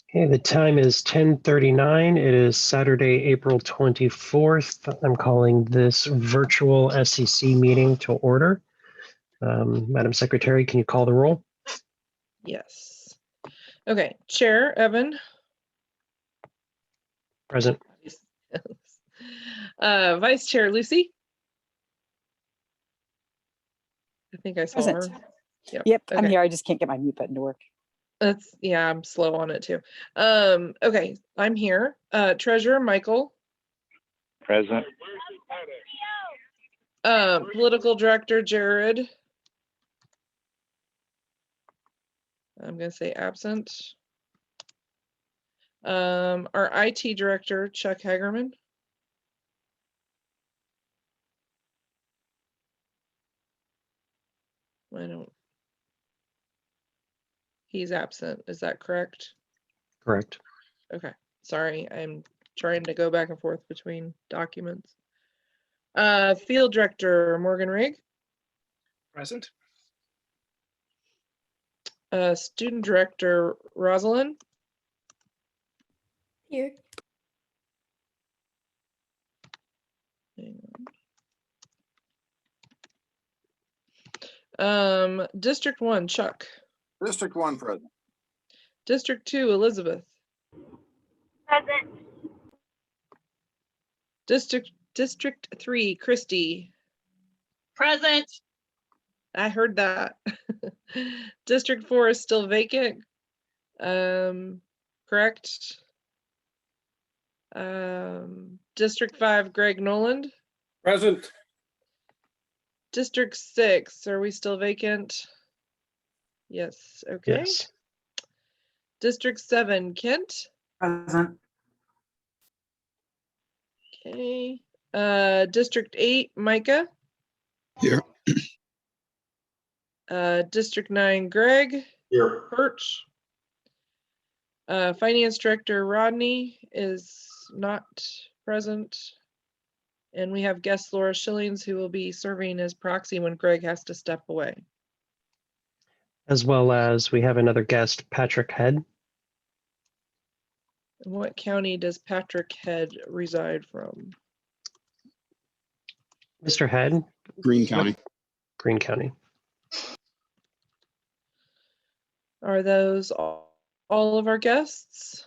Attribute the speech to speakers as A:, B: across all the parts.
A: Okay, the time is 10:39. It is Saturday, April 24th. I'm calling this virtual SCC meeting to order. Madam Secretary, can you call the roll?
B: Yes. Okay, Chair Evan.
A: Present.
B: Vice Chair Lucy. I think I saw
C: Present.
B: her.
C: Yep,
B: Okay.
C: I'm here. I just can't get my mute button to work.
B: Yeah, I'm slow on it too. Okay, I'm here. Treasurer Michael.
D: Present.
B: Political Director Jared. I'm gonna say absent. Our IT Director Chuck Hagerman. He's absent, is that correct?
A: Correct.
B: Okay, sorry, I'm trying to go back and forth between documents. Field Director Morgan Rigg.
E: Present.
B: Student Director Rosalind.
F: Here.
B: District 1 Chuck.
E: District 1 present.
B: District 2 Elizabeth.
F: Present.
B: District 3 Christy.
F: Present.
B: I heard that. District 4 is still vacant. Correct. District 5 Greg Noland.
E: Present.
B: District 6, are we still vacant? Yes, okay.
A: Yes.
B: District 7 Kent.
C: Present.
B: Okay. District 8 Micah.
E: Here.
B: District 9 Greg.
E: Here.
B: Perch. Finance Director Rodney is not present. And we have guest Laura Schillings, who will be serving as proxy when Greg has to step away.
A: As well as we have another guest, Patrick Head.
B: And what county does Patrick Head reside from?
A: Mr. Head,
E: Greene County.
A: Greene County.
B: Are those all of our guests?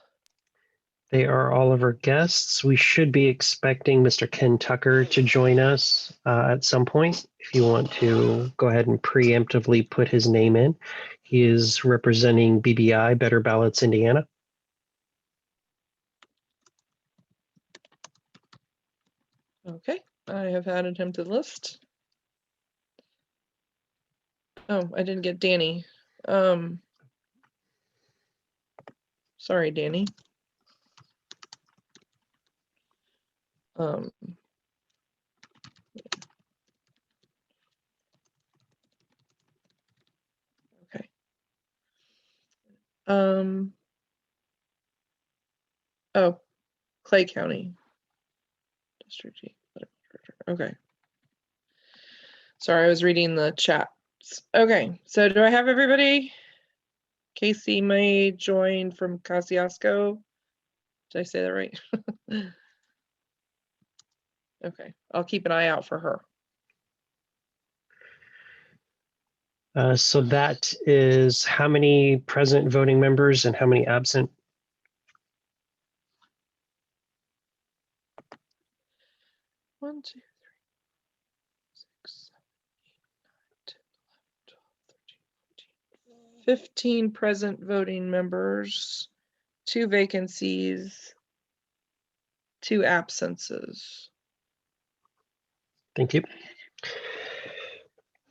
A: They are all of our guests. We should be expecting Mr. Ken Tucker to join us at some point. If you want to go ahead and preemptively put his name in. He is representing BBI, Better Ballots Indiana.
B: Okay, I have added him to the list. Oh, I didn't get Danny. Sorry, Danny. Okay. Oh, Clay County. District G. Okay. Sorry, I was reading the chats. Okay, so do I have everybody? Casey May joined from Kosciuszko. Did I say that right? Okay, I'll keep an eye out for her.
A: So that is how many present voting members and how many absent?
B: One, two, 15 present voting members, 2 vacancies, 2 absences.
A: Thank you.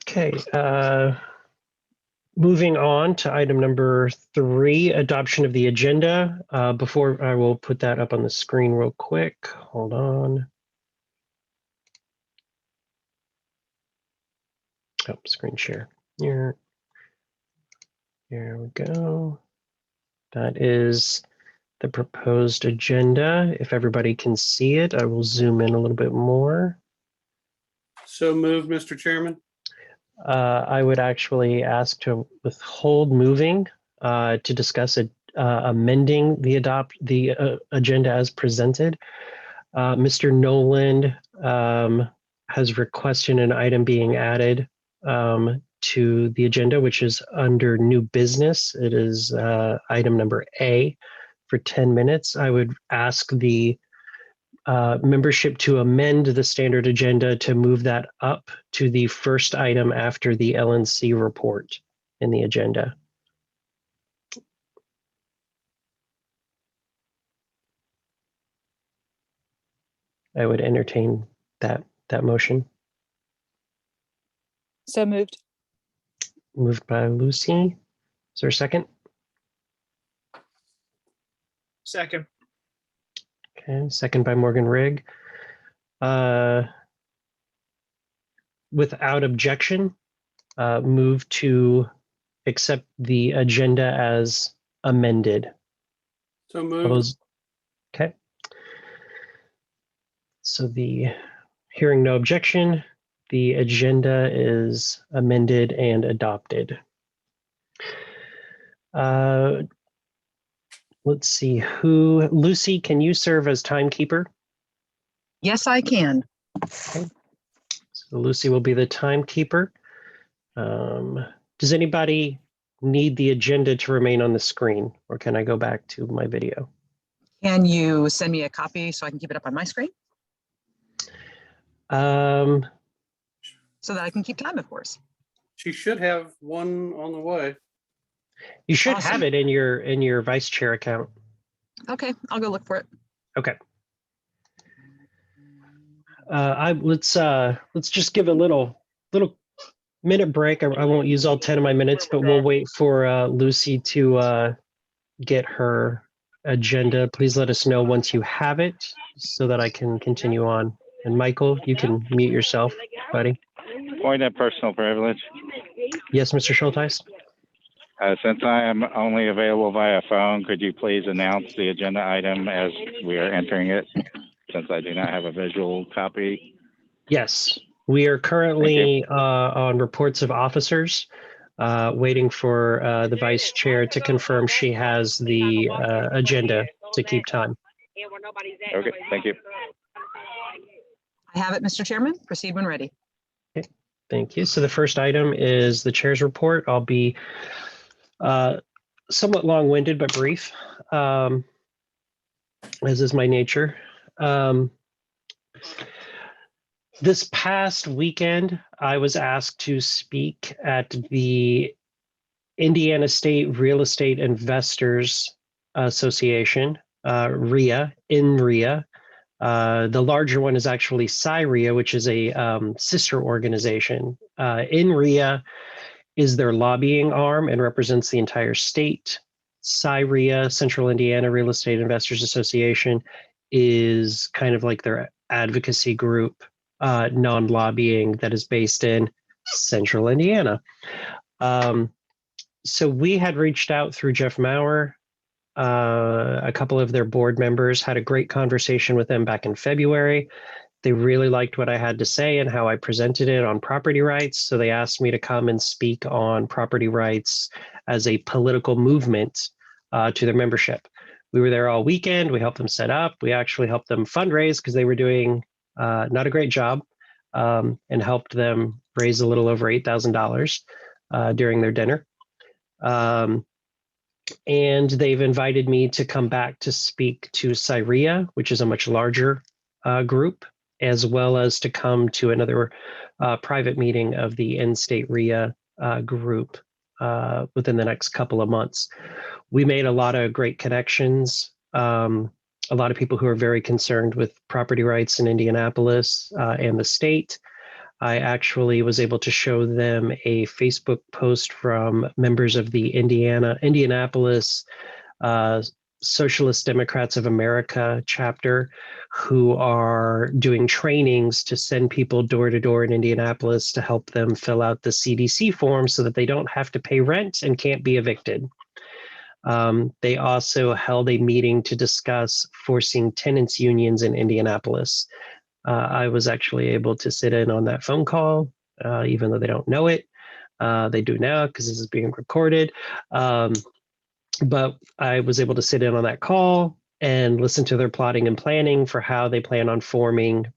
A: Okay, moving on to item number 3, adoption of the agenda. Before I will put that up on the screen real quick. Hold on. Oh, screen share. Here we go. That is the proposed agenda. If everybody can see it, I will zoom in a little bit more.
G: So moved, Mr. Chairman.
A: I would actually ask to withhold moving to discuss amending the agenda as presented. Mr. Noland has requested an item being added to the agenda, which is under new business. It is item number A for 10 minutes. I would ask the membership to amend the standard agenda to move that up to the first item after the LNC report in the agenda. I would entertain that motion.
C: So moved.
A: Moved by Lucy. Is there a second?
H: Second.
A: Okay, second by Morgan Rigg. Without objection, move to accept the agenda as amended.
G: So
A: All
G: moved.
A: those, okay. So hearing no objection, the agenda is amended and adopted. Let's see Lucy, can you serve as timekeeper?
I: Yes, I can.
A: So Lucy will be the timekeeper. Does anybody need the agenda to remain on the screen, or can I go back to my video?
I: Can you send me a copy so I can keep it up on my screen
A: Um,
I: so that I can keep time, of course?
G: She should have one on the way.
A: you should
I: Awesome.
A: have it in your vice chair account.
I: Okay, I'll go look for it.
A: Okay. Let's just give a little minute break. I won't use all 10 of my minutes, but we'll wait for Lucy to get her agenda. Please let us know once you have it so that I can continue on. And Michael, you can mute yourself, buddy.
D: Point of personal privilege.
A: Yes, Mr. Schulteis?
D: Since I am only available via phone, could you please announce the agenda item as we are entering it, since I do not have a visual copy?
A: Yes, we are currently on reports of officers, waiting for the vice chair to confirm she has the agenda to keep time.
D: Okay, thank you.
I: I have it, Mr. Chairman. Proceed when ready.
A: Thank you. So the first item is the chair's report. I'll be somewhat long-winded but brief, as is my nature. This past weekend, I was asked to speak at the Indiana State Real Estate Investors Association, RIA, in RIA. The larger one is actually SCI-RIA, which is a sister organization. INRIA is their lobbying arm and represents the entire state. SCI-RIA, Central Indiana Real Estate Investors Association, is kind of like their advocacy group, non-lobbying, that is based in Central Indiana. So we had reached out through Jeff Maurer. A couple of their board members had a great conversation with them back in February. They really liked what I had to say and how I presented it on property rights. So they asked me to come and speak on property rights as a political movement to their membership. We were there all weekend. We helped them set up. We actually helped them fundraise because they were doing not a great job, and helped them raise a little over $8,000 during their dinner. And they've invited me to come back to speak to SCI-RIA, which is a much larger group, as well as to come to another private meeting of the in-state RIA group within the next couple of months. We made a lot of great connections. A lot of people who are very concerned with property rights in Indianapolis and the state. I actually was able to show them a Facebook post from members of the Indianapolis Socialist Democrats of America chapter, who are doing trainings to send people door to door in Indianapolis to help them fill out the CDC form so that they don't have to pay rent and can't be evicted. They also held a meeting to discuss forcing tenants unions in Indianapolis. I was actually able to sit in on that phone call, even though they don't know it. They do now because this is being recorded. but I was able to sit in on that call and listen to their plotting and planning for how they plan on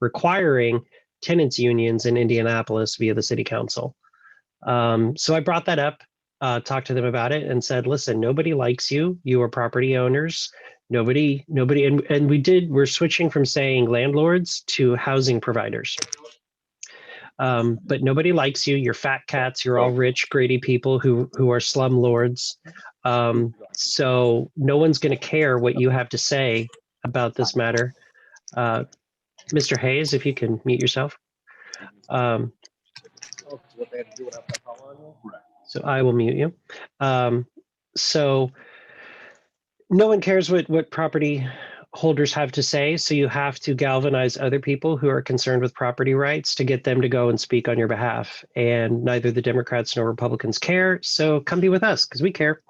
A: requiring tenants unions in Indianapolis via the city council. So I brought that up, talked to them about it, and said, listen, nobody likes you. You are property owners. Nobody, and we're switching from saying landlords to housing providers. But nobody likes you. You're fat cats. You're all rich, greedy people who are slum lords. So no one's going to care what you have to say about this matter. Mr. Hayes, if you can mute yourself. So I will mute you. So no one cares what property holders have to say. So you have to galvanize other people who are concerned with property rights to get them to go and speak on your behalf. And neither the Democrats nor Republicans care. So come be with us because we care.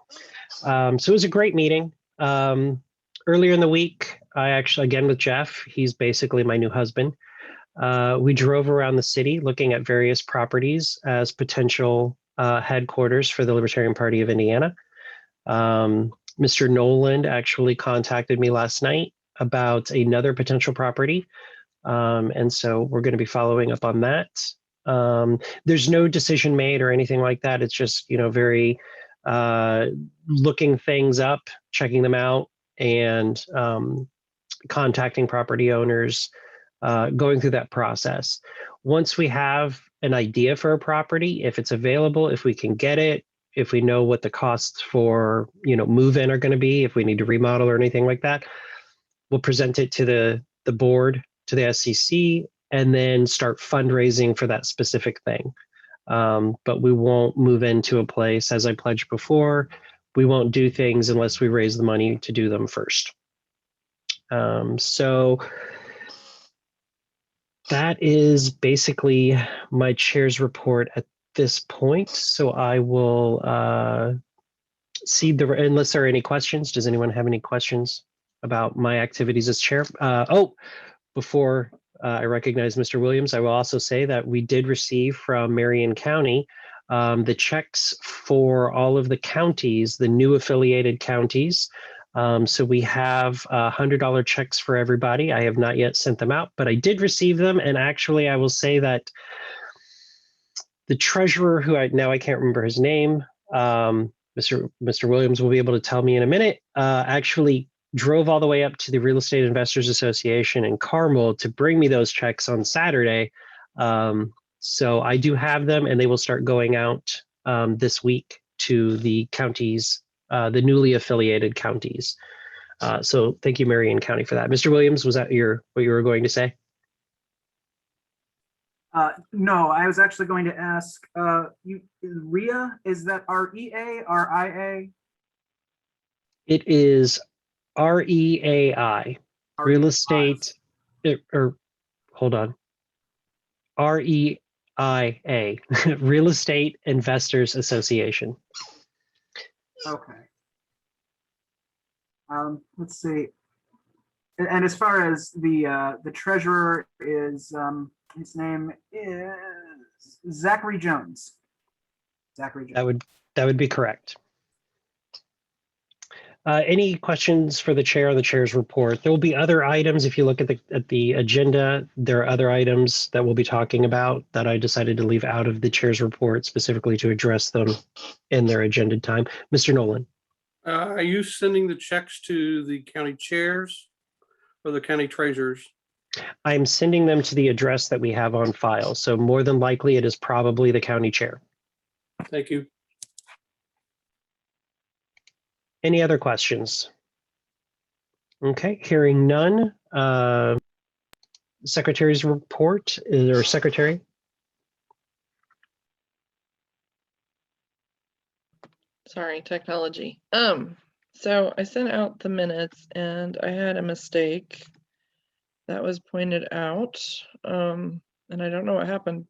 A: So it was a great meeting. Earlier in the week, I actually, again with Jeff, he's basically my new husband. We drove around the city looking at various properties as potential headquarters for the Libertarian Party of Indiana. Mr. Noland actually contacted me last night about another potential property. And so we're going to be following up on that. There's no decision made or anything like that. It's just, very looking things up, checking them out, and contacting property owners, going through that process. Once we have an idea for a property, if it's available, if we can get it, if we know what the costs for, move-in are going to be, if we need to remodel or anything like that, we'll present it to the board, to the SCC, and then start fundraising for that specific thing. But we won't move into a place, as I pledged before, we won't do things unless we raise the money to do them first. So that is basically my chair's report at this point. So I will cede unless there are any questions. Does anyone have any questions about my activities as chair? Before I recognize Mr. Williams, I will also say that we did receive from Marion County the checks for all of the counties, the new affiliated counties. So we have $100 checks for everybody. I have not yet sent them out, but I did receive them. And actually, I will say that the treasurer, who I can't remember his name, Mr. Williams will be able to tell me in a minute, actually drove all the way up to the Real Estate Investors Association in Carmel to bring me those checks on Saturday. So I do have them, and they will start going out this week to the counties, the newly affiliated counties. So thank you, Marion County, for that. Mr. Williams, was that what you were going to say?
H: No, I was actually going to ask, REA, is that REA, RIA?
A: It is REAI, Real Estate, or hold on, REIA, Real Estate Investors Association.
H: Okay. Let's see. And as far as the treasurer is, his name is Zachary Jones. Zachary Jones.
A: That would be correct. Any questions for the chair on the chair's report? There will be other items. If you look at the agenda, there are other items that we'll be talking about that I decided to leave out of the chair's report specifically to address them in their agenda time. Mr. Nolan.
G: Are you sending the checks to the county chairs or the county treasurers?
A: I'm sending them to the address that we have on file. So more than likely, it is probably the county chair.
G: Thank you.
A: Any other questions? Okay, hearing none. Secretary's report, or secretary?
B: Sorry, technology. So I sent out the minutes and I had a mistake that was pointed out. And I don't know what happened.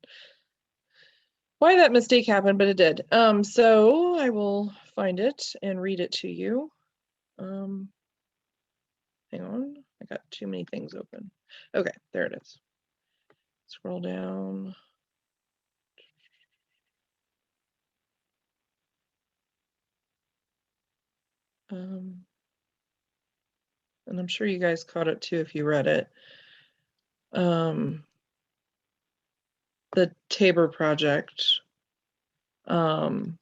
B: Why that mistake happened, but it did. So I will find it and read it to you. Hang on, I got too many things open. Okay, there it is. Scroll down. And I'm sure you guys caught it too if you read it. The Tabor project. So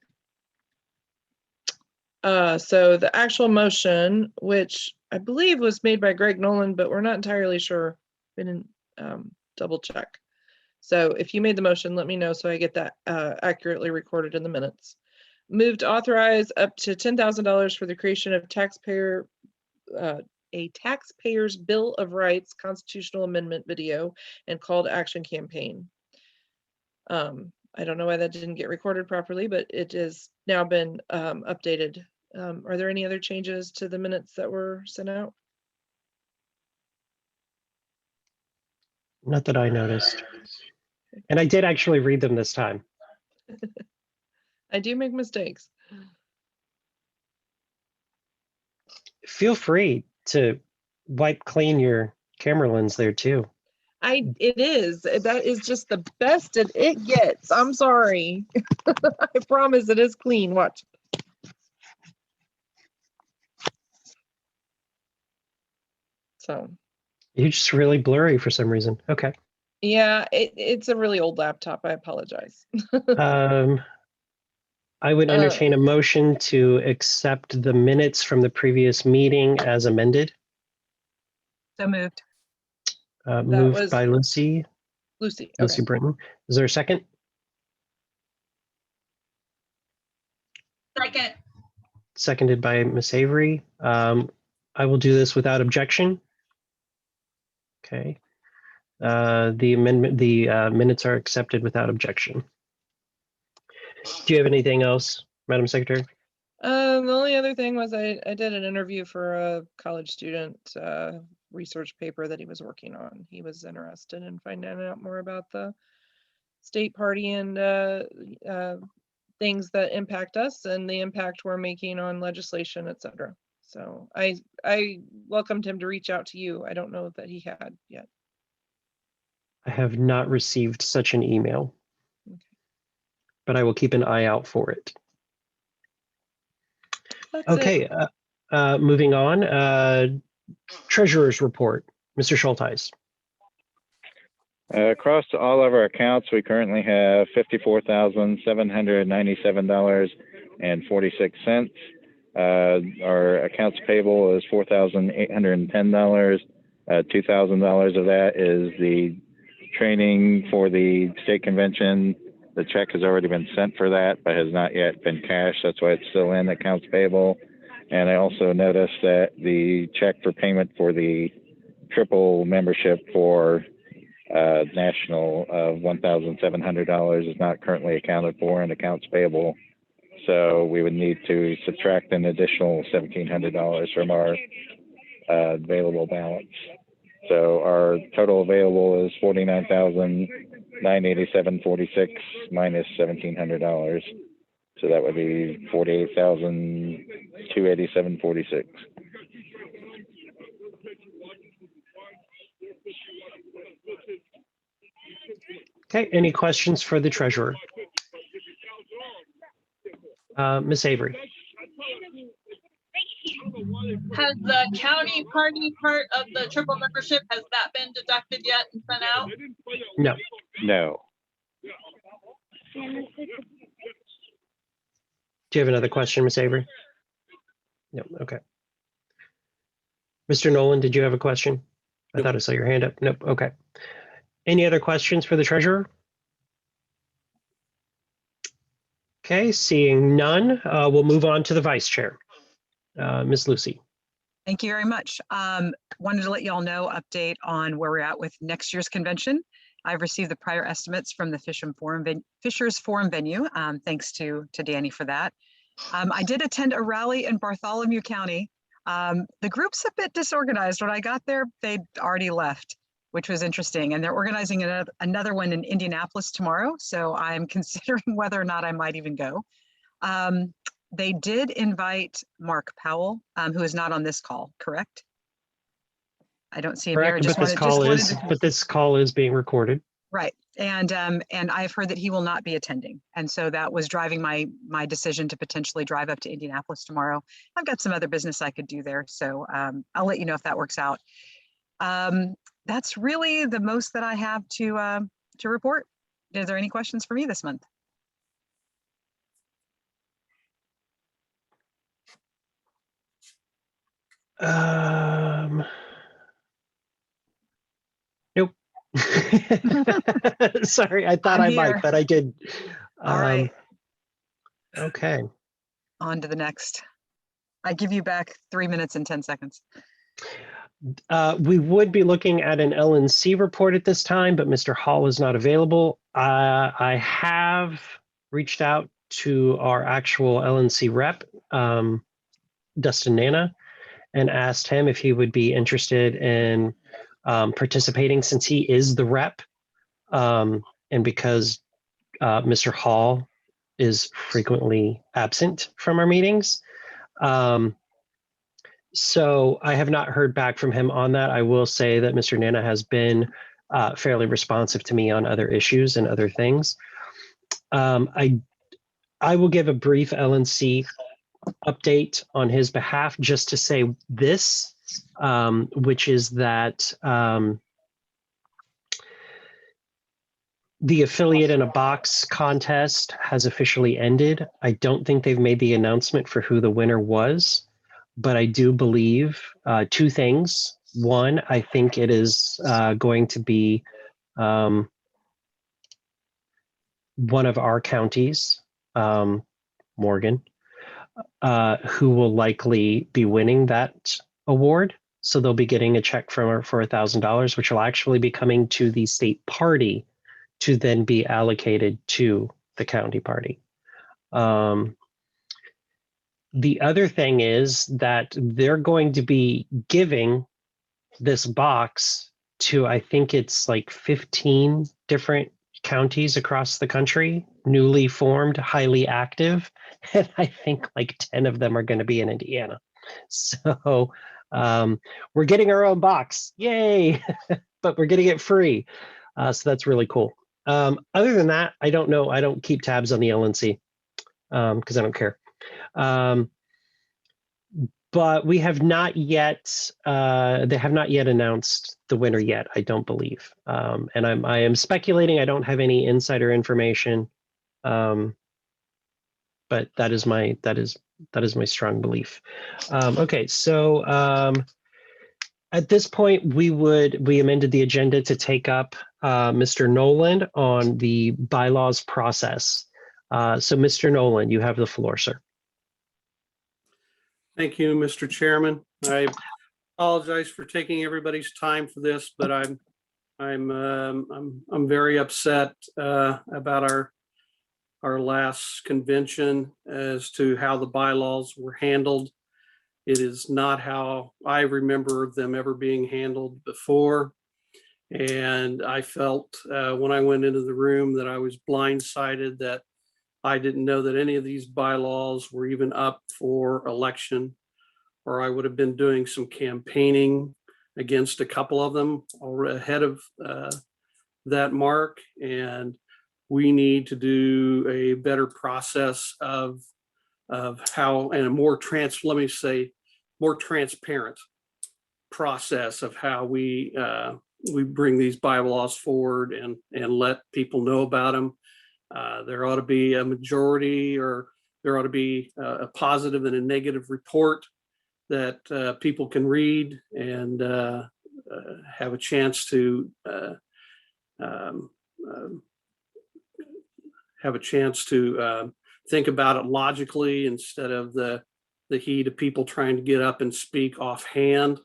B: the actual motion, which I believe was made by Greg Nolan, but we're not entirely sure. We didn't double check. So if you made the motion, let me know so I get that accurately recorded in the minutes. Move to authorize up to $10,000 for the creation of a taxpayer's Bill of Rights constitutional amendment video and call to action campaign. I don't know why that didn't get recorded properly, but it has now been updated. Are there any other changes to the minutes that were sent out?
A: Not that I noticed. And I did actually read them this time.
B: I do make mistakes.
A: Feel free to wipe clean your camera lens there too.
B: It is. That is just the best it gets. I'm sorry. I promise it is clean. Watch. So.
A: You're just really blurry for some reason. Okay.
B: Yeah, it's a really old laptop. I apologize.
A: I would entertain a motion to accept the minutes from the previous meeting as amended.
I: So moved.
A: Moved
B: was
A: by Lucy
B: Okay.
A: Britton. Is there a second?
F: Second.
A: Seconded by Miss Avery. I will do this without objection. Okay. The minutes are accepted without objection. Do you have anything else, Madam Secretary?
B: The only other thing was I did an interview for a college student research paper that he was working on. He was interested in finding out more about the state party and things that impact us and the impact we're making on legislation, etc. So I welcomed him to reach out to you. I don't know that he had yet.
A: I have not received such an email,
B: Okay.
A: but I will keep an eye out for it.
B: That's
A: Okay, moving on. Treasurer's report, Mr. Schulteis.
D: Across all of our accounts, we currently have $54,797.46. Our accounts payable is $4,810. $2,000 of that is the training for the state convention. The check has already been sent for that, but has not yet been cashed. That's why it's still in accounts payable. And I also noticed that the check for payment for the triple membership for national of $1,700 is not currently accounted for in accounts payable. So we would need to subtract an additional $1,700 from our available balance. So our total available is $49,987.46 minus $1,700. So that would be $48,287.46.
A: Okay, any questions for the treasurer? Miss Avery.
F: Has the county party part of the triple membership, has that been deducted yet and sent out?
A: No.
D: No.
A: Do you have another question, Miss Avery? No. Okay. Mr. Nolan, did you have a question? I thought I saw your hand up. Nope. Okay. Any other questions for the treasurer? Okay, seeing none, we'll move on to the vice chair. Miss Lucy.
I: Thank you very much. Wanted to let you all know update on where we're at with next year's convention. I've received the prior estimates from the Fishers Forum venue. Thanks to Danny for that. I did attend a rally in Bartholomew County. The group's a bit disorganized. When I got there, they'd already left, which was interesting. And they're organizing another one in Indianapolis tomorrow. So I'm considering whether or not I might even go. They did invite Mark Powell, who is not on this call, correct? I don't see him here.
A: Correct, but this call is being recorded.
I: Right. And I've heard that he will not be attending. And so that was driving my decision to potentially drive up to Indianapolis tomorrow. I've got some other business I could do there. So I'll let you know if that works out. That's really the most that I have to report. Is there any questions for me this month?
A: Nope. Sorry, I thought
I: I'm
A: I
I: here.
A: might, but I did.
I: All right.
A: Okay.
I: On to the next. I give you back 3 minutes and 10 seconds.
A: We would be looking at an LNC report at this time, but Mr. Hall is not available. I have reached out to our actual LNC rep, Dustin Nana, and asked him if he would be interested in participating since he is the rep. And because Mr. Hall is frequently absent from our meetings. So I have not heard back from him on that. I will say that Mr. Nana has been fairly responsive to me on other issues and other things. I will give a brief LNC update on his behalf just to say this, which is that the affiliate in a box contest has officially ended. I don't think they've made the announcement for who the winner was, but I do believe two things. One, I think it is going to be one of our counties, Morgan, who will likely be winning that award. So they'll be getting a check from her for $1,000, which will actually be coming to the state party to then be allocated to the county party. The other thing is that they're going to be giving this box to, I think it's like 15 different counties across the country, newly formed, highly active. And I think like 10 of them are going to be in Indiana. So we're getting our own box. Yay. But we're getting it free. So that's really cool. Other than that, I don't know. I don't keep tabs on the LNC because I don't care. But we have not yet, they have not yet announced the winner yet, I don't believe. And I am speculating. I don't have any insider information. But that is my strong belief. Okay, so at this point, we amended the agenda to take up Mr. Noland on the bylaws process. So Mr. Noland, you have the floor, sir.
G: Thank you, Mr. Chairman. I apologize for taking everybody's time for this, but I'm very upset about our last convention as to how the bylaws were handled. It is not how I remember them ever being handled before. And I felt when I went into the room that I was blindsided, that I didn't know that any of these bylaws were even up for election, or I would have been doing some campaigning against a couple of them already ahead of that mark. And we need to do a better process of how, and a more more transparent process of how we bring these bylaws forward and let people know about them. There ought to be a majority, or there ought to be a positive and a negative report that people can read and have a chance to think about it logically instead of the heat of people trying to get up and speak offhand.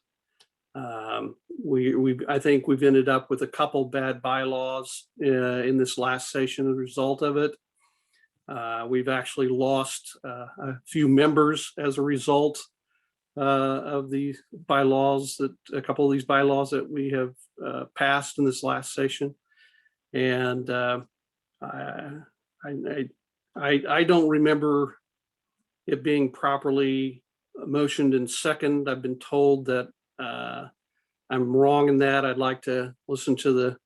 G: I think we've ended up with a couple bad bylaws in this last session as a result of it. We've actually lost a few members as a result of the bylaws, a couple of these bylaws that we have passed in this last session. And I don't remember it being properly motioned and second. I've been told that I'm wrong in that. I'd like to listen to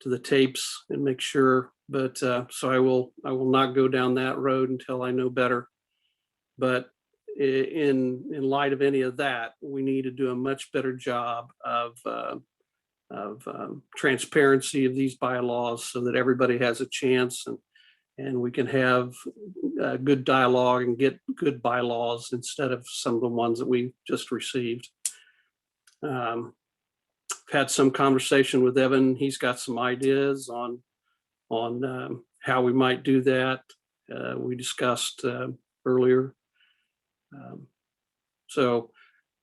G: the tapes and make sure. But so I will not go down that road until I know better. But in light of any of that, we need to do a much better job of transparency of these bylaws so that everybody has a chance, and we can have good dialogue and get good bylaws instead of some of the ones that we just received. Had some conversation with Evan. He's got some ideas on how we might do that. We discussed earlier. So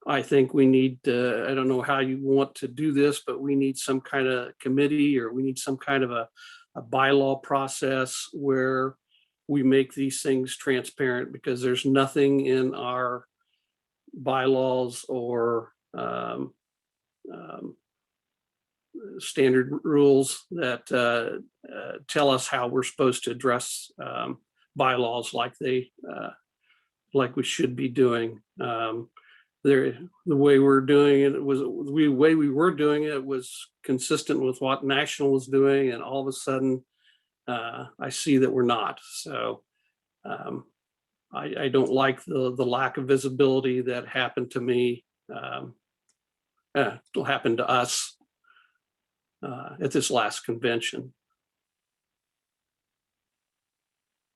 G: I think we need, I don't know how you want to do this, but we need some kind of committee, or we need some kind of a bylaw process where we make these things transparent, because there's nothing in our bylaws or standard rules that tell us how we're supposed to address bylaws like we should be doing. The way we're doing it was the way we were doing it was consistent with what National was doing, and all of a sudden I see that we're not. So I don't like the lack of visibility that happened to me. It'll happen to us at this last convention.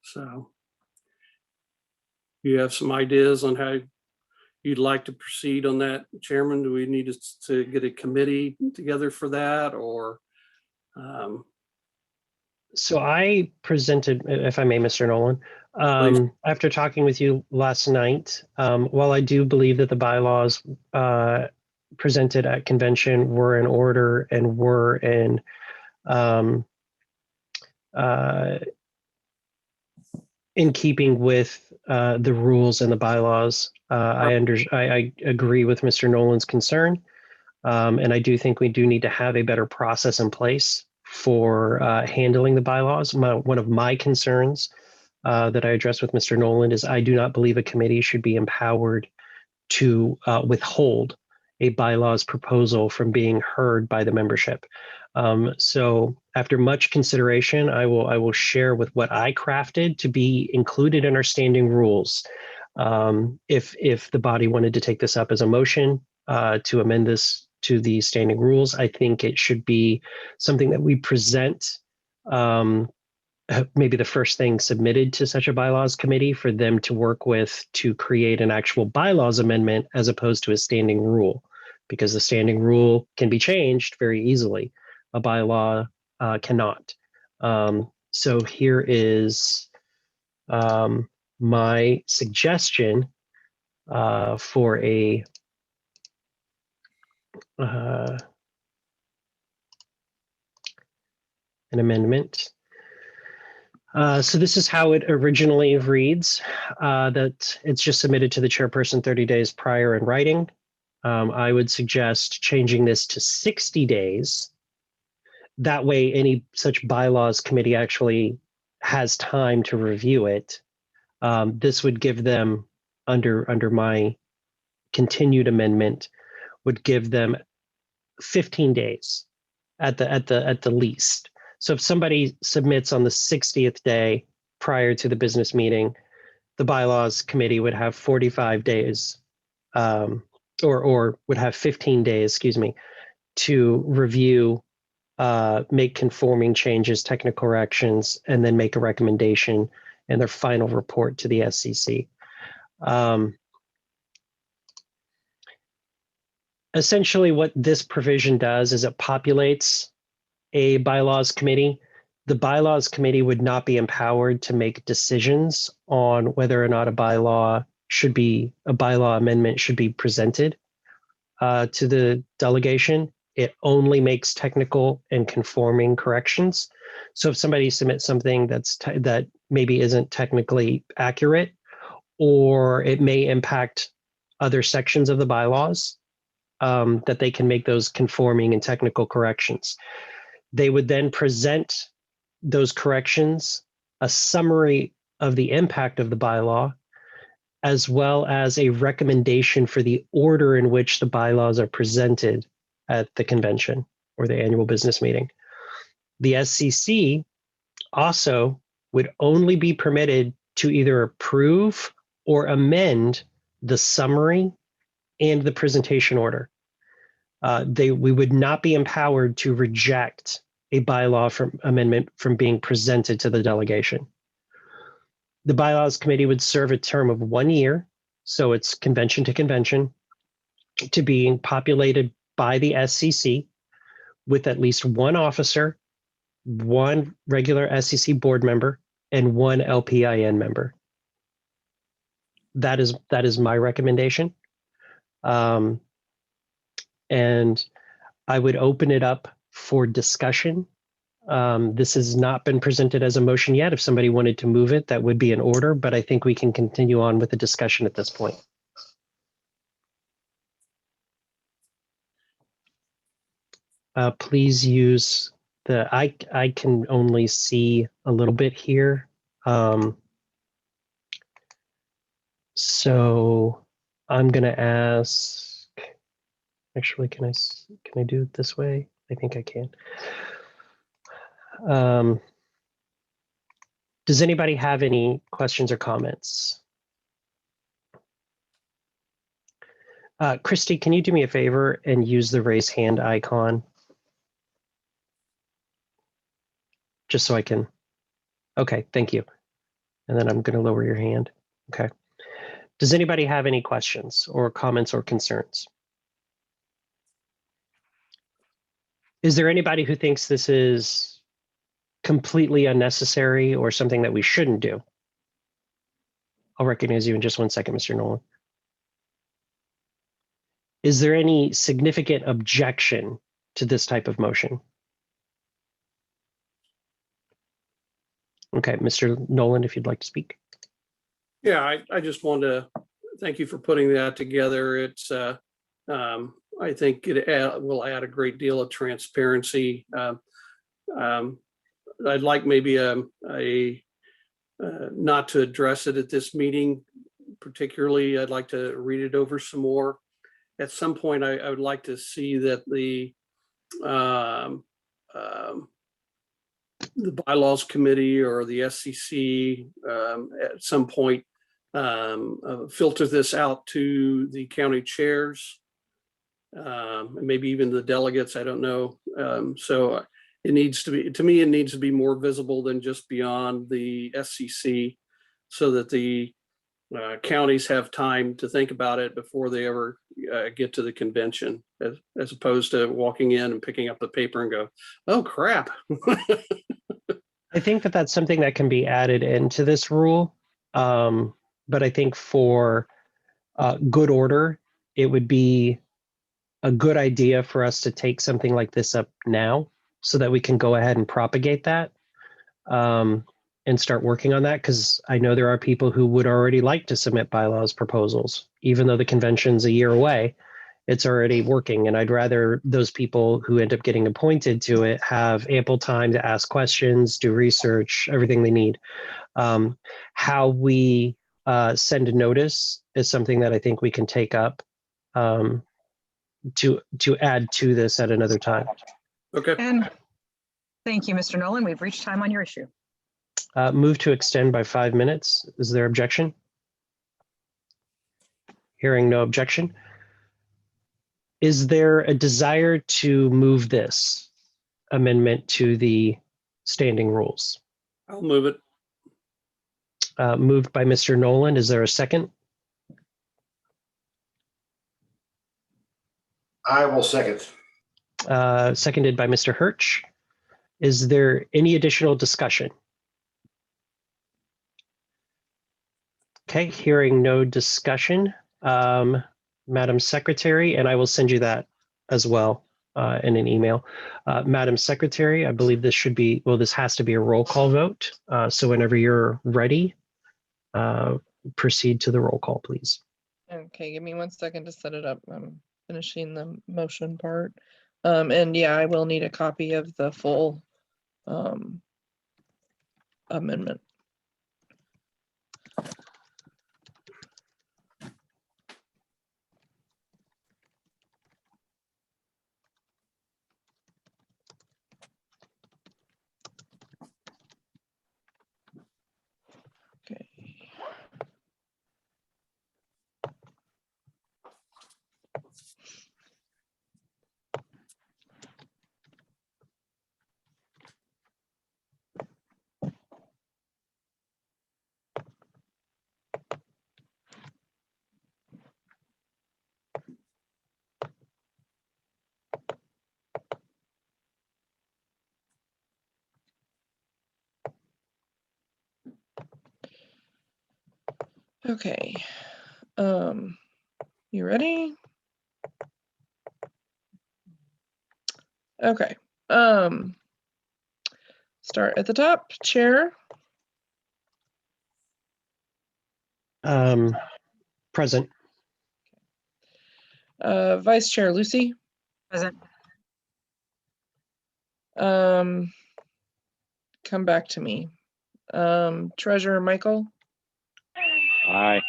G: So you have some ideas on how you'd like to proceed on that, Chairman? Do we need to get a committee together for that, or?
A: So I presented, if I may, Mr. Nolan, after talking with you last night, while I do believe that the bylaws presented at convention were in order and were in keeping with the rules and the bylaws, I agree with Mr. Nolan's concern, and I do think we do need to have a better process in place for handling the bylaws. One of my concerns that I addressed with Mr. Nolan is I do not believe a committee should be empowered to withhold a bylaws proposal from being heard by the membership. So after much consideration, I will share with what I crafted to be included in our standing rules. If the body wanted to take this up as a motion to amend this to the standing rules, I think it should be something that we present, maybe the first thing submitted to such a bylaws committee for them to work with to create an actual bylaws amendment as opposed to a standing rule, because the standing rule can be changed very easily. A bylaw cannot. So here is my suggestion for an amendment. So this is how it originally reads, that it's just submitted to the chairperson 30 days prior in writing. I would suggest changing this to 60 days. That way, any such bylaws committee actually has time to review it. This would give them, under my continued amendment, would give them 15 days at the least. So if somebody submits on the 60th day prior to the business meeting, the bylaws committee would have 45 days, or would have 15 days, excuse me, to review, make conforming changes, technical corrections, and then make a recommendation in their final report to the SCC. Essentially, what this provision does is it populates a bylaws committee. The bylaws committee would not be empowered to make decisions on whether or not a bylaw amendment should be presented to the delegation. It only makes technical and conforming corrections. So if somebody submits something that maybe isn't technically accurate, or it may impact other sections of the bylaws, that they can make those conforming and technical corrections. They would then present those corrections, a summary of the impact of the bylaw, as well as a recommendation for the order in which the bylaws are presented at the convention or the annual business meeting. The SCC also would only be permitted to either approve or amend the summary and the presentation order. We would not be empowered to reject a bylaw amendment from being presented to the delegation. The bylaws committee would serve a term of 1 year, so it's convention to convention, to being populated by the SCC with at least one officer, one regular SCC board member, and one LPIN member. That is my recommendation. And I would open it up for discussion. This has not been presented as a motion yet. If somebody wanted to move it, that would be in order, but I think we can continue on with the discussion at this point. Please use I can only see a little bit here. So I'm going to ask, actually, can I do it this way? I think I can. Does anybody have any questions or comments? Christy, can you do me a favor and use the raise hand icon? Just so I can, okay, thank you. And then I'm going to lower your hand. Okay. Does anybody have any questions or comments or concerns? Is there anybody who thinks this is completely unnecessary or something that we shouldn't do? I'll recognize you in just 1 second, Mr. Nolan. Is there any significant objection to this type of motion? Okay, Mr. Nolan, if you'd like to speak.
G: Yeah, I just wanted to thank you for putting that together. It's I think it will add a great deal of transparency. I'd like maybe not to address it at this meeting particularly. I'd like to read it over some more. At some point, I would like to see that the bylaws committee or the SCC at some point filter this out to the county chairs, and maybe even the delegates. I don't know. So it needs to be, to me, it needs to be more visible than just beyond the SCC, so that the counties have time to think about it before they ever get to the convention, as opposed to walking in and picking up the paper and go, oh crap.
A: I think that that's something that can be added into this rule. But I think for good order, it would be a good idea for us to take something like this up now so that we can go ahead and propagate that and start working on that. Because I know there are people who would already like to submit bylaws proposals, even though the convention's a year away. It's already working, and I'd rather those people who end up getting appointed to it have ample time to ask questions, do research, everything they need. How we send a notice is something that I think we can take up to add to this at another time.
G: Okay.
I: And thank you, Mr. Nolan. We've reached time on your issue.
A: Move to extend by 5 minutes. Is there objection? Hearing no objection. Is there a desire to move this amendment to the standing rules?
G: I'll move it.
A: Moved by Mr. Nolan. Is there a second?
E: I will second.
A: Seconded by Mr. Hirsch. Is there any additional discussion? Okay, hearing no discussion. Madam Secretary, and I will send you that as well in an email. Madam Secretary, I believe this should be, well, this has to be a roll call vote. So whenever you're ready, proceed to the roll call, please.
B: Okay, give me 1 second to set it up. I'm finishing the motion part. And yeah, I will need a copy of the full amendment. Okay. You ready? Okay. Start at the top. Chair.
A: Present.
B: Vice Chair Lucy.
I: Present.
B: Come back to me. Treasurer Michael.
D: Aye.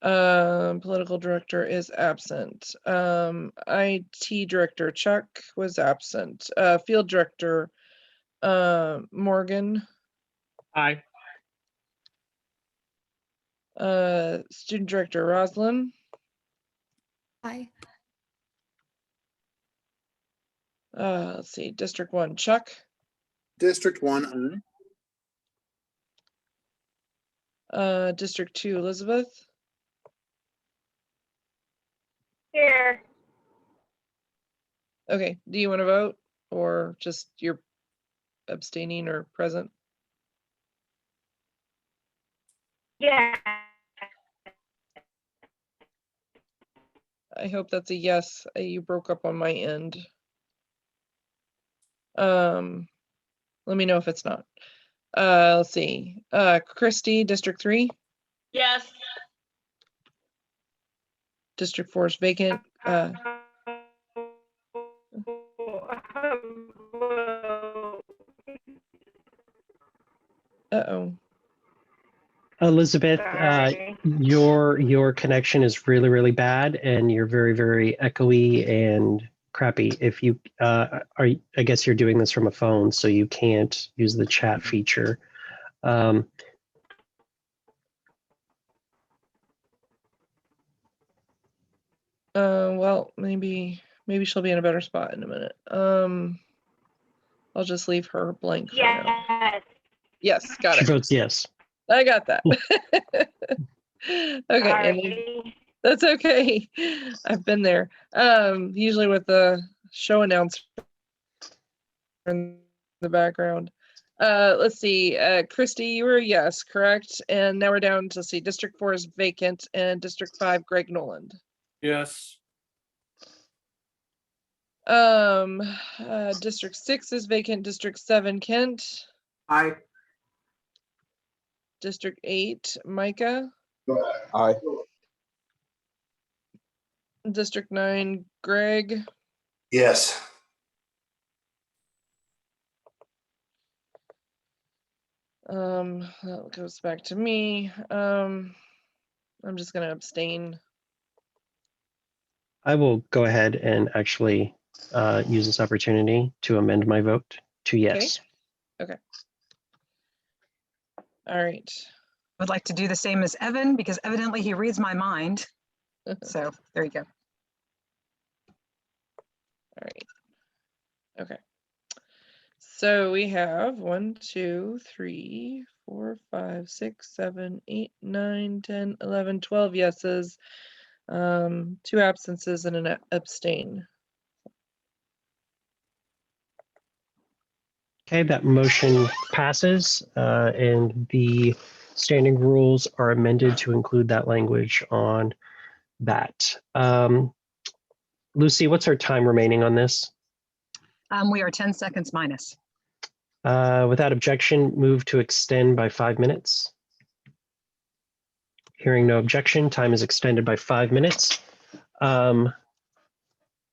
B: Political director is absent. IT director Chuck was absent. Field director Morgan.
G: Aye.
B: Student director Roslyn.
J: Aye.
B: Let's see, District 1 Chuck.
E: District 1, aye.
B: District 2 Elizabeth.
F: Here.
B: Okay, do you want to vote or just you're abstaining or present?
F: Yeah.
B: I hope that's a yes. You broke up on my end. Let me know if it's not. Let's see. Christy, District 3.
F: Yes.
B: District 4 is vacant. Uh-oh.
A: Elizabeth,
F: Sorry.
A: your connection is really, really bad, and you're very, very echoey and crappy. If you I guess you're doing this from a phone, so you can't use the chat feature.
B: Well, maybe she'll be in a better spot in a minute. I'll just leave her blank for now.
F: Yes.
B: Yes, got
A: She
B: it.
A: votes yes.
B: I got that. Okay, and then-
F: Sorry.
B: that's okay. I've been there. Usually with the show announcer in the background. Let's see. Christy, you were a yes, correct? And now we're down to see District 4 is vacant and District 5, Greg Noland.
G: Yes.
B: District 6 is vacant. District 7, Kent.
H: Aye.
B: District 8, Micah.
E: Aye.
B: District 9, Greg.
E: Yes.
B: That goes back to me. I'm just gonna abstain.
A: I will go ahead and actually use this opportunity to amend my vote to yes.
B: All right.
I: Would like to do the same as Evan because evidently he reads my mind. So there you go.
B: All right. Okay. So we have 1, 2, 3, 4, 5, 6, 7, 8, 9, 10, 11, 12 yeses, 2 absences and an abstain.
A: Okay, that motion passes, and the standing rules are amended to include that language on that. Lucy, what's our time remaining on this?
I: We are 10 seconds minus.
A: Without objection, move to extend by 5 minutes. Hearing no objection, time is extended by 5 minutes. I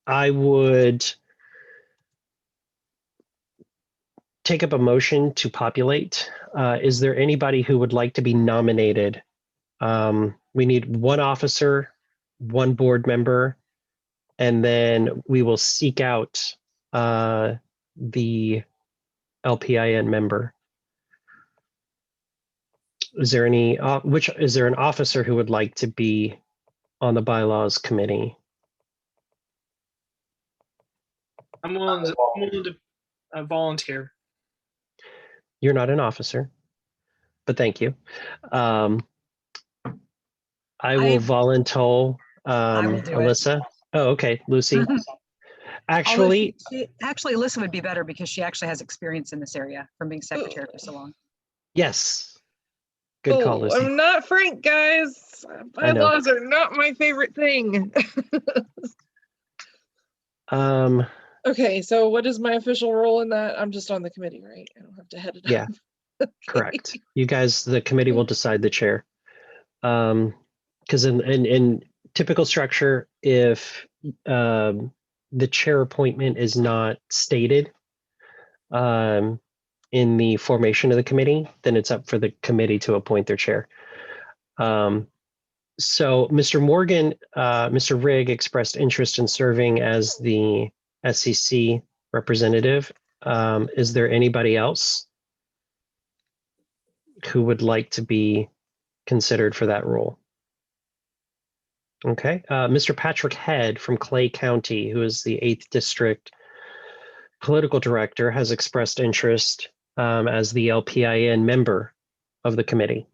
A: would take up a motion to populate. Is there anybody who would like to be nominated? We need 1 officer, 1 board member, and then we will seek out the LPIN member. Is there any is there an officer who would like to be on the bylaws committee?
K: I'm willing to volunteer.
A: You're not an officer, but thank you. I will volunteer
I: will do it.
A: Alyssa. Oh, okay, Lucy. Actually,
I: Alyssa would be better because she actually has experience in this area from being secretary for so long.
A: yes, Good call,
B: Oh,
A: Lucy.
B: I'm not Frank, guys.
A: I know.
B: Bylaws are not my favorite thing. Okay, so what is my official role in that? I'm just on the committee, right? I don't have to head it
A: Yeah.
B: up.
A: Correct. You guys, the committee will decide the chair. Because in typical structure, if the chair appointment is not stated in the formation of the committee, then it's up for the committee to appoint their chair. So Mr. Morgan, Mr. Rigg expressed interest in serving as the SCC representative. Is there anybody else who would like to be considered for that role? Okay. Mr. Patrick Head from Clay County, who is the 8th District Political Director, has expressed interest as the LPIN member of the committee.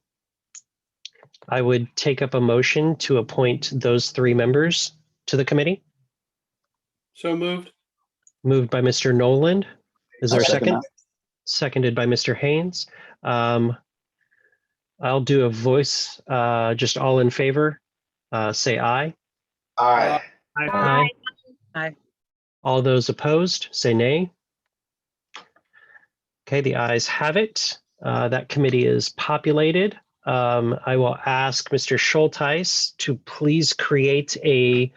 A: I would take up a motion to appoint those 3 members to the committee.
G: So moved.
A: Moved by Mr. Noland. Is there
E: I'll
A: a
E: second
A: second? Seconded by Mr. Haynes. I'll do a voice, just all in favor. Say aye.
E: Aye.
A: Aye.
I: Aye.
A: All those opposed, say nay. Okay, the ayes have it. That committee is populated. I will ask Mr. Schulteis to please create a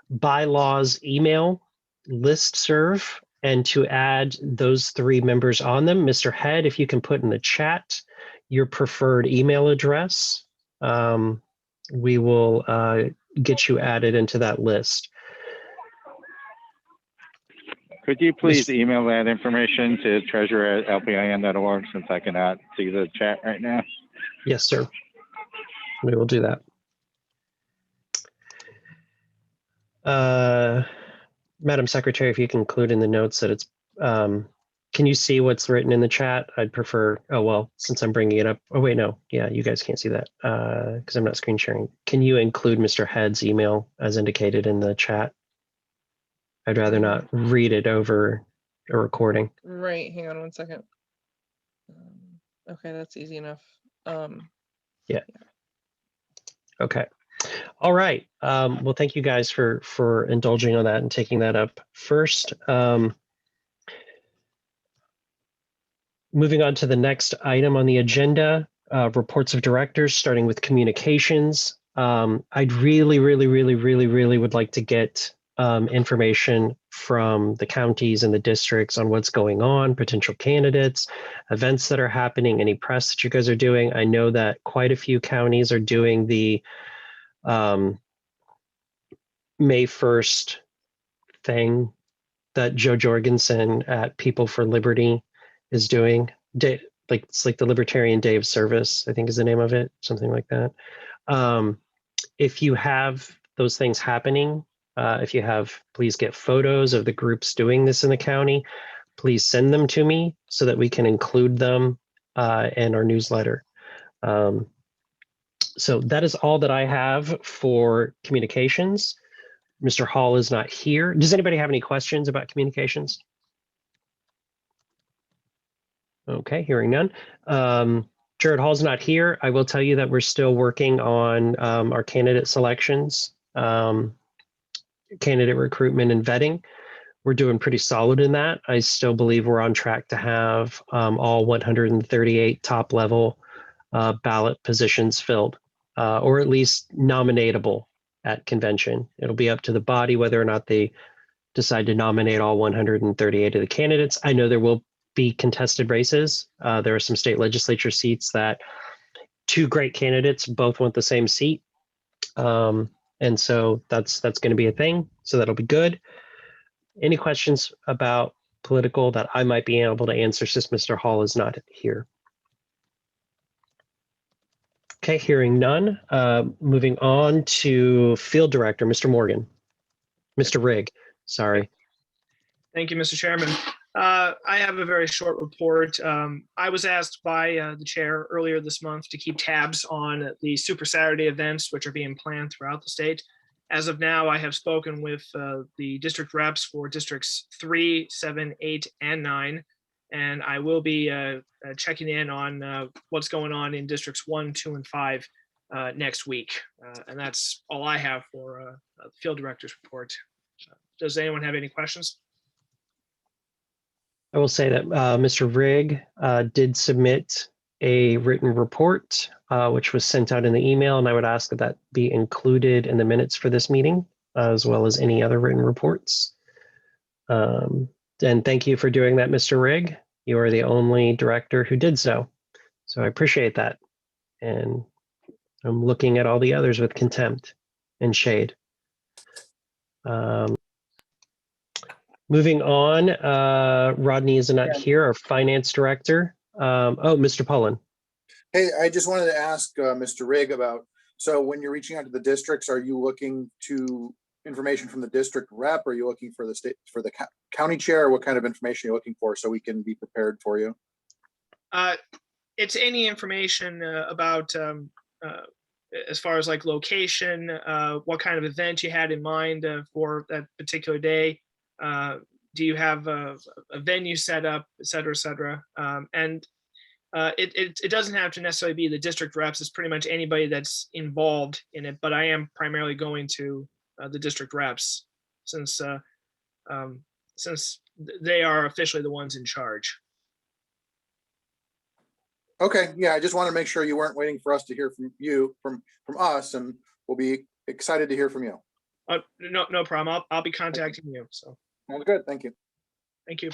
A: bylaws email listserv and to add those 3 members on them. Mr. Head, if you can put in the chat your preferred email address, we will get you added into that list.
D: Could you please email that information to treasurer@lpin.org since I cannot see the chat right now?
A: Yes, sir. We will do that. Madam Secretary, if you can include in the notes that it's, can you see what's written in the chat? I'd prefer, oh, well, since I'm bringing it up. Oh, wait, no. Yeah, you guys can't see that because I'm not screen sharing. Can you include Mr. Head's email as indicated in the chat? I'd rather not read it over a recording.
B: Right, hang on one second. Okay, that's easy enough.
A: Yeah. Okay. All right. Well, thank you guys for indulging on that and taking that up first. Moving on to the next item on the agenda, reports of directors, starting with communications. I'd really would like to get information from the counties and the districts on what's going on, potential candidates, events that are happening, any press that you guys are doing. I know that quite a few counties are doing the May 1st thing that Joe Jorgensen at People for Liberty is doing. It's like the Libertarian Day of Service, I think is the name of it, something like that. If you have those things happening, please get photos of the groups doing this in the county. Please send them to me so that we can include them in our newsletter. So that is all that I have for communications. Mr. Hall is not here. Does anybody have any questions about communications? Okay, hearing none. Jared Hall's not here. I will tell you that we're still working on our candidate selections, candidate recruitment and vetting. We're doing pretty solid in that. I still believe we're on track to have all 138 top level ballot positions filled, or at least nominatable at convention. It'll be up to the body whether or not they decide to nominate all 138 of the candidates. I know there will be contested races. There are some state legislature seats that 2 great candidates both want the same seat. And so that's going to be a thing. So that'll be good. Any questions about political that I might be able to answer since Mr. Hall is not here? Okay, hearing none. Moving on to Field Director, Mr. Morgan. Mr. Rigg, sorry.
K: Thank you, Mr. Chairman. I have a very short report. I was asked by the chair earlier this month to keep tabs on the Super Saturday events, which are being planned throughout the state. As of now, I have spoken with the district reps for districts 3, 7, 8, and 9. and I will be checking in on what's going on in districts 1, 2, and 5 next week. And that's all I have for the field director's report. Does anyone have any questions?
A: I will say that Mr. Rigg did submit a written report, which was sent out in the email, and I would ask that that be included in the minutes for this meeting, as well as any other written reports. And thank you for doing that, Mr. Rigg. You are the only director who did so. So I appreciate that. And I'm looking at all the others with contempt and shade. Moving on, Rodney is not here, our finance director. Oh, Mr. Pullen.
E: Hey, I just wanted to ask Mr. Rigg about, so when you're reaching out to the districts, are you looking to information from the district rep? Or are you looking for the state, for the county chair? What kind of information are you looking for so we can be prepared for you?
K: It's any information about as far as like location, what kind of event you had in mind for that particular day. Do you have a venue set up, et cetera, et cetera. And it doesn't have to necessarily be the district reps. It's pretty much anybody that's involved in it, but I am primarily going to the district reps since they are officially the ones in charge.
E: Okay, yeah, I just want to make sure you weren't waiting for us to hear from you, from us, and we'll be excited to hear from you.
K: No problem. I'll be contacting you. So
E: Sounds good. Thank you.
K: thank you.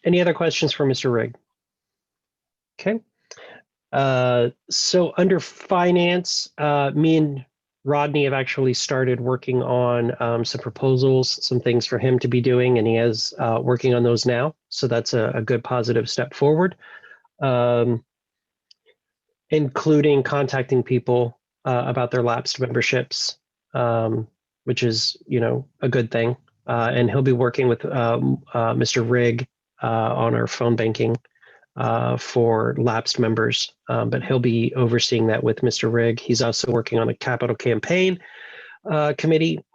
A: Any other questions for Mr. Rigg? Okay. So under finance, me and Rodney have actually started working on some proposals, some things for him to be doing, and he is working on those now. So that's a good positive step forward, including contacting people about their lapsed memberships, which is, a good thing. And he'll be working with Mr. Rigg on our phone banking for lapsed members, but he'll be overseeing that with Mr. Rigg. He's also working on a capital campaign committee,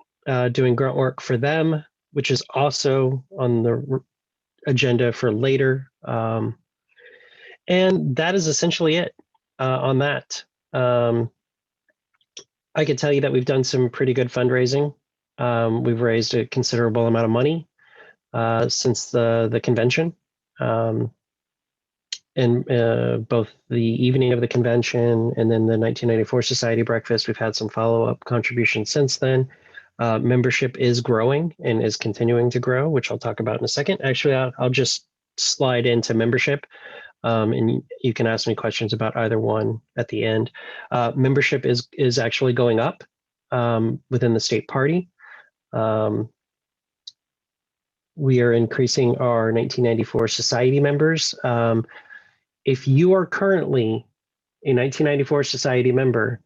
A: doing grunt work for them, which is also on the agenda for later. And that is essentially it on that. I could tell you that we've done some pretty good fundraising. We've raised a considerable amount of money since the convention. And both the evening of the convention and then the 1994 Society breakfast, we've had some follow-up contributions since then. Membership is growing and is continuing to grow, which I'll talk about in a second. Actually, I'll just slide into membership, and you can ask me questions about either one at the end. Membership is actually going up within the state party. We are increasing our 1994 Society members. If you are currently a 1994 Society member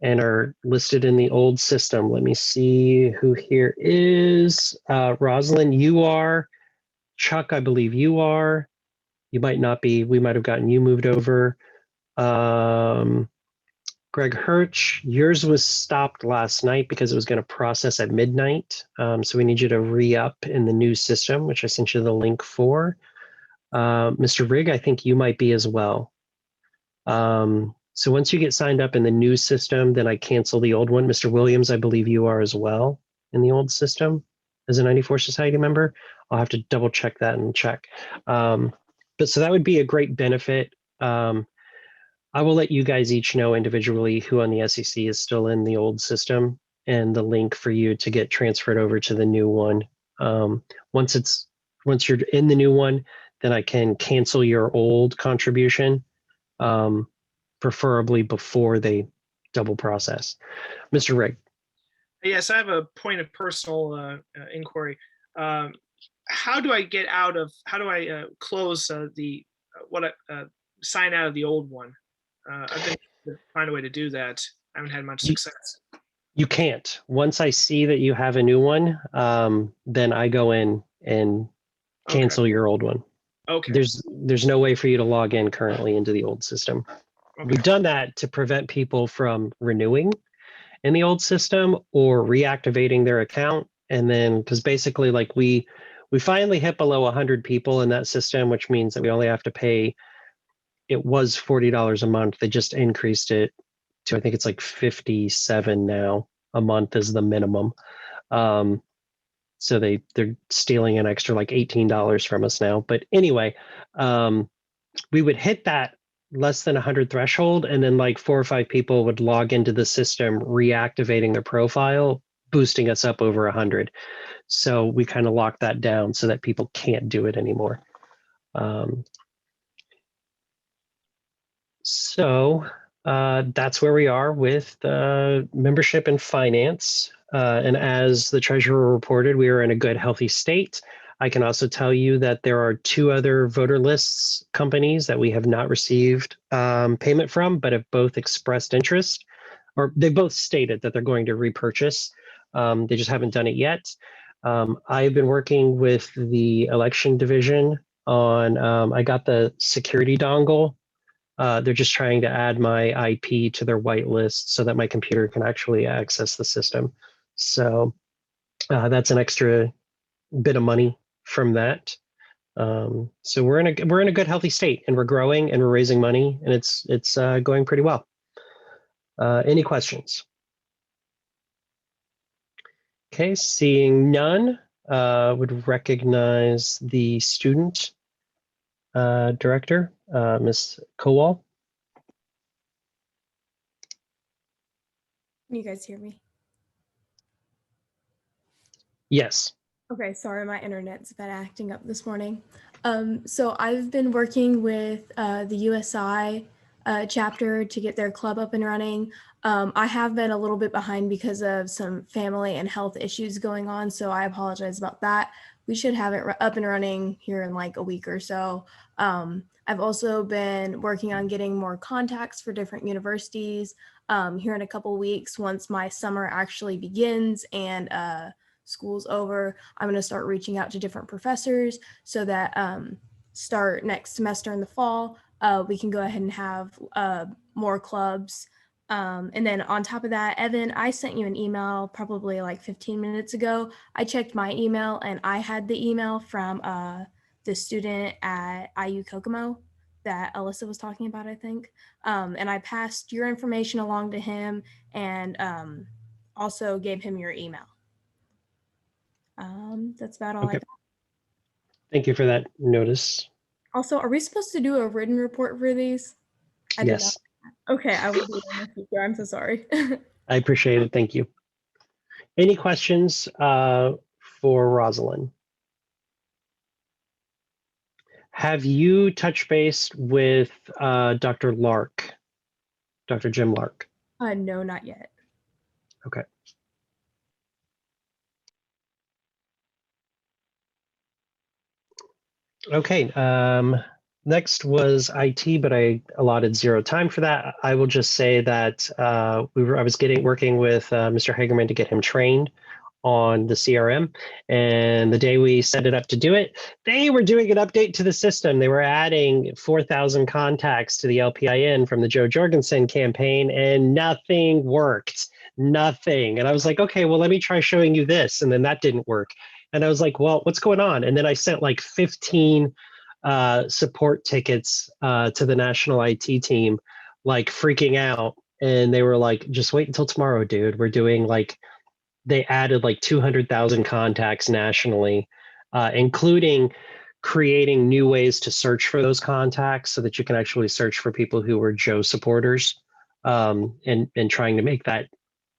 A: and are listed in the old system, let me see who here is. Rosalind, you are. Chuck, I believe you are. You might not be. We might have gotten you moved over. Greg Hirsch, yours was stopped last night because it was going to process at midnight. So we need you to re-up in the new system, which I sent you the link for. Mr. Rigg, I think you might be as well. So once you get signed up in the new system, then I cancel the old one. Mr. Williams, I believe you are as well in the old system as a 94 Society member. I'll have to double check that and check. But so that would be a great benefit. I will let you guys each know individually who on the SCC is still in the old system and the link for you to get transferred over to the new one. Once you're in the new one, then I can cancel your old contribution, preferably before they double process. Mr. Rigg.
K: Yes, I have a point of personal inquiry. How do I close sign out of the old one? I've been trying to find a way to do that. I haven't had much success.
A: You can't. Once I see that you have a new one, then I go in and cancel your old one.
K: Okay.
A: There's no way for you to log in currently into the old system. Okay. We've done that to prevent people from renewing in the old system or reactivating their account. And then, because basically like we we finally hit below 100 people in that system, which means that we only have to pay, it was $40 a month. They just increased it to, I think it's like 57 now a month is the minimum. So they're stealing an extra like $18 from us now. But anyway, we would hit that less than 100 threshold, and then like 4 or 5 people would log into the system, reactivating their profile, boosting us up over 100. So we kind of locked that down so that people can't do it anymore. So that's where we are with membership and finance. And as the treasurer reported, we are in a good, healthy state. I can also tell you that there are 2 other voter lists companies that we have not received payment from, but have both expressed interest, or they both stated that they're going to repurchase. They just haven't done it yet. I've been working with the election division on, I got the security dongle. They're just trying to add my IP to their whitelist so that my computer can actually access the system. So that's an extra bit of money from that. So we're in a good, healthy state, and we're growing and we're raising money, and it's going pretty well. Any questions? Okay, seeing none, would recognize the student director, Ms. Kowal.
J: Can you guys hear me?
A: Yes.
J: Okay, sorry, my internet's been acting up this morning. So I've been working with the USI chapter to get their club up and running. I have been a little bit behind because of some family and health issues going on, so I apologize about that. We should have it up and running here in like a week or so. I've also been working on getting more contacts for different universities here in a couple weeks once my summer actually begins and school's over. I'm going to start reaching out to different professors so that start next semester in the fall, we can go ahead and have more clubs. And then on top of that, Evan, I sent you an email probably like 15 minutes ago. I checked my email and I had the email from the student at IU Kokomo that Alyssa was talking about, I think. And I passed your information along to him and also gave him your email. That's about all I got.
A: Thank you for that notice.
J: Also, are we supposed to do a written report for these? I did
A: Yes.
J: not. Okay, I will do it in the future. I'm so sorry.
A: I appreciate it. Thank you. Any questions for Rosalind? Have you touched base with Dr. Lark, Dr. Jim Lark?
J: No, not yet.
A: Okay. Okay. Next was IT, but I allotted 0 time for that. I will just say that I was working with Mr. Hagerman to get him trained on the CRM, and the day we set it up to do it, they were doing an update to the system. They were adding 4,000 contacts to the LPIN from the Joe Jorgensen campaign, and nothing worked. Nothing. And I was like, okay, well, let me try showing you this. And then that didn't work. And I was like, well, what's going on? And then I sent like 15 support tickets to the national IT team, like freaking out. And they were like, just wait until tomorrow, dude. We're doing like, they added like 200,000 contacts nationally, including creating new ways to search for those contacts so that you can actually search for people who were Joe supporters, and trying to make that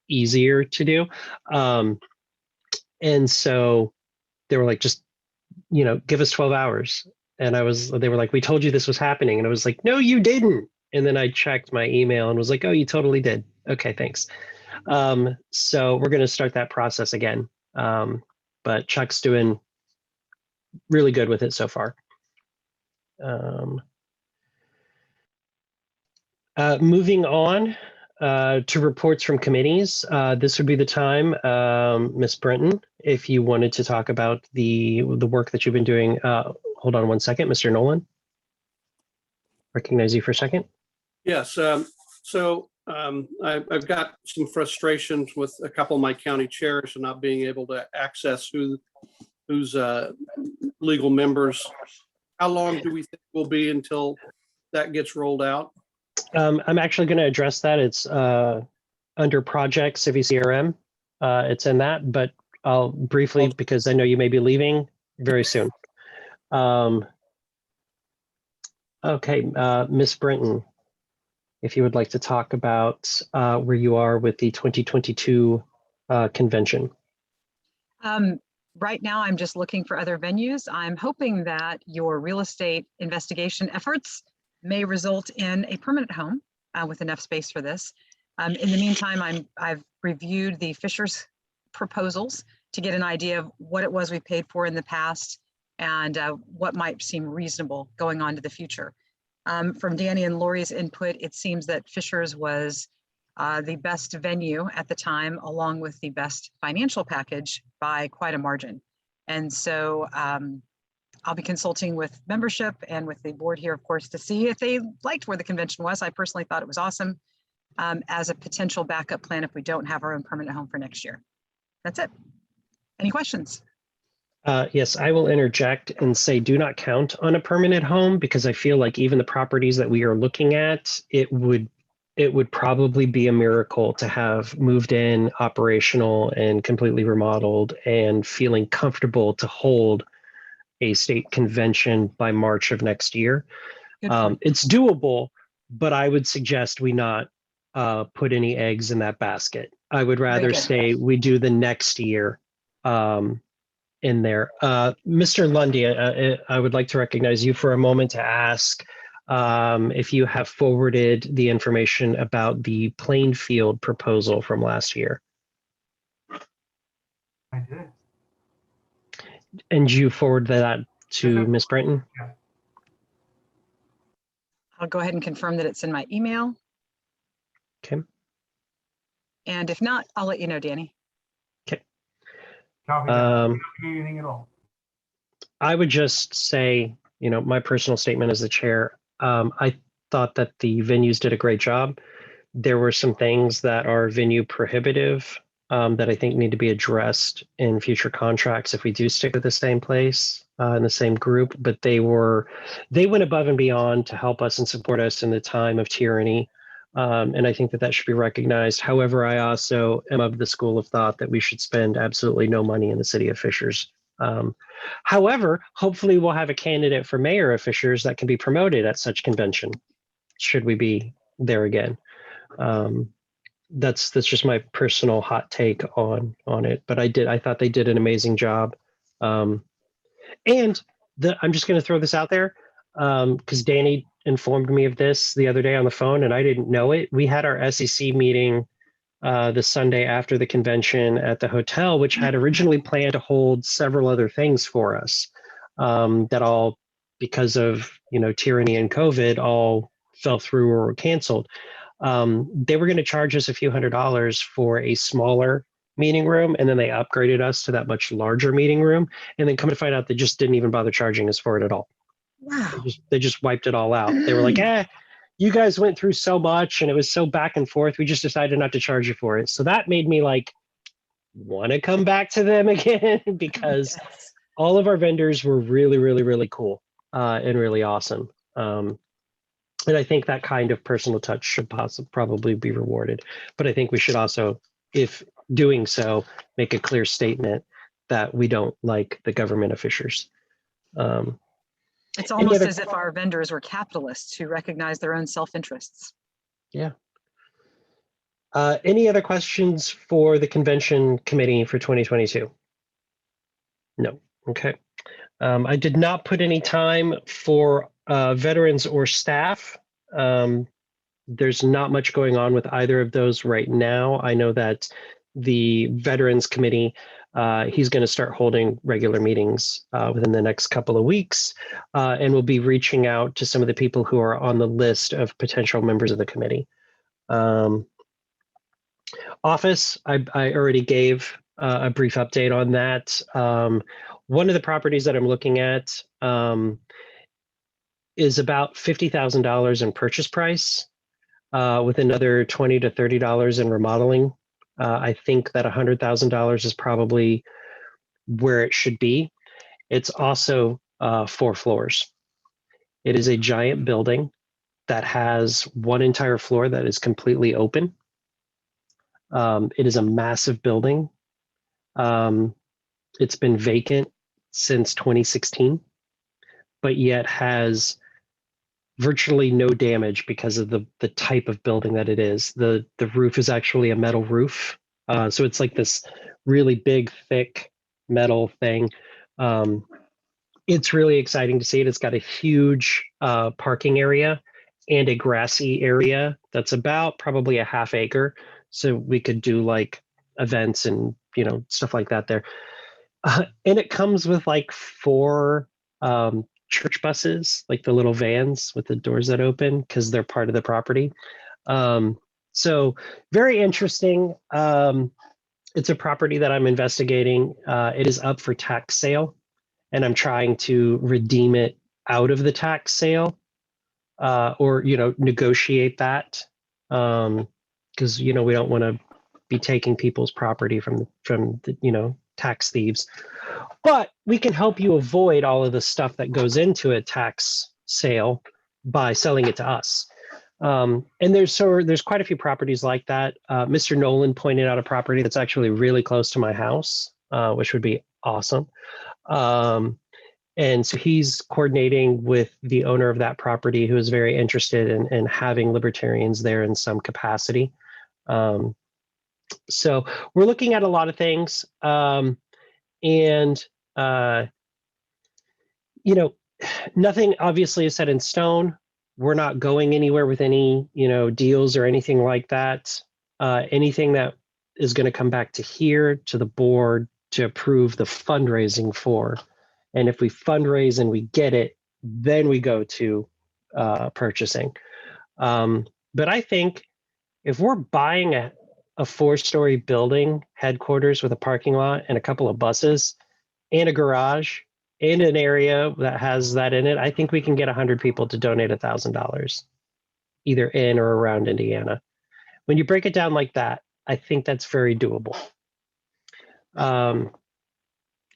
A: easier to do. And so they were like, just, give us 12 hours. And they were like, we told you this was happening. And I was like, no, you didn't. And then I checked my email and was like, oh, you totally did. Okay, thanks. So we're going to start that process again. But Chuck's doing really good with it so far. Moving on to reports from committees. This would be the time, Ms. Brenton, if you wanted to talk about the work that you've been doing. Hold on one second, Mr. Nolan. Recognize you for a second.
G: Yes. I've got some frustrations with a couple of my county chairs and not being able to access who who's legal members. How long do we think will be until that gets rolled out?
A: I'm actually going to address that. It's under project Civi CRM. It's in that, but I'll briefly, because I know you may be leaving very soon. Okay, Ms. Brinton, if you would like to talk about where you are with the 2022 convention.
I: Right now, I'm just looking for other venues. I'm hoping that your real estate investigation efforts may result in a permanent home with enough space for this. In the meantime, I've reviewed the Fishers proposals to get an idea of what it was we paid for in the past and what might seem reasonable going on to the future. From Danny and Lori's input, it seems that Fishers was the best venue at the time, along with the best financial package by quite a margin. And so I'll be consulting with membership and with the board here, of course, to see if they liked where the convention was. I personally thought it was awesome as a potential backup plan if we don't have our own permanent home for next year. That's it. Any questions?
A: Yes, I will interject and say do not count on a permanent home, because I feel like even the properties that we are looking at, it would probably be a miracle to have moved in, operational, and completely remodeled and feeling comfortable to hold a state convention by March of next year. It's doable, but I would suggest we not put any eggs in that basket. I would rather say we do the next year in there. Mr. Lundy, I would like to recognize you for a moment to ask if you have forwarded the information about the Plainfield proposal from last year.
H: I did.
A: And you forward that to Ms. Brinton?
H: Yeah.
I: I'll go ahead and confirm that it's in my email.
A: Okay.
I: And if not, I'll let you know, Danny.
A: Okay.
H: Copy that. Anything at all.
A: I would just say, my personal statement as the chair, I thought that the venues did a great job. There were some things that are venue prohibitive that I think need to be addressed in future contracts if we do stick with the same place in the same group. But they went above and beyond to help us and support us in the time of tyranny. And I think that should be recognized. However, I also am of the school of thought that we should spend absolutely no money in the city of Fishers. However, hopefully we'll have a candidate for mayor of Fishers that can be promoted at such convention, should we be there again. That's just my personal hot take on it. But I thought they did an amazing job. I'm just going to throw this out there because Danny informed me of this the other day on the phone and I didn't know it. We had our SCC meeting the Sunday after the convention at the hotel, which had originally planned to hold several other things for us that all, because of tyranny and COVID, all fell through or were canceled. They were going to charge us a few $100s for a smaller meeting room, and then they upgraded us to that much larger meeting room, and then come to find out they just didn't even bother charging us for it at all.
I: Wow.
A: They just wiped it all out. They were like, you guys went through so much and it was so back and forth. We just decided not to charge you for it. So that made me want to come back to them again because all of our vendors were really, really, really cool and really awesome. And I think that kind of personal touch should probably be rewarded. But I think we should also, if doing so, make a clear statement that we don't like the government of Fishers.
I: It's almost as if our vendors were capitalists who recognize their own self-interests.
A: Yeah. Any other questions for the convention committee for 2022? No. Okay. I did not put any time for veterans or staff. There's not much going on with either of those right now. I know that the Veterans Committee, he's going to start holding regular meetings within the next couple of weeks, and we'll be reaching out to some of the people who are on the list of potential members of the committee. Office, I already gave a brief update on that. One of the properties that I'm looking at is about $50,000 in purchase price with another $20 to $30 in remodeling. I think that $100,000 is probably where it should be. It's also 4 floors. It is a giant building that has one entire floor that is completely open. It is a massive building. It's been vacant since 2016, but yet has virtually no damage because of the type of building that it is. The roof is actually a metal roof. So it's like this really big, thick metal thing. It's really exciting to see it. It's got a huge parking area and a grassy area that's about probably a half acre. So we could do like events and, you know, stuff like that there. And it comes with like 4 church buses, like the little vans with the doors that open because they're part of the property. So very interesting. It's a property that I'm investigating. It is up for tax sale, and I'm trying to redeem it out of the tax sale, or, you know, negotiate that, because, you know, we don't want to be taking people's property from the, you know, tax thieves. But we can help you avoid all of the stuff that goes into a tax sale by selling it to us. And there's quite a few properties like that. Mr. Nolan pointed out a property that's actually really close to my house, which would be awesome. And so he's coordinating with the owner of that property, who is very interested in having libertarians there in some capacity. So we're looking at a lot of things. You know, nothing obviously is set in stone. We're not going anywhere with any, you know, deals or anything like that. Anything that is going to come back to here, to the board, to approve the fundraising for. And if we fundraise and we get it, then we go to purchasing. But I think if we're buying a 4-story building headquarters with a parking lot and a couple of buses and a garage and an area that has that in it, I think we can get 100 people to donate $1,000, either in or around Indiana. When you break it down like that, I think that's very doable.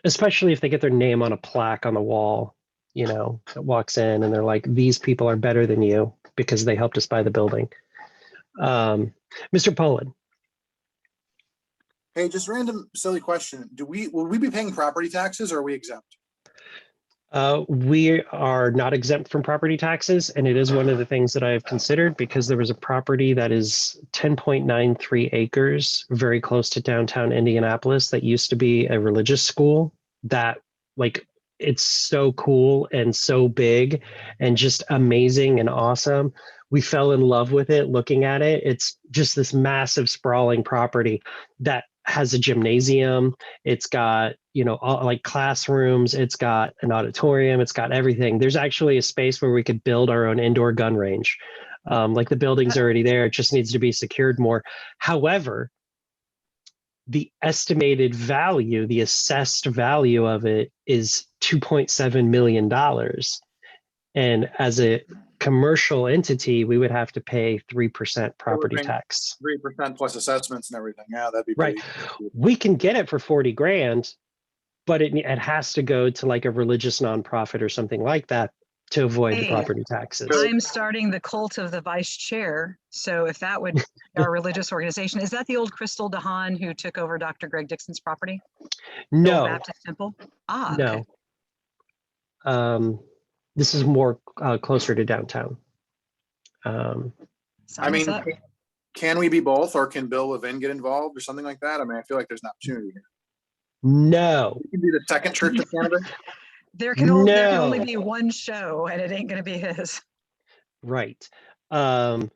A: Especially if they get their name on a plaque on the wall, you know, that walks in and they're like, these people are better than you because they helped us buy the building. Mr. Poland.
E: Hey, just random silly question. Will we be paying property taxes, or are we exempt?
A: We are not exempt from property taxes, and it is one of the things that I have considered, because there was a property that is 10.93 acres very close to downtown Indianapolis that used to be a religious school that, like, it's so cool and so big and just amazing and awesome. We fell in love with it looking at it. It's just this massive sprawling property that has a gymnasium. It's got, you know, all, like, classrooms. It's got an auditorium. It's got everything. There's actually a space where we could build our own indoor gun range. Like, the building's already there. It just needs to be secured more. However, the estimated value, the assessed value of it is $2.7 million. And as a commercial entity, we would have to pay 3% property tax.
E: 3% plus assessments and everything. Yeah, that'd be
A: right. We can get it for 40 grand, but it has to go to like a religious nonprofit or something like that to avoid the property taxes.
I: I'm starting the cult of the vice chair. So if that would, our religious organization, is that the old Crystal DeHaan who took over Dr. Greg Dixon's property?
A: No.
I: The Baptist Temple? Ah,
A: no.
I: Okay.
A: This is more closer to downtown.
E: I mean, can we be both, or can Bill Levin get involved or something like that? I mean, I feel like there's an opportunity here.
A: No.
E: You can be the second church of Canada.
I: There can only be one show, and it ain't going to be his.
A: Right. I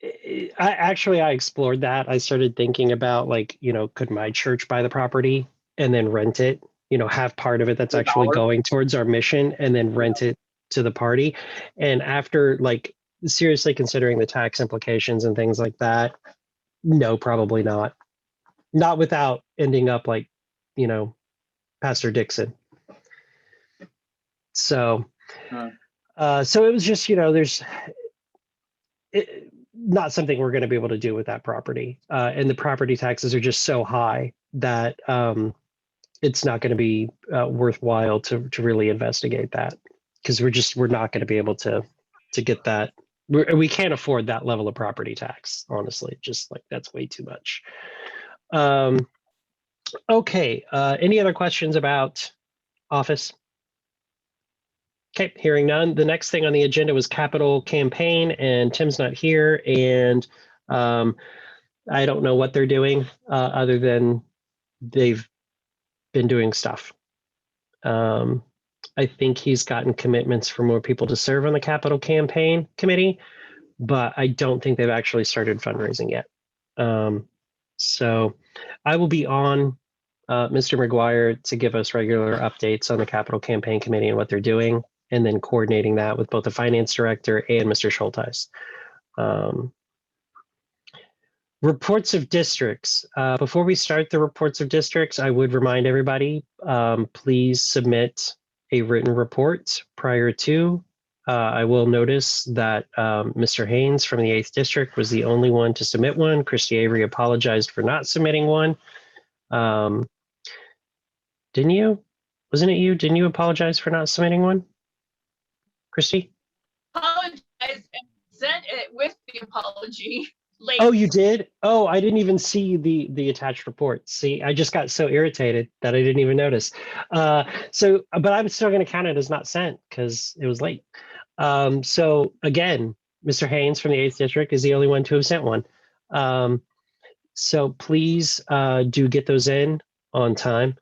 A: explored that. I started thinking about, like, you know, could my church buy the property and then rent it? You know, have part of it that's actually going towards our mission, and then rent it to the party. And after, like, seriously considering the tax implications and things like that, no, probably not. Not without ending up like, you know, Pastor Dixon. So, so it was just, you know, not something we're going to be able to do with that property. And the property taxes are just so high that it's not going to be worthwhile to really investigate that, because we're not going to be able to get that. We can't afford that level of property tax, honestly. Just like, that's way too much. Okay, any other questions about office? Okay, hearing none. The next thing on the agenda was capital campaign, and Tim's not here, and I don't know what they're doing other than they've been doing stuff. I think he's gotten commitments for more people to serve on the capital campaign committee, but I don't think they've actually started fundraising yet. So I will be on Mr. McGuire to give us regular updates on the capital campaign committee and what they're doing, and then coordinating that with both the finance director and Mr. Schulteis. Reports of districts. Before we start the reports of districts, I would remind everybody, please submit a written report prior to. I will notice that Mr. Haynes from the 8th District was the only one to submit one. Christy Avery apologized for not submitting one. Didn't you? Wasn't it you? Didn't you apologize for not submitting one? Christy?
F: Apologize and sent it with the apology late.
A: Oh, you did? Oh, I didn't even see the attached report. See, I just got so irritated that I didn't even notice. But I'm still going to count it as not sent because it was late. So again, Mr. Haynes from the 8th District is the only one to have sent one. So please do get those in on time.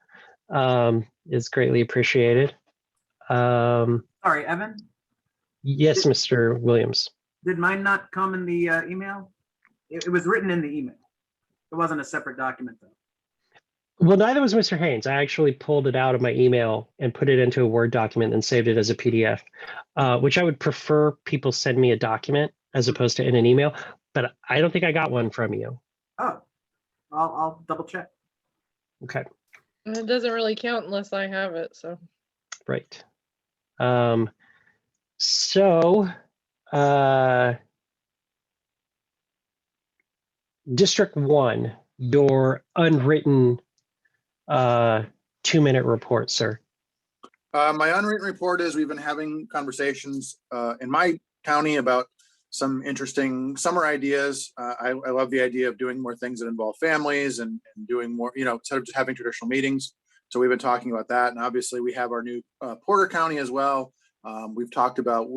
A: It's greatly appreciated.
H: Sorry, Evan,
A: Yes, Mr. Williams.
H: did mine not come in the email? It was written in the email. It wasn't a separate document though.
A: Well, neither was Mr. Haynes. I actually pulled it out of my email and put it into a Word document and saved it as a PDF, which I would prefer people send me a document as opposed to in an email, but I don't think I got one from you.
H: Oh, I'll double check.
A: Okay.
B: It doesn't really count unless I have it, so.
A: Right. District 1, your unwritten 2-minute report, sir.
E: My unwritten report is we've been having conversations in my county about some interesting summer ideas. I love the idea of doing more things that involve families and doing more, instead of just having traditional meetings. So we've been talking about that. And obviously we have our new Porter County as well. We've talked about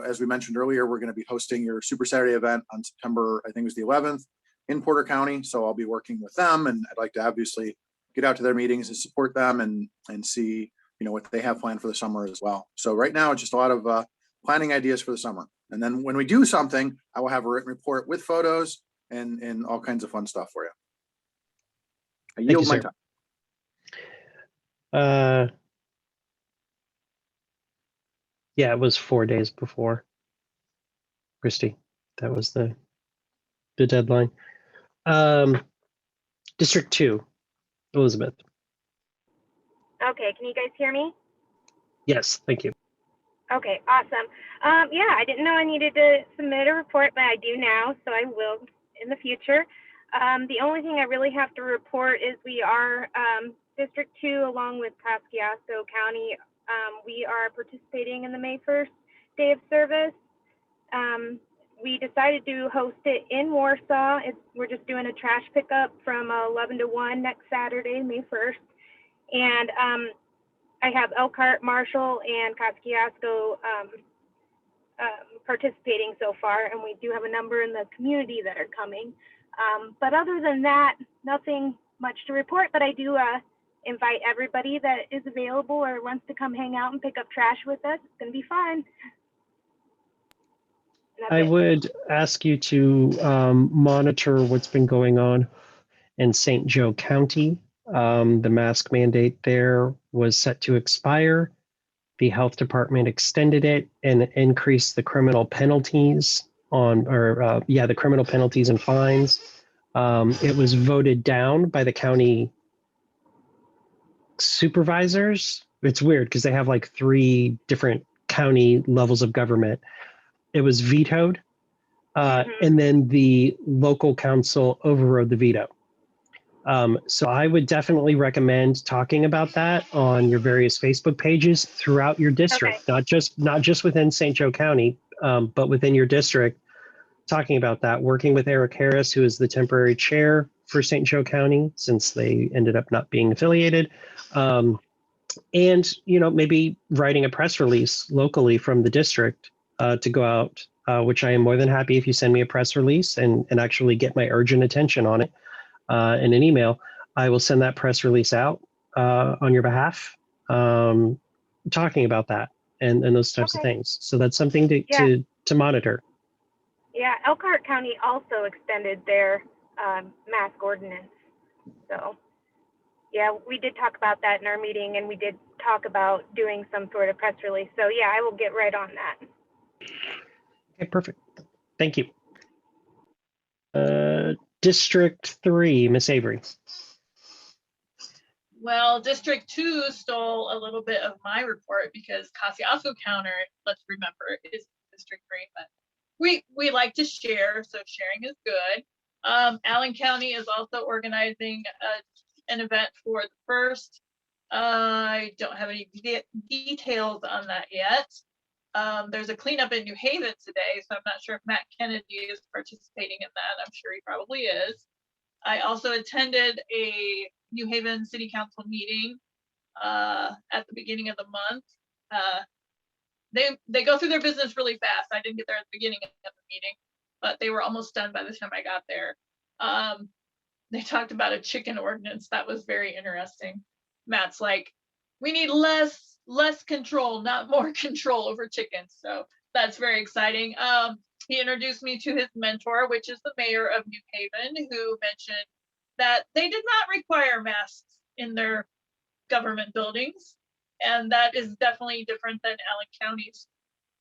E: as we mentioned earlier, we're going to be hosting your Super Saturday event on September, I think it was the 11th in Porter County. So I'll be working with them, and I'd like to obviously get out to their meetings and support them and see, what they have planned for the summer as well. So right now it's just a lot of planning ideas for the summer. And then when we do something, I will have a written report with photos and all kinds of fun stuff for you. I yield my time.
A: Yeah, it was 4 days before. Christy, that was the deadline. District 2, Elizabeth.
L: Okay, can you guys hear me?
A: Yes, thank you.
L: Okay, awesome. Yeah, I didn't know I needed to submit a report, but I do now, so I will in the future. The only thing I really have to report is we are District 2, along with Pasquiasco County, we are participating in the May 1st day of service. We decided to host it in Warsaw. We're just doing a trash pickup from 11 to 1 next Saturday, May 1st. And I have Elkhart, Marshall, and Pasquiasco participating so far, and we do have a number in the community that are coming. But other than that, nothing much to report, but I do invite everybody that is available or wants to come hang out and pick up trash with us. It's going to be fun.
A: I would ask you to monitor what's been going on in St. Joe County. The mask mandate there was set to expire. The health department extended it and increased the criminal penalties the criminal penalties and fines. It was voted down by the county supervisors. It's weird because they have like 3 different county levels of government. It was vetoed, and then the local council overrode the veto. So I would definitely recommend talking about that on your various Facebook pages throughout your district, not just within St. Joe County, but within your district, talking about that, working with Eric Harris, who is the temporary chair for St. Joe County, since they ended up not being affiliated. And, maybe writing a press release locally from the district to go out, which I am more than happy if you send me a press release and actually get my urgent attention on it in an email. I will send that press release out on your behalf, talking about that and those types of things. So that's something to monitor.
L: Yeah, Elkhart County also extended their mask ordinance. So, yeah, we did talk about that in our meeting, and we did talk about doing some sort of press release. So, yeah, I will get right on that.
A: Okay, perfect. Thank you. District 3, Miss Avery.
F: Well, District 2 stole a little bit of my report because Kosciuszko County, let's remember, is District 3, but we like to share, so sharing is good. Allen County is also organizing an event for the first. I don't have any details on that yet. There's a cleanup in New Haven today, so I'm not sure if Matt Kennedy is participating in that. I'm sure he probably is. I also attended a New Haven City Council meeting at the beginning of the month. They go through their business really fast. I didn't get there at the beginning of the meeting, but they were almost done by the time I got there. They talked about a chicken ordinance. That was very interesting. Matt's like, we need less control, not more control over chickens. So that's very exciting. He introduced me to his mentor, which is the mayor of New Haven, who mentioned that they did not require masks in their government buildings. And that is definitely different than Allen County's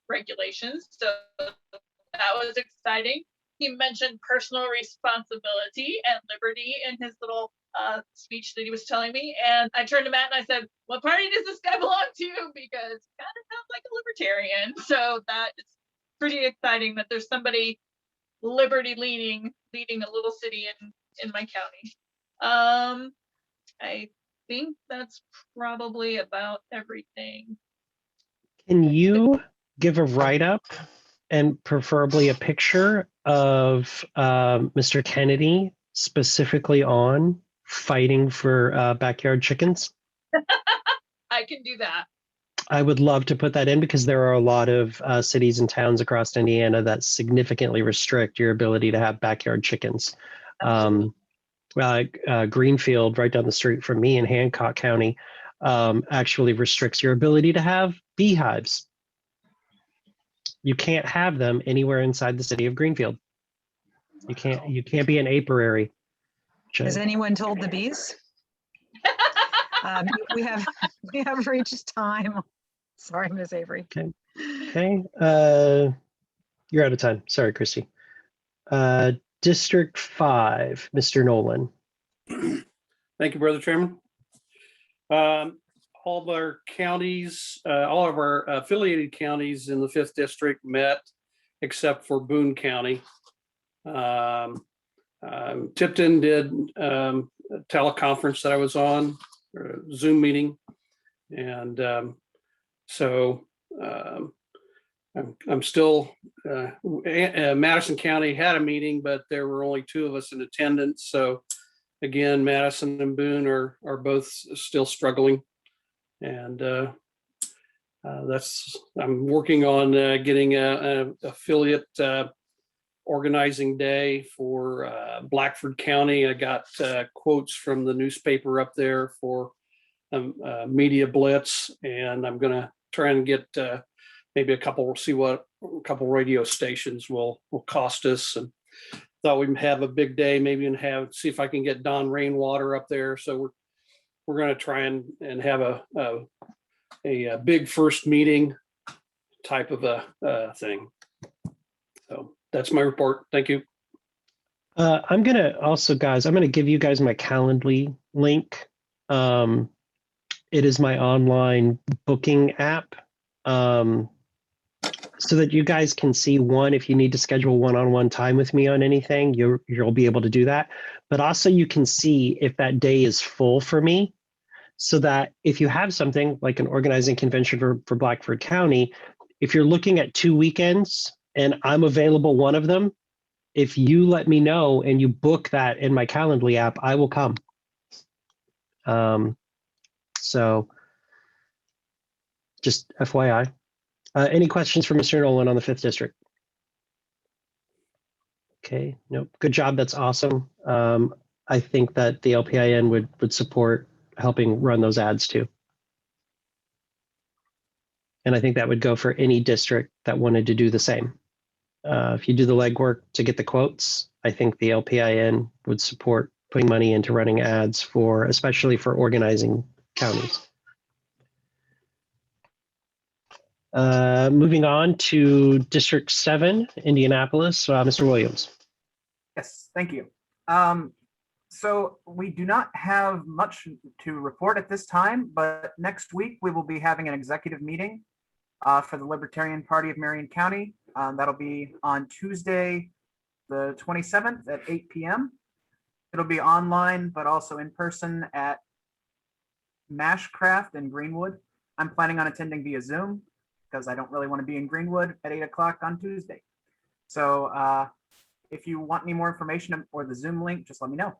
F: regulations. So that was exciting. He mentioned personal responsibility and liberty in his little speech that he was telling me. And I turned to Matt and I said, what party does this guy belong to? Because he kind of sounds like a libertarian. So that is pretty exciting that there's somebody liberty leading a little city in my county. I think that's probably about everything.
A: Can you give a write-up and preferably a picture of Mr. Kennedy specifically on fighting for backyard chickens?
F: I can do that.
A: I would love to put that in because there are a lot of cities and towns across Indiana that significantly restrict your ability to have backyard chickens. Greenfield, right down the street from me in Hancock County, actually restricts your ability to have beehives. You can't have them anywhere inside the city of Greenfield. You can't be an apiary.
I: Has anyone told the bees? We have reached time. Sorry, Ms. Avery.
A: Okay. You're out of time. Sorry, Christy. District 5, Mr. Nolan.
G: Thank you, Brother Chairman. All of our counties, all of our affiliated counties in the 5th District met, except for Boone County. Tipton did a teleconference that I was on, or a Zoom meeting. And so I'm still, Madison County had a meeting, but there were only 2 of us in attendance. So again, Madison and Boone are both still struggling. And I'm working on getting an affiliate organizing day for Blackford County. I got quotes from the newspaper up there for media blitz, and I'm gonna try and get maybe see what a couple radio stations will cost us. And thought we'd have a big day, maybe, and see if I can get Don Rainwater up there. So we're going to try and have a big first meeting type of a thing. So that's my report. Thank you.
A: I'm going to give you guys my Calendly link. It is my online booking app. so that you guys can see, one, if you need to schedule one-on-one time with me on anything, you'll be able to do that. But also you can see if that day is full for me, so that if you have something like an organizing convention for Blackford County, if you're looking at 2 weekends and I'm available one of them, if you let me know and you book that in my Calendly app, I will come. So just FYI. Any questions for Mr. Nolan on the 5th District? Okay, nope. Good job. That's awesome. I think that the LPIN would support helping run those ads too. And I think that would go for any district that wanted to do the same. If you do the legwork to get the quotes, I think the LPIN would support putting money into running ads for, especially for organizing counties. Moving on to District 7, Indianapolis, Mr. Williams.
H: Yes, thank you. So we do not have much to report at this time, but next week we will be having an executive meeting for the Libertarian Party of Marion County. That'll be on Tuesday, the 27th at 8 p.m. It'll be online, but also in person at Mashcraft in Greenwood. I'm planning on attending via Zoom because I don't really want to be in Greenwood at 8 o'clock on Tuesday. So if you want any more information or the Zoom link, just let me know.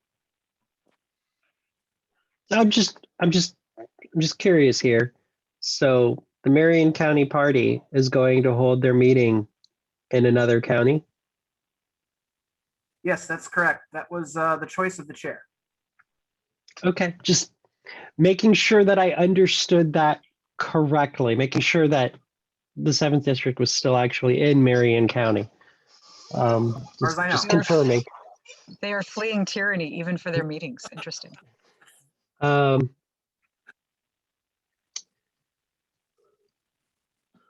A: I'm just curious here. So the Marion County Party is going to hold their meeting in another county?
H: Yes, that's correct. That was the choice of the chair.
A: Okay, just making sure that I understood that correctly, making sure that the 7th District was still actually in Marion County. Just confirming.
I: They are fleeing tyranny even for their meetings. Interesting.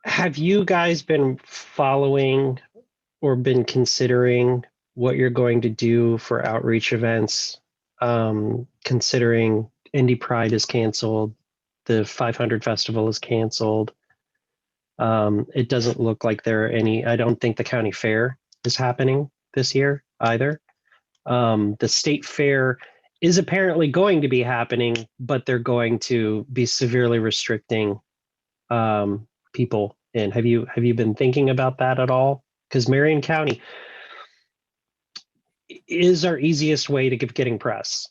A: Have you guys been following or been considering what you're going to do for outreach events? Considering Indie Pride is canceled, the 500 Festival is canceled. It doesn't look like there are any, I don't think the county fair is happening this year either. The state fair is apparently going to be happening, but they're going to be severely restricting people in. Have you been thinking about that at all? Because Marion County is our easiest way to getting press.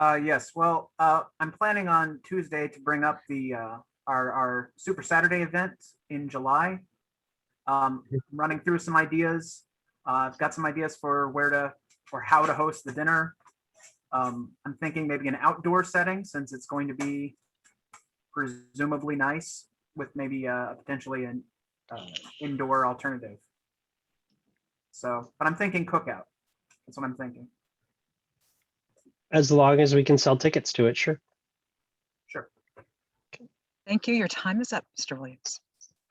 H: Yes, well, I'm planning on Tuesday to bring up the our Super Saturday event in July. Running through some ideas. I've got some ideas for how to host the dinner. I'm thinking maybe an outdoor setting since it's going to be presumably nice with maybe potentially an indoor alternative. So, but I'm thinking cookout. That's what I'm thinking.
A: As long as we can sell tickets to it, sure.
H: Sure.
I: Thank you. Your time is up, Mr. Williams.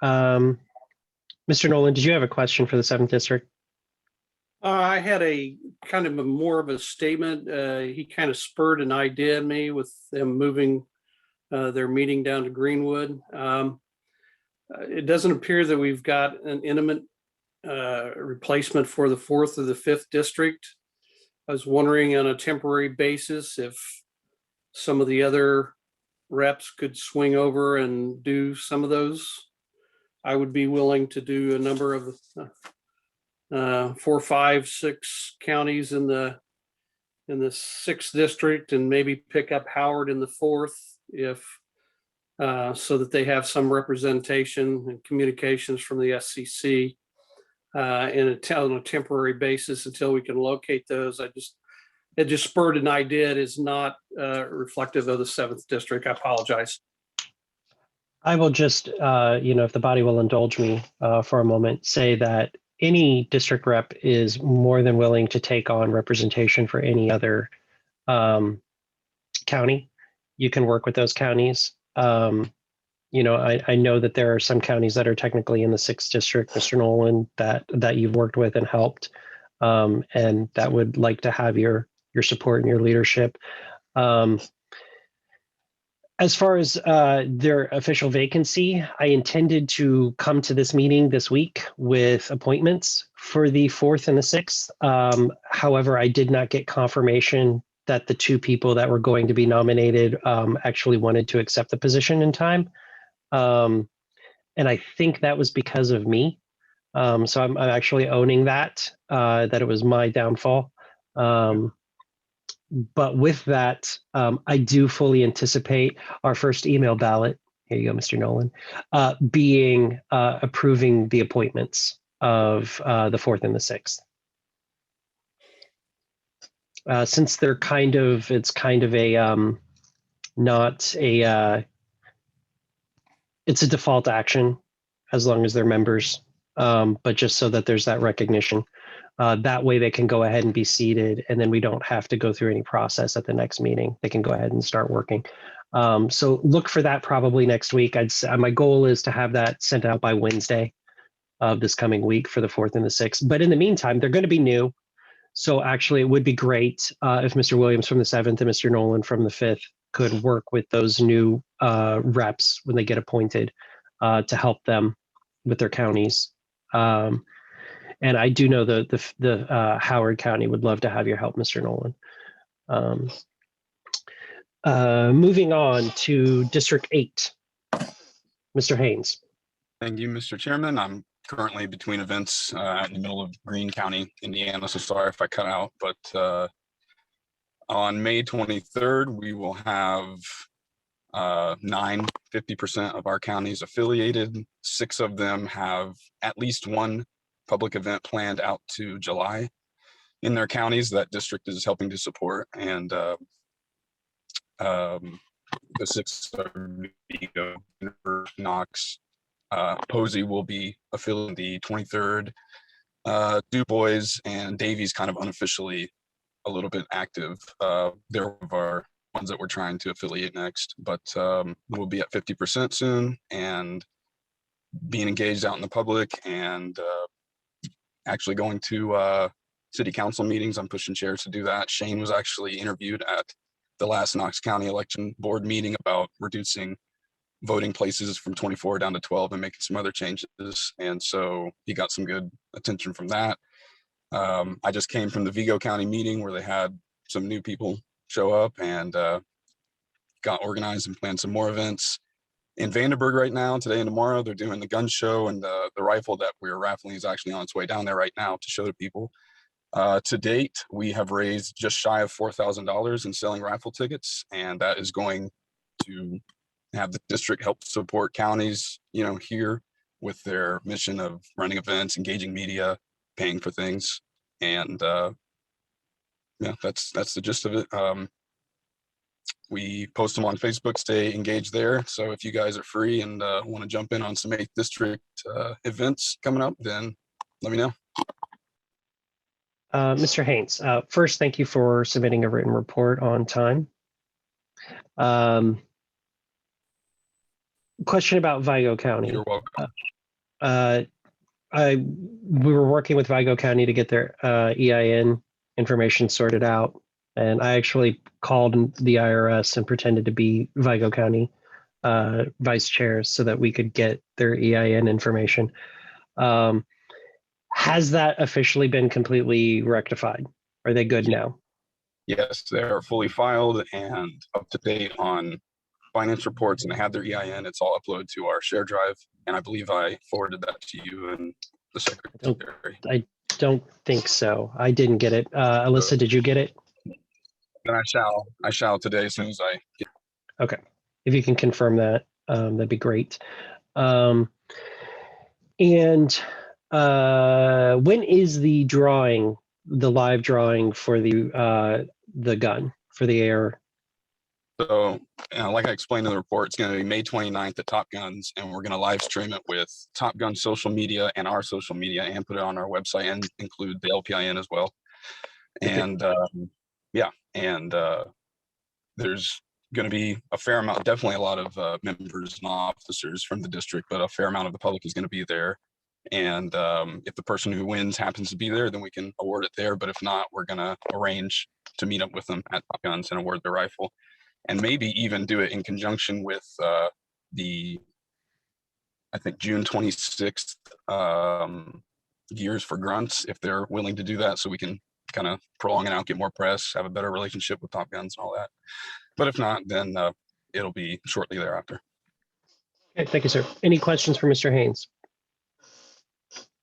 A: Mr. Nolan, did you have a question for the 7th District?
G: I had a kind of more of a statement. He kind of spurred an idea in me with them moving their meeting down to Greenwood. It doesn't appear that we've got an intimate replacement for the 4th or the 5th District. I was wondering on a temporary basis if some of the other reps could swing over and do some of those. I would be willing to do a number of 4, 5, 6 counties in the 6th District and maybe pick up Howard in the 4th if so that they have some representation and communications from the SCC on a temporary basis until we can locate those. It just spurred an idea. It is not reflective of the 7th District. I apologize.
A: I will just, if the body will indulge me for a moment, say that any district rep is more than willing to take on representation for any other county. You can work with those counties. I know that there are some counties that are technically in the 6th District, Mr. Nolan, that you've worked with and helped, and that would like to have your support and your leadership. As far as their official vacancy, I intended to come to this meeting this week with appointments for the 4th and the 6th. However, I did not get confirmation that the 2 people that were going to be nominated actually wanted to accept the position in time. And I think that was because of me. So I'm actually owning that it was my downfall. But with that, I do fully anticipate our first email ballot, here you go, Mr. Nolan, being approving the appointments of the 4th and the 6th. Since they're it's kind of a, not a, it's a default action as long as they're members, but just so that there's that recognition. That way they can go ahead and be seated, and then we don't have to go through any process at the next meeting. They can go ahead and start working. So look for that probably next week. I'd say my goal is to have that sent out by Wednesday of this coming week for the 4th and the 6th. But in the meantime, they're going to be new. So actually it would be great if Mr. Williams from the 7th and Mr. Nolan from the 5th could work with those new reps when they get appointed to help them with their counties. And I do know the Howard County would love to have your help, Mr. Nolan. Moving on to District 8, Mr. Haynes.
M: Thank you, Mr. Chairman. I'm currently between events in the middle of Greene County, Indiana, so sorry if I cut out, but on May 23rd, we will have 50% of our counties affiliated. 6 of them have at least one public event planned out to July in their counties that district is helping to support. And the 6 are Vigo, Knox, Posey will be affiliating the 23rd. Du Bois and Davies kind of unofficially a little bit active. They're one of our ones that we're trying to affiliate next, but we'll be at 50% soon and being engaged out in the public and actually going to city council meetings. I'm pushing chairs to do that. Shane was actually interviewed at the last Knox County election board meeting about reducing voting places from 24 down to 12 and making some other changes. And so he got some good attention from that. I just came from the Vigo County meeting where they had some new people show up and got organized and planned some more events. In Vandenberg right now, today and tomorrow, they're doing the gun show, and the rifle that we're raffling is actually on its way down there right now to show to people. To date, we have raised just shy of $4,000 in selling raffle tickets, and that is going to have the district help support counties, here with their mission of running events, engaging media, paying for things. And yeah, that's the gist of it. We post them on Facebook, stay engaged there. So if you guys are free and want to jump in on some 8th district events coming up, then let me know.
A: Mr. Haynes, first, thank you for submitting a written report on time. Question about Vigo County.
M: You're welcome.
A: We were working with Vigo County to get their EIN information sorted out. And I actually called the IRS and pretended to be Vigo County vice chairs so that we could get their EIN information. Has that officially been completely rectified? Are they good now?
M: Yes, they're fully filed and up to date on finance reports, and they have their EIN. It's all uploaded to our share drive. And I believe I forwarded that to you and the secretary.
A: I don't think so. I didn't get it. Alyssa, did you get it?
M: And I shall today as soon as I get.
A: Okay. If you can confirm that, that'd be great. And when is the live drawing for the gun, for the AR?
M: So, like I explained in the report, it's going to be May 29th at Top Guns, and we're going to live stream it with Top Gun social media and our social media and put it on our website and include the LPIN as well. And yeah, and there's going to be a fair amount, definitely a lot of members and officers from the district, but a fair amount of the public is going to be there. And if the person who wins happens to be there, then we can award it there. But if not, we're going to arrange to meet up with them at Top Guns and award the rifle. and maybe even do it in conjunction with the, I think, June 26th Gears for Grunts, if they're willing to do that, so we can kind of prolong it out, get more press, have a better relationship with Top Guns and all that. But if not, then it'll be shortly thereafter.
A: Okay, thank you, sir. Any questions for Mr. Haynes?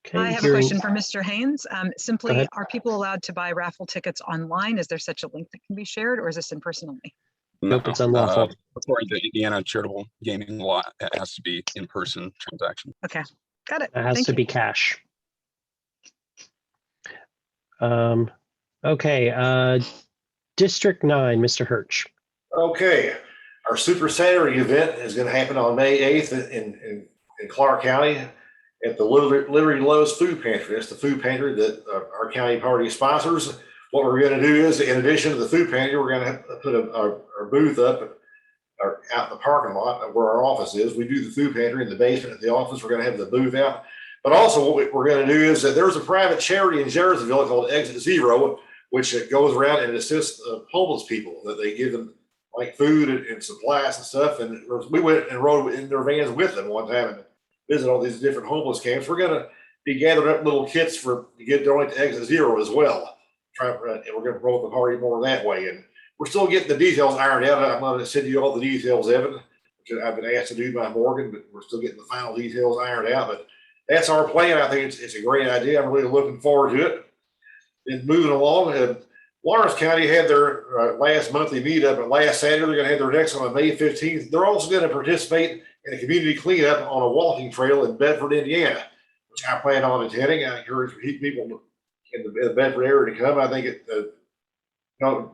A: Okay,
I: I have a
A: hearing-
I: question for Mr. Haynes. Simply,
A: ahead.
I: are people allowed to buy raffle tickets online? Is there such a link that can be shared, or is this in person only?
A: Nope, it's unlawful.
M: According to Indiana charitable gaming law, it has to be in-person transaction.
I: Okay, got it.
A: It has
I: Thank
A: to
I: you.
A: be cash. Okay, District 9, Mr. Hirsch.
N: Okay, our Super Saturday event is going to happen on May 8th in Clark County at the Liberty Lowe's Food Pantry. That's the food pantry that our county party sponsors. What we're going to do is, in addition to the food pantry, we're going to put our booth up or out in the parking lot where our office is. We do the food pantry in the basement at the office. We're going to have the booth out. But also what we're going to do is that there's a private charity in Jerseyville called Exit Zero, which goes around and assists homeless people, that they give them like food and supplies and stuff. And we went and rode in their vans with them one time and visit all these different homeless camps. We're going to be gathering up little kits to get donated to Exit Zero as well. And we're going to promote the party more that way. And we're still getting the details ironed out. I'm going to send you all the details, Evan, which I've been asked to do by Morgan, but we're still getting the final details ironed out. But that's our plan. I think it's a great idea. I'm really looking forward to it. And moving along, Lawrence County had their last monthly meetup, and last Saturday they're going to have their next one on May 15th. They're also going to participate in a community cleanup on a walking trail in Bedford, Indiana, which I plan on attending. I encourage people in the Bedford area to come. I think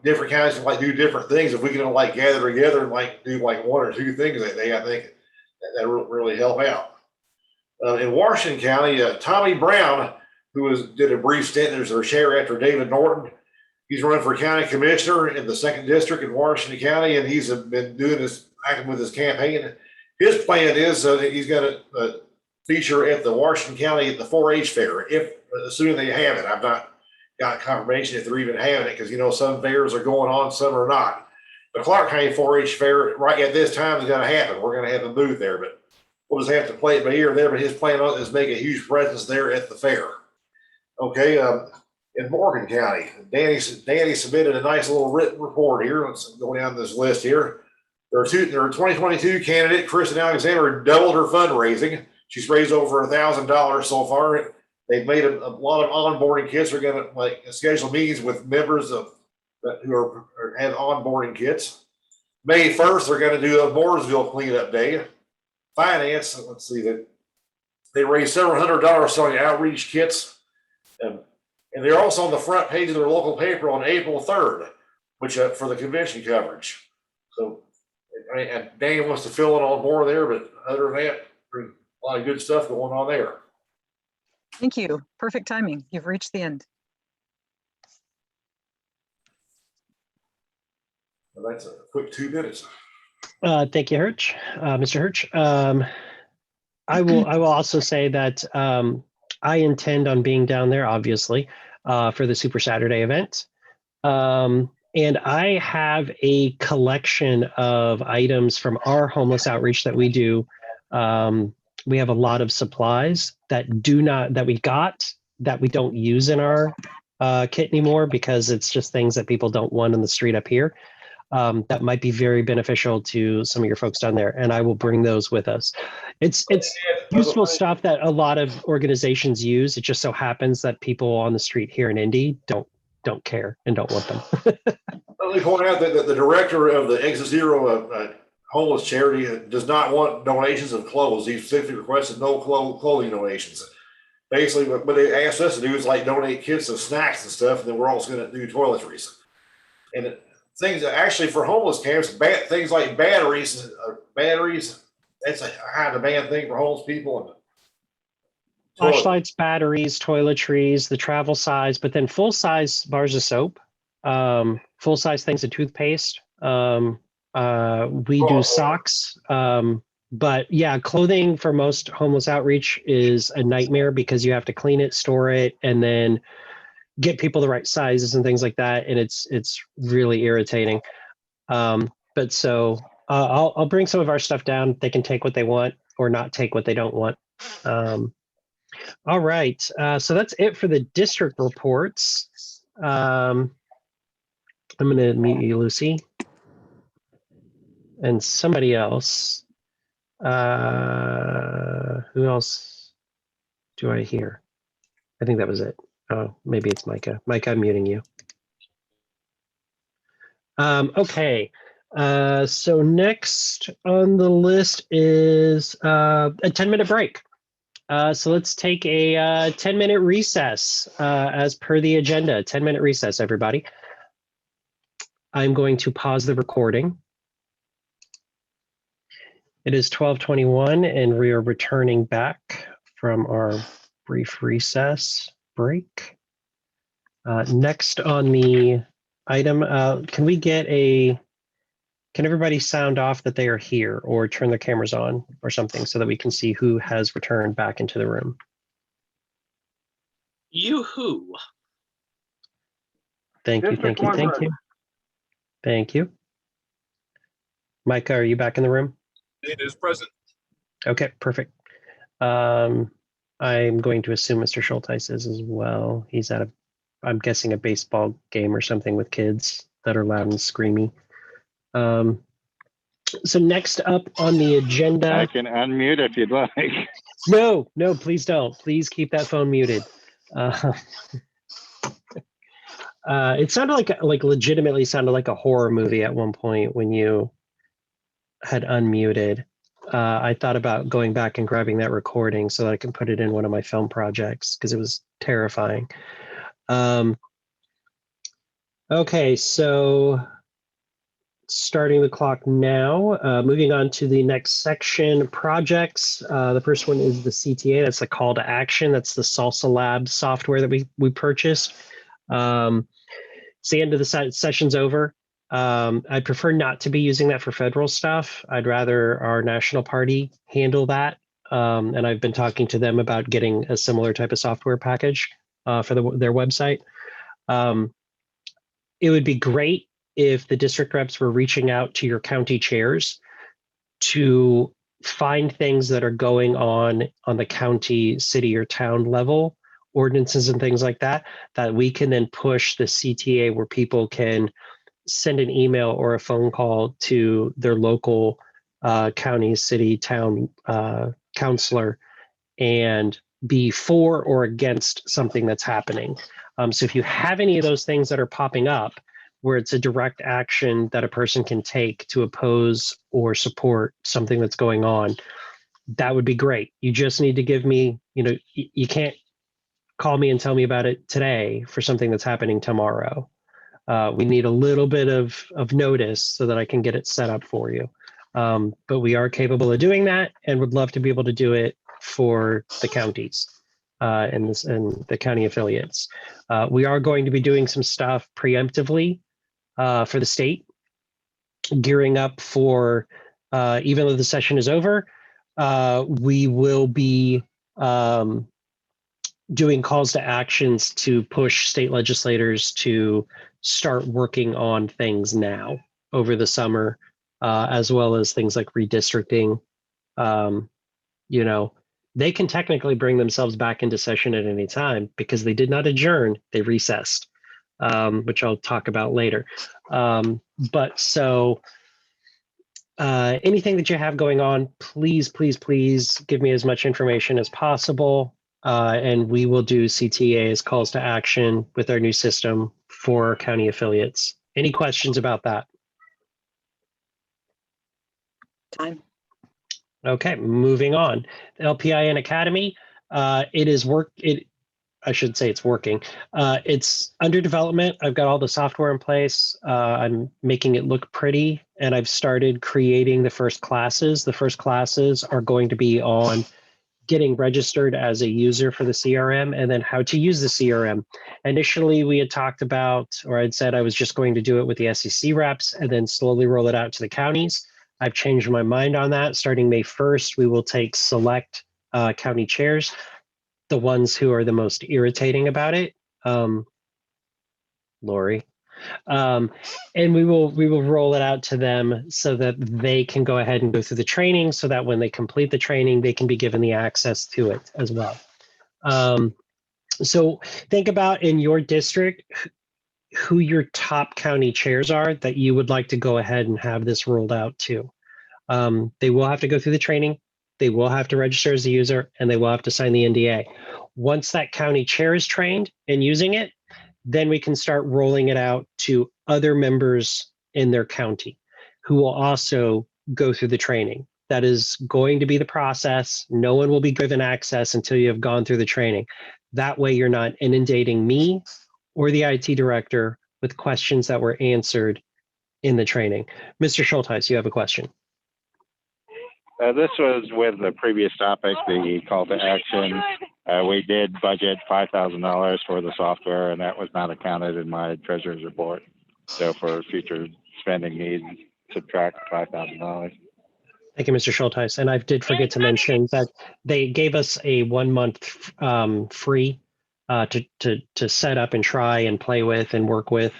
N: different counties like do different things. If we can like gather together and like do like one or two things that day, I think that really help out. In Washington County, Tommy Brown, who did a brief stint as their chair after David Norton, he's running for county commissioner in the 2nd district in Washington County, and he's been doing this, acting with his campaign. His plan is that he's going to feature at the Washington County at the 4-H fair, assuming they have it. I've not got confirmation if they're even having it, because some fairs are going on, some are not. The Clark County 4-H fair right at this time is going to happen. We're going to have a booth there, but we'll just have to play it by ear there. But his plan is make a huge presence there at the fair. Okay, in Morgan County, Danny submitted a nice little written report here. Let's go down this list here. Their 2022 candidate, Kristen Alexander, doubled her fundraising. She's raised over $1,000 so far. They've made a lot of onboarding kits. They're going to schedule meetings with members who have onboarding kits. May 1st, they're going to do a Mooresville cleanup day. Finance, let's see, that they raised several $100 selling outreach kits. And they're also on the front page of their local paper on April 3rd, which for the convention coverage. So, and Danny wants to fill in on more there, but other than that, there's a lot of good stuff going on there.
I: Thank you. Perfect timing. You've reached the end.
N: Well, that's a quick 2 minutes.
A: Thank you, Hirsch. Mr. Hirsch. I will also say that I intend on being down there, obviously, for the Super Saturday event. And I have a collection of items from our homeless outreach that we do. We have a lot of supplies that we don't use in our kit anymore, because it's just things that people don't want in the street up here. That might be very beneficial to some of your folks down there, and I will bring those with us. It's useful stuff that a lot of organizations use. It just so happens that people on the street here in Indy don't care and don't want them.
N: Let me point out that the director of the Exit Zero homeless charity does not want donations of clothes. He specifically requested no clothing donations. Basically, what they asked us to do is like donate kits of snacks and stuff, and then we're also going to do toiletries. And things actually for homeless camps, things like batteries, that's a high demand thing for homeless people.
A: Flashlights, batteries, toiletries, the travel size, but then full size bars of soap, full size things of toothpaste. We do socks. But yeah, clothing for most homeless outreach is a nightmare, because you have to clean it, store it, and then get people the right sizes and things like that. And it's really irritating. But but so I'll bring some of our stuff down. They can take what they want or not take what they don't want. All right, so that's it for the district reports. I'm going to mute you, Lucy, and somebody else. Who else do I hear? I think that was it. Oh, maybe it's Micah. Micah, I'm muting you. Okay. So next on the list is a 10-minute break. So let's take a 10-minute recess as per the agenda. 10-minute recess, everybody. I'm going to pause the recording. It is 12:21 and we are returning back from our brief recess break. Next on the item, can everybody sound off that they are here or turn their cameras on or something so that we can see who has returned back into the room?
K: Yoo-hoo.
A: Thank you, thank you, thank you. Thank you. Micah, are you back in the room?
M: It is present.
A: Okay, perfect. I'm going to assume Mr. Schulteis is as well. He's at I'm guessing a baseball game or something with kids that are loud and screamy. So next up on the agenda.
D: I can unmute if you'd like.
A: No, please don't. Please keep that phone muted. It sounded like legitimately sounded like a horror movie at one point when you had unmuted. I thought about going back and grabbing that recording so that I can put it in one of my film projects because it was terrifying. Okay, so starting the clock now, moving on to the next section, projects. The first one is the CTA. That's the call to action. That's the Salsa Lab software that we purchased. It's the end of the session's over. I prefer not to be using that for federal stuff. I'd rather our national party handle that. And I've been talking to them about getting a similar type of software package for their website. It would be great if the district reps were reaching out to your county chairs to find things that are going on the county, city, or town level, ordinances and things like that, that we can then push the CTA where people can send an email or a phone call to their local county, city, town counselor and be for or against something that's happening. So if you have any of those things that are popping up where it's a direct action that a person can take to oppose or support something that's going on, that would be great. You just need to give me, you can't call me and tell me about it today for something that's happening tomorrow. We need a little bit of notice so that I can get it set up for you. But we are capable of doing that and would love to be able to do it for the counties and the county affiliates. We are going to be doing some stuff preemptively for the state, gearing up for, even though the session is over, we will be doing calls to actions to push state legislators to start working on things now over the summer, as well as things like redistricting. They can technically bring themselves back into session at any time because they did not adjourn, they recessed, which I'll talk about later. Anything that you have going on, please give me as much information as possible. And we will do CTAs, calls to action, with our new system for county affiliates. Any questions about that?
C: Time.
A: Okay, moving on. The LPIN Academy, I should say it's working. It's under development. I've got all the software in place. I'm making it look pretty, and I've started creating the first classes. The first classes are going to be on getting registered as a user for the CRM and then how to use the CRM. Initially, we had talked about, or I'd said I was just going to do it with the SCC reps and then slowly roll it out to the counties. I've changed my mind on that. Starting May 1st, we will take select county chairs, the ones who are the most irritating about it. Lori. And we will roll it out to them so that they can go ahead and go through the training, so that when they complete the training, they can be given the access to it as well. So think about in your district who your top county chairs are that you would like to go ahead and have this rolled out to. They will have to go through the training. They will have to register as a user, and they will have to sign the NDA. Once that county chair is trained and using it, then we can start rolling it out to other members in their county who will also go through the training. That is going to be the process. No one will be given access until you have gone through the training. That way you're not inundating me or the IT director with questions that were answered in the training. Mr. Schultheis, you have a question.
D: This was with the previous topic, the call to action. We did budget $5,000 for the software, and that was not accounted in my treasurer's report. So for future spending needs, subtract $5,000.
A: Thank you, Mr. Schultheis. And I did forget to mention that they gave us a 1 month free to set up and try and play with and work with.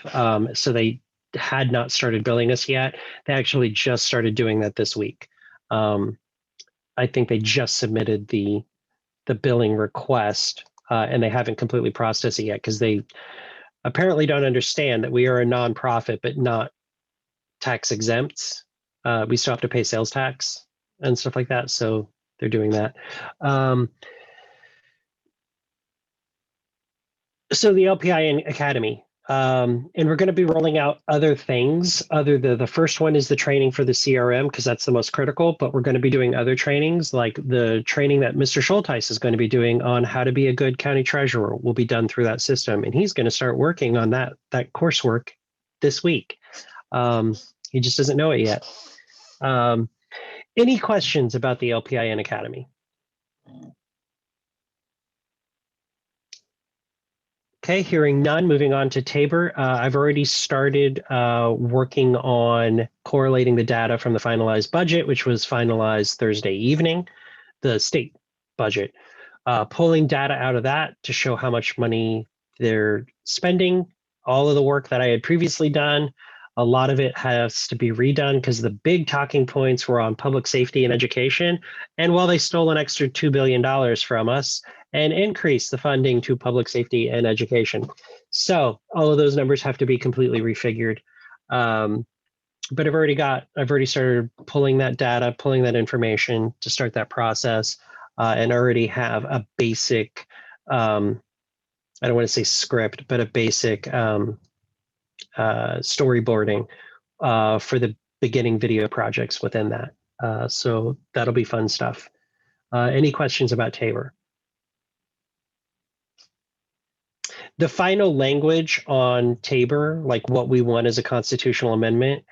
A: So they had not started billing us yet. They actually just started doing that this week. I think they just submitted the billing request, and they haven't completely processed it yet because they apparently don't understand that we are a nonprofit but not tax exempt. We still have to pay sales tax and stuff like that, so they're doing that. So the LPIN Academy. And we're going to be rolling out other things. The first one is the training for the CRM, because that's the most critical, but we're going to be doing other trainings, like the training that Mr. Schultheis is going to be doing on how to be a good county treasurer will be done through that system. And he's going to start working on that coursework this week. He just doesn't know it yet. Any questions about the LPIN Academy? Okay, hearing none, moving on to Tabor. I've already started working on correlating the data from the finalized budget, which was finalized Thursday evening, the state budget, pulling data out of that to show how much money they're spending, all of the work that I had previously done. A lot of it has to be redone because the big talking points were on public safety and education. And while they stole an extra $2 billion from us and increased the funding to public safety and education. So all of those numbers have to be completely refigured. But I've already started pulling that data, pulling that information to start that process, and already have a basic, I don't want to say script, but a basic storyboarding for the beginning video projects within that. So that'll be fun stuff. Any questions about Tabor? The final language on Tabor, like what we want as a constitutional amendment,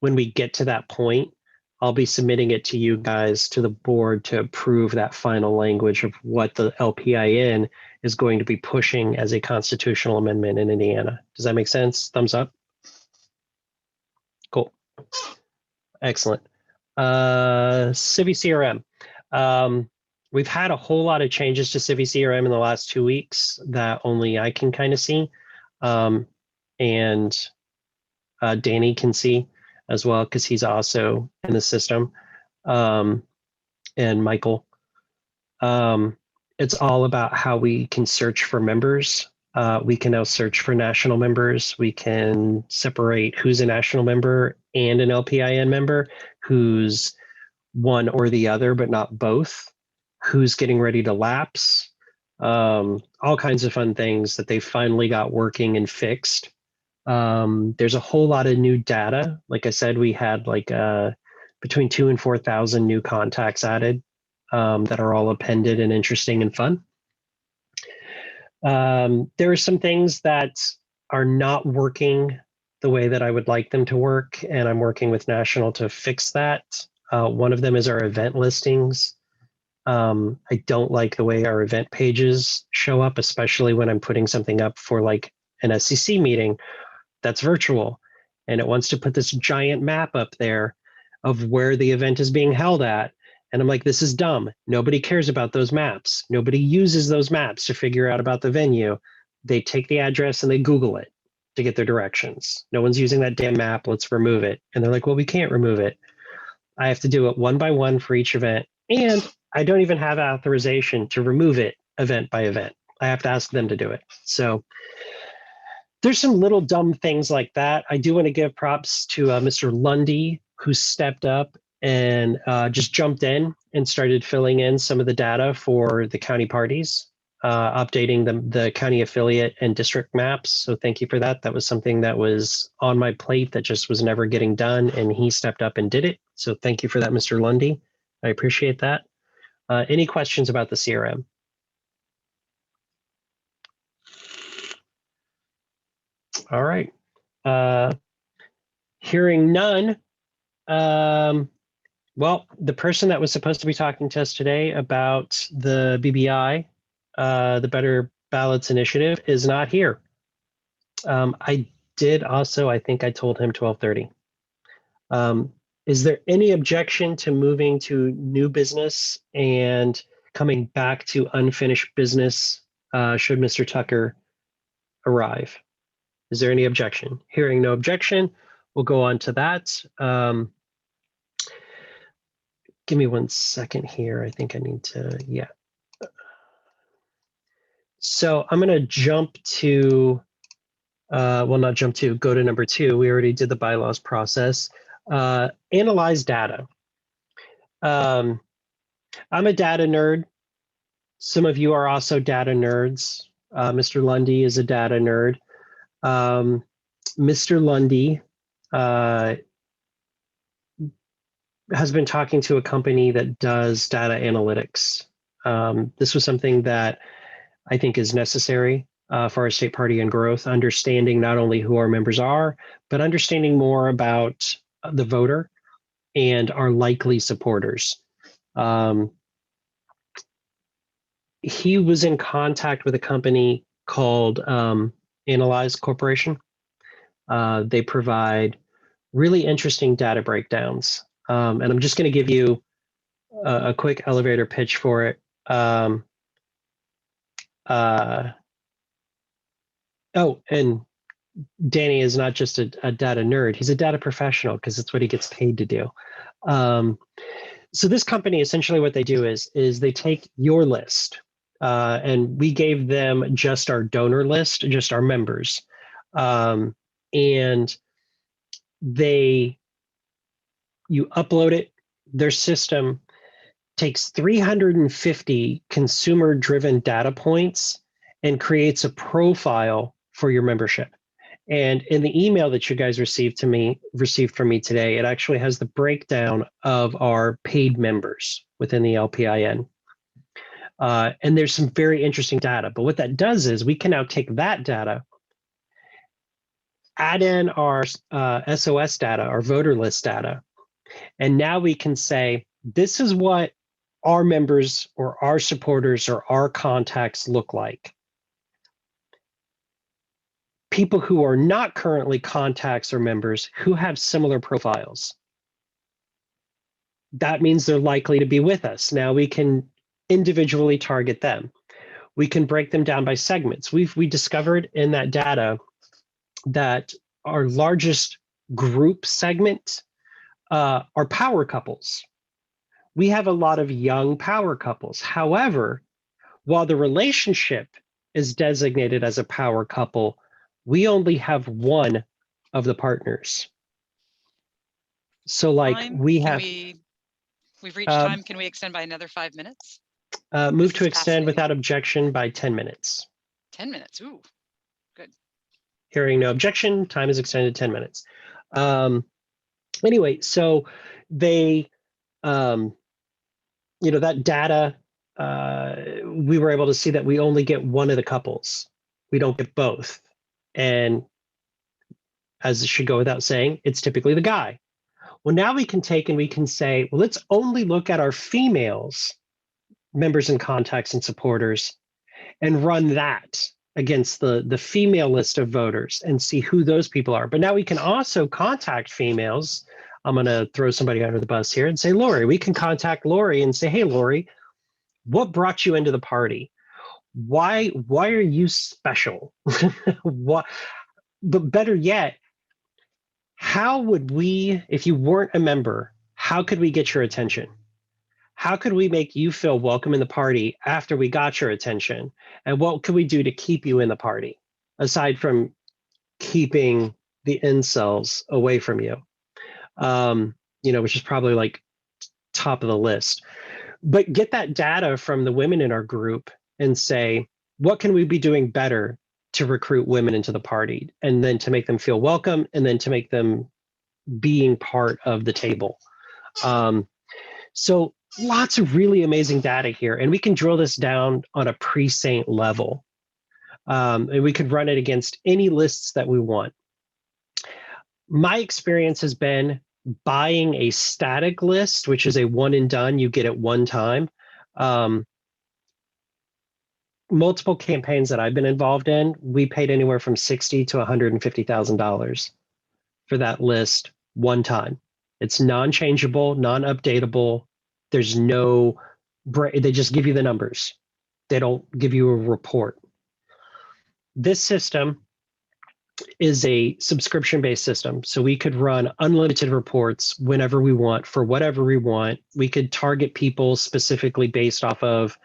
A: when we get to that point, I'll be submitting it to you guys, to the board, to approve that final language of what the LPIN is going to be pushing as a constitutional amendment in Indiana. Does that make sense? Thumbs up. Cool. Excellent. Civi CRM. We've had a whole lot of changes to Civi CRM in the last 2 weeks that only I can kind of see. And Danny can see as well, because he's also in the system. And Michael. It's all about how we can search for members. We can now search for national members. We can separate who's a national member and an LPIN member, who's one or the other, but not both, who's getting ready to lapse, all kinds of fun things that they finally got working and fixed. There's a whole lot of new data. Like I said, we had like between 2,000 and 4,000 new contacts added that are all appended and interesting and fun. There are some things that are not working the way that I would like them to work, and I'm working with National to fix that. One of them is our event listings. I don't like the way our event pages show up, especially when I'm putting something up for like an SCC meeting that's virtual, and it wants to put this giant map up there of where the event is being held at. And I'm like, this is dumb. Nobody cares about those maps. Nobody uses those maps to figure out about the venue. They take the address and they Google it. to get their directions. No one's using that damn map. Let's remove it. And they're like, well, we can't remove it. I have to do it one by one for each event. And I don't even have authorization to remove it event by event. I have to ask them to do it. So there's some little dumb things like that. I do want to give props to Mr. Lundy, who stepped up and just jumped in and started filling in some of the data for the county parties, updating the county affiliate and district maps. So thank you for that. That was something that was on my plate that just was never getting done, and he stepped up and did it. So thank you for that, Mr. Lundy. I appreciate that. Any questions about the CRM? All right. Hearing none. Well, the person that was supposed to be talking to us today about the BBI, the Better Ballots Initiative, is not here. I did also, I think I told him 12:30. Is there any objection to moving to new business and coming back to unfinished business should Mr. Tucker arrive? Is there any objection? Hearing no objection, we'll go on to that. Give me 1 second here. I think I need to, yeah. So I'm going to jump to, well, not jump to, go to number 2. We already did the bylaws process. Analyze data. I'm a data nerd. Some of you are also data nerds. Mr. Lundy is a data nerd. Mr. Lundy has been talking to a company that does data analytics. This was something that I think is necessary for our state party and growth, understanding not only who our members are, but understanding more about the voter and our likely supporters. He was in contact with a company called Analyze Corporation. They provide really interesting data breakdowns. And I'm just going to give you a quick elevator pitch for it. Oh, and Danny is not just a data nerd. He's a data professional because it's what he gets paid to do. So this company, essentially what they do is they take your list, and we gave them just our donor list, just our members. And you upload it, their system takes 350 consumer-driven data points and creates a profile for your membership. And in the email that you guys received from me today, it actually has the breakdown of our paid members within the LPIN. And there's some very interesting data. But what that does is we can now take that data, add in our SOS data, our voter list data, and now we can say, this is what our members or our supporters or our contacts look like. People who are not currently contacts or members who have similar profiles. That means they're likely to be with us. Now we can individually target them. We can break them down by segments. We discovered in that data that our largest group segment are power couples. We have a lot of young power couples. However, while the relationship is designated as a power couple, we only have one of the partners. So like
I: Time?
A: we
I: Can
A: have,
I: we've reached time. Can we extend by another 5 minutes?
A: move
I: This
A: to
I: is
A: extend
I: fascinating.
A: without objection by 10 minutes.
I: 10 minutes. Ooh, good.
A: Hearing no objection, time is extended 10 minutes. Anyway, so they, that data, we were able to see that we only get one of the couples. We don't get both. And as it should go without saying, it's typically the guy. Well, now we can take and we can say, well, let's only look at our females, members and contacts and supporters, and run that against the female list of voters and see who those people are. But now we can also contact females. I'm going to throw somebody under the bus here and say, Lori, we can contact Lori and say, hey, Lori, what brought you into the party? Why are you special? but better yet, how would we, if you weren't a member, how could we get your attention? How could we make you feel welcome in the party after we got your attention? And what could we do to keep you in the party, aside from keeping the incels away from you? Which is probably like top of the list. But get that data from the women in our group and say, what can we be doing better to recruit women into the party, and then to make them feel welcome, and then to make them being part of the table. So lots of really amazing data here, and we can drill this down on a precinct level. And we could run it against any lists that we want. My experience has been buying a static list, which is a one and done, you get it one time. Multiple campaigns that I've been involved in, we paid anywhere from $60,000 to $150,000 for that list one time. It's non-changeable, non-updatable. There's no, they just give you the numbers. They don't give you a report. This system is a subscription-based system. So we could run unlimited reports whenever we want for whatever we want. We could target people specifically based off of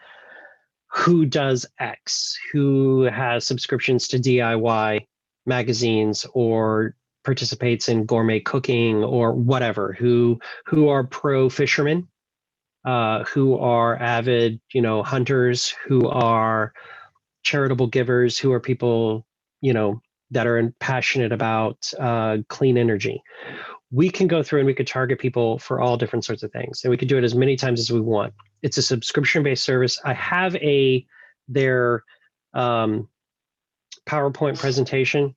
A: who does X, who has subscriptions to DIY magazines or participates in gourmet cooking or whatever, who are pro fishermen, who are avid, hunters, who are charitable givers, who are people, that are passionate about clean energy. We can go through and we could target people for all different sorts of things, and we could do it as many times as we want. It's a subscription-based service. I have their PowerPoint presentation,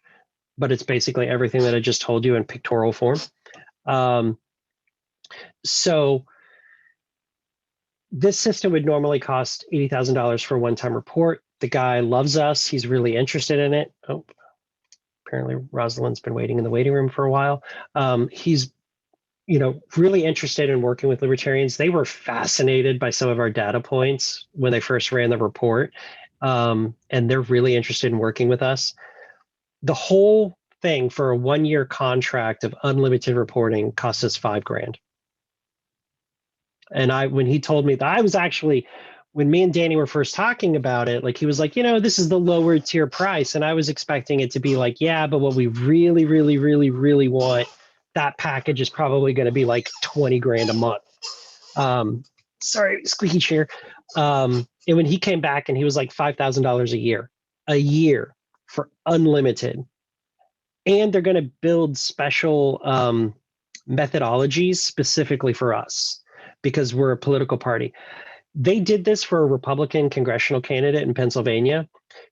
A: but it's basically everything that I just told you in pictorial form. So this system would normally cost $80,000 for a one-time report. The guy loves us. He's really interested in it. Oh, apparently Rosalind's been waiting in the waiting room for a while. He's really interested in working with libertarians. They were fascinated by some of our data points when they first ran the report. And they're really interested in working with us. The whole thing for a one-year contract of unlimited reporting cost us $5,000. And when he told me that, I was actually, when me and Danny were first talking about it, like he was like, this is the lower tier price. And I was expecting it to be like, yeah, but what we really, really, really, really want, that package is probably going to be like $20,000 a month. Sorry, squeaky chair. And when he came back and he was like $5,000 a year for unlimited. And they're going to build special methodologies specifically for us because we're a political party. They did this for a Republican congressional candidate in Pennsylvania,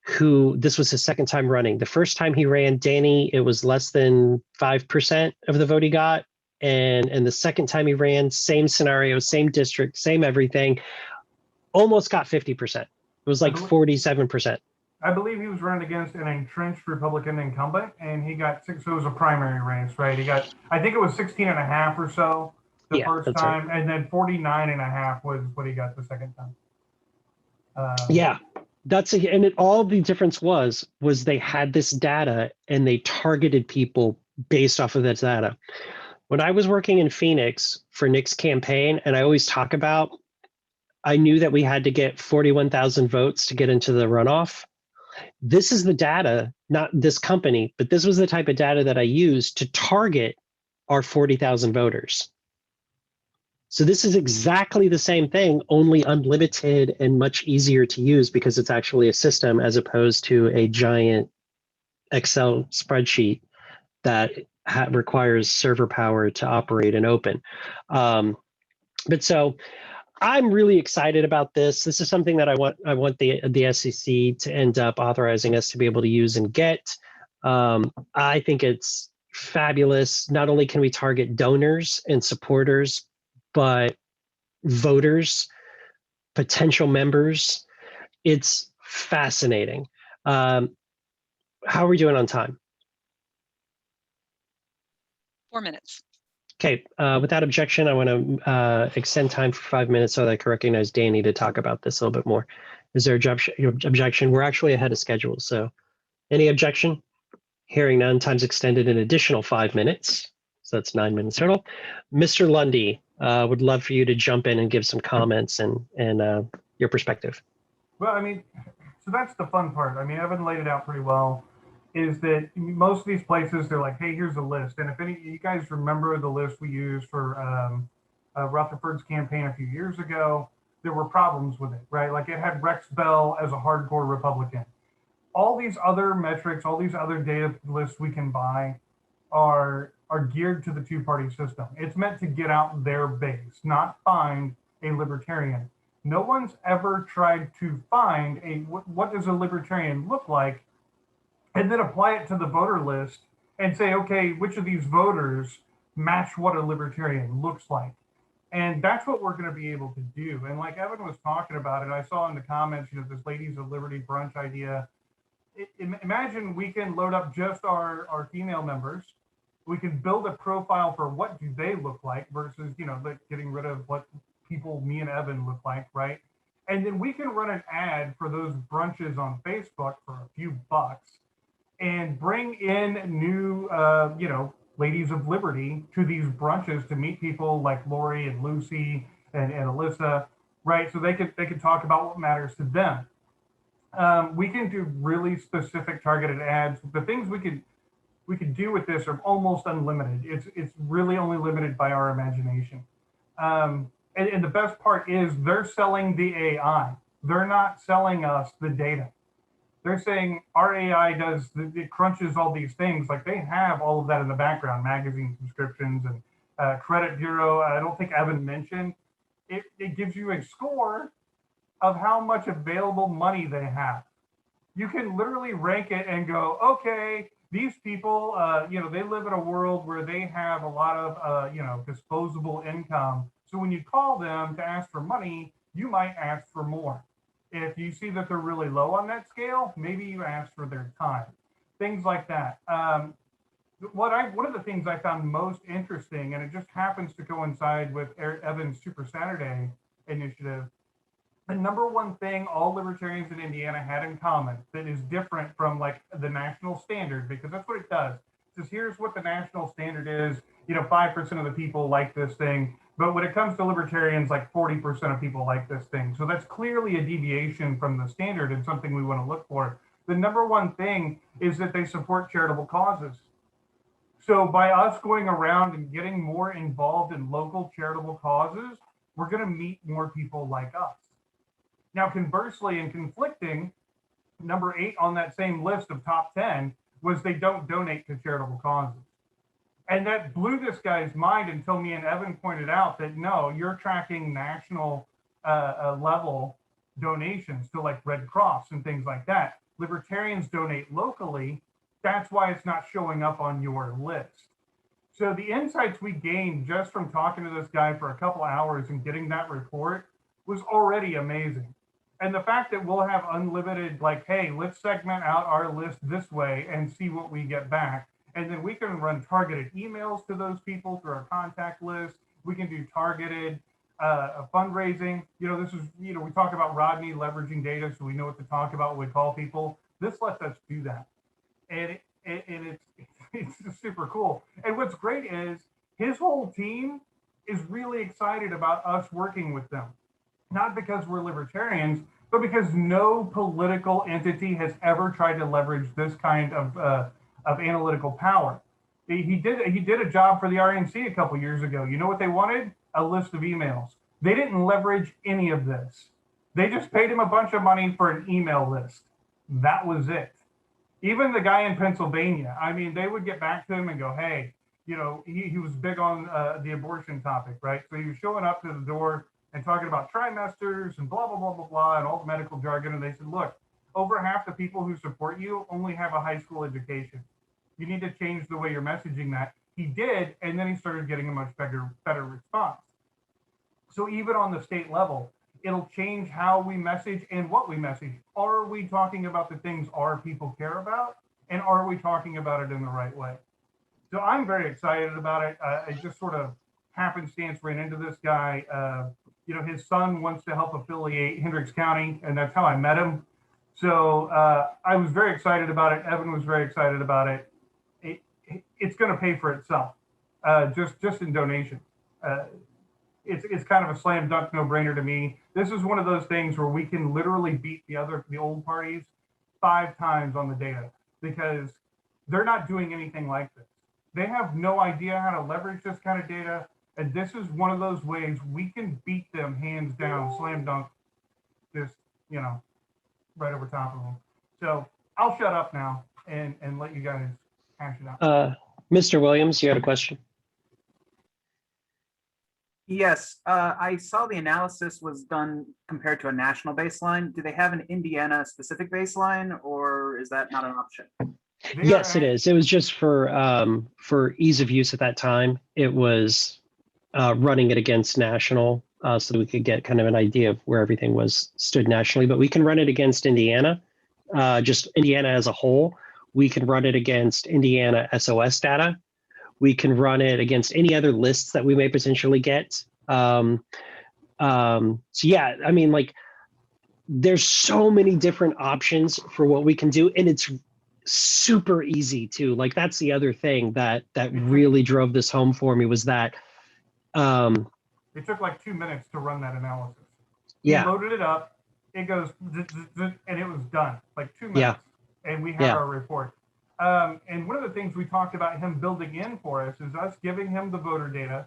A: who this was his second time running. The first time he ran, Danny, it was less than 5% of the vote he got. And the second time he ran, same scenario, same district, same everything, almost got 50%. It was like 47%.
O: I believe he was running against an entrenched Republican incumbent, and he got six. So it was a primary race, right? He got, I think it was 16.5 or so the first time, right. And then 49.5 was what he got the second time.
A: Yeah, all the difference was they had this data and they targeted people based off of that data. When I was working in Phoenix for Nick's campaign, and I always talk about, I knew that we had to get 41,000 votes to get into the runoff. This is the data, not this company, but this was the type of data that I used to target our 40,000 voters. So this is exactly the same thing, only unlimited and much easier to use because it's actually a system as opposed to a giant Excel spreadsheet that requires server power to operate and open. But so I'm really excited about this. This is something that I want the SCC to end up authorizing us to be able to use and get. I think it's fabulous. Not only can we target donors and supporters, but voters, potential members. It's fascinating. How are we doing on time?
I: 4 minutes.
A: Okay, without objection, I want to extend time for 5 minutes so that I can recognize Danny to talk about this a little bit more. Is there an objection? We're actually ahead of schedule, so any objection? Hearing none, time's extended an additional 5 minutes. So that's 9 minutes total. Mr. Lundy, would love for you to jump in and give some comments and your perspective.
O: Well, I mean, so that's the fun part. I mean, Evan laid it out pretty well, is that most of these places, they're like, hey, here's a list. And if any you guys remember the list we used for Rutherford's campaign a few years ago, there were problems with it, right? Like it had Rex Bell as a hardcore Republican. All these other metrics, all these other data lists we can buy are geared to the two-party system. It's meant to get out their base, not find a libertarian. No one's ever tried to find what does a libertarian look like and then apply it to the voter list and say, okay, which of these voters match what a libertarian looks like? And that's what we're going to be able to do. And like Evan was talking about it, I saw in the comments, this Ladies of Liberty brunch idea. Imagine we can load up just our female members. We can build a profile for what do they look like versus, like getting rid of what people, me and Evan look like, right? And then we can run an ad for those brunches on Facebook for a few bucks and bring in new, Ladies of Liberty to these brunches to meet people like Lori and Lucy and Alyssa, right? So they could talk about what matters to them. We can do really specific targeted ads. The things we could do with this are almost unlimited. It's really only limited by our imagination. And the best part is they're selling the AI. They're not selling us the data. They're saying our AI it crunches all these things. Like they have all of that in the background, magazine subscriptions and credit bureau. I don't think Evan mentioned it gives you a score of how much available money they have. You can literally rank it and go, okay, these people, they live in a world where they have a lot of, disposable income. So when you call them to ask for money, you might ask for more. If you see that they're really low on that scale, maybe you ask for their time, things like that. One of the things I found most interesting, and it just happens to coincide with Evan's Super Saturday initiative, the number one thing all libertarians in Indiana had in common that is different from like the national standard, because that's what it does. It says, here's what the national standard is. 5% of the people like this thing. But when it comes to libertarians, like 40% of people like this thing. So that's clearly a deviation from the standard and something we want to look for. The number one thing is that they support charitable causes. So by us going around and getting more involved in local charitable causes, we're going to meet more people like us. Now, conversely and conflicting, number 8 on that same list of top 10 was they don't donate to charitable causes. And that blew this guy's mind until me and Evan pointed out that, no, you're tracking national level donations to like Red Cross and things like that. Libertarians donate locally. That's why it's not showing up on your list. So the insights we gained just from talking to this guy for a couple hours and getting that report was already amazing. And the fact that we'll have unlimited, like, hey, let's segment out our list this way and see what we get back. And then we can run targeted emails to those people through our contact list. We can do targeted fundraising. This is, we talk about Rodney leveraging data so we know what to talk about when we call people. This lets us do that. And it's just super cool. And what's great is his whole team is really excited about us working with them. Not because we're libertarians, but because no political entity has ever tried to leverage this kind of analytical power. He did a job for the RNC a couple years ago. You know what they wanted? A list of emails. They didn't leverage any of this. They just paid him a bunch of money for an email list. That was it. Even the guy in Pennsylvania, I mean, they would get back to him and go, hey, he was big on the abortion topic, right? So he was showing up to the door and talking about trimesters and blah, blah, blah, blah, blah, and all the medical jargon. And they said, look, over half the people who support you only have a high school education. You need to change the way you're messaging that. He did, and then he started getting a much better response. So even on the state level, it'll change how we message and what we message. Are we talking about the things our people care about? And are we talking about it in the right way? So I'm very excited about it. I just sort of happenstance ran into this guy. His son wants to help affiliate Hendricks County, and that's how I met him. So I was very excited about it. Evan was very excited about it. it's going to pay for itself, just in donation. It's kind of a slam dunk, no brainer to me. This is one of those things where we can literally beat the old parties 5 times on the data, because they're not doing anything like this. They have no idea how to leverage this kind of data. And this is one of those ways we can beat them hands down, slam dunk, just, right over top of them. So I'll shut up now and let you guys hash it out.
A: Mr. Williams, you had a question?
H: Yes, I saw the analysis was done compared to a national baseline. Do they have an Indiana specific baseline, or is that not an option?
A: Yes, it is. It was just for ease of use at that time. It was running it against national, so that we could get kind of an idea of where everything stood nationally. But we can run it against Indiana, just Indiana as a whole. We can run it against Indiana SOS data. We can run it against any other lists that we may potentially get. So yeah, I mean, like, there's so many different options for what we can do, and it's super easy too. Like, that's the other thing that really drove this home for me, was that
O: it took like 2 minutes to run that analysis.
A: Yeah.
O: He loaded it up, it goes zzz, zzz, zzz, and it was done, like 2 minutes.
A: Yeah.
O: And we had
A: Yeah.
O: our report. And one of the things we talked about him building in for us is us giving him the voter data,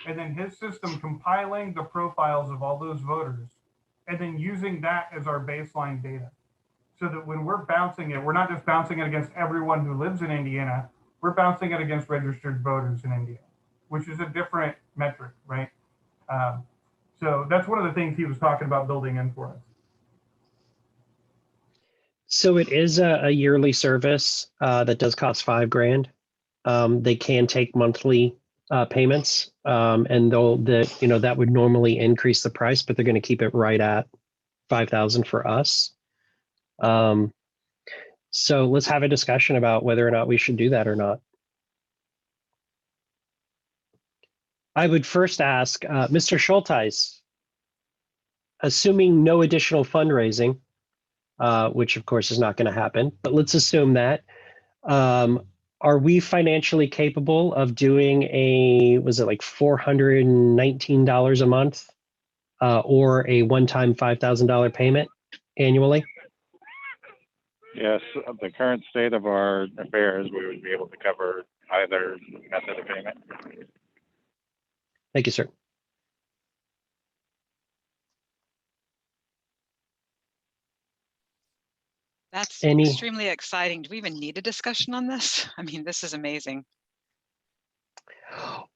O: and then his system compiling the profiles of all those voters, and then using that as our baseline data. So that when we're bouncing it, we're not just bouncing it against everyone who lives in Indiana, we're bouncing it against registered voters in Indiana, which is a different metric, right? So that's one of the things he was talking about building in for us.
A: So it is a yearly service that does cost $5,000. They can take monthly payments, and that would normally increase the price, but they're going to keep it right at $5,000 for us. So let's have a discussion about whether or not we should do that or not. I would first ask Mr. Schulteis, assuming no additional fundraising, which of course is not going to happen, but let's assume that, are we financially capable of doing was it like $419 a month, or a one-time $5,000 payment annually?
D: Yes, the current state of our affairs, we would be able to cover either method of payment.
A: Thank you, sir.
I: That's
A: Any-
I: extremely exciting. Do we even need a discussion on this? I mean, this is amazing.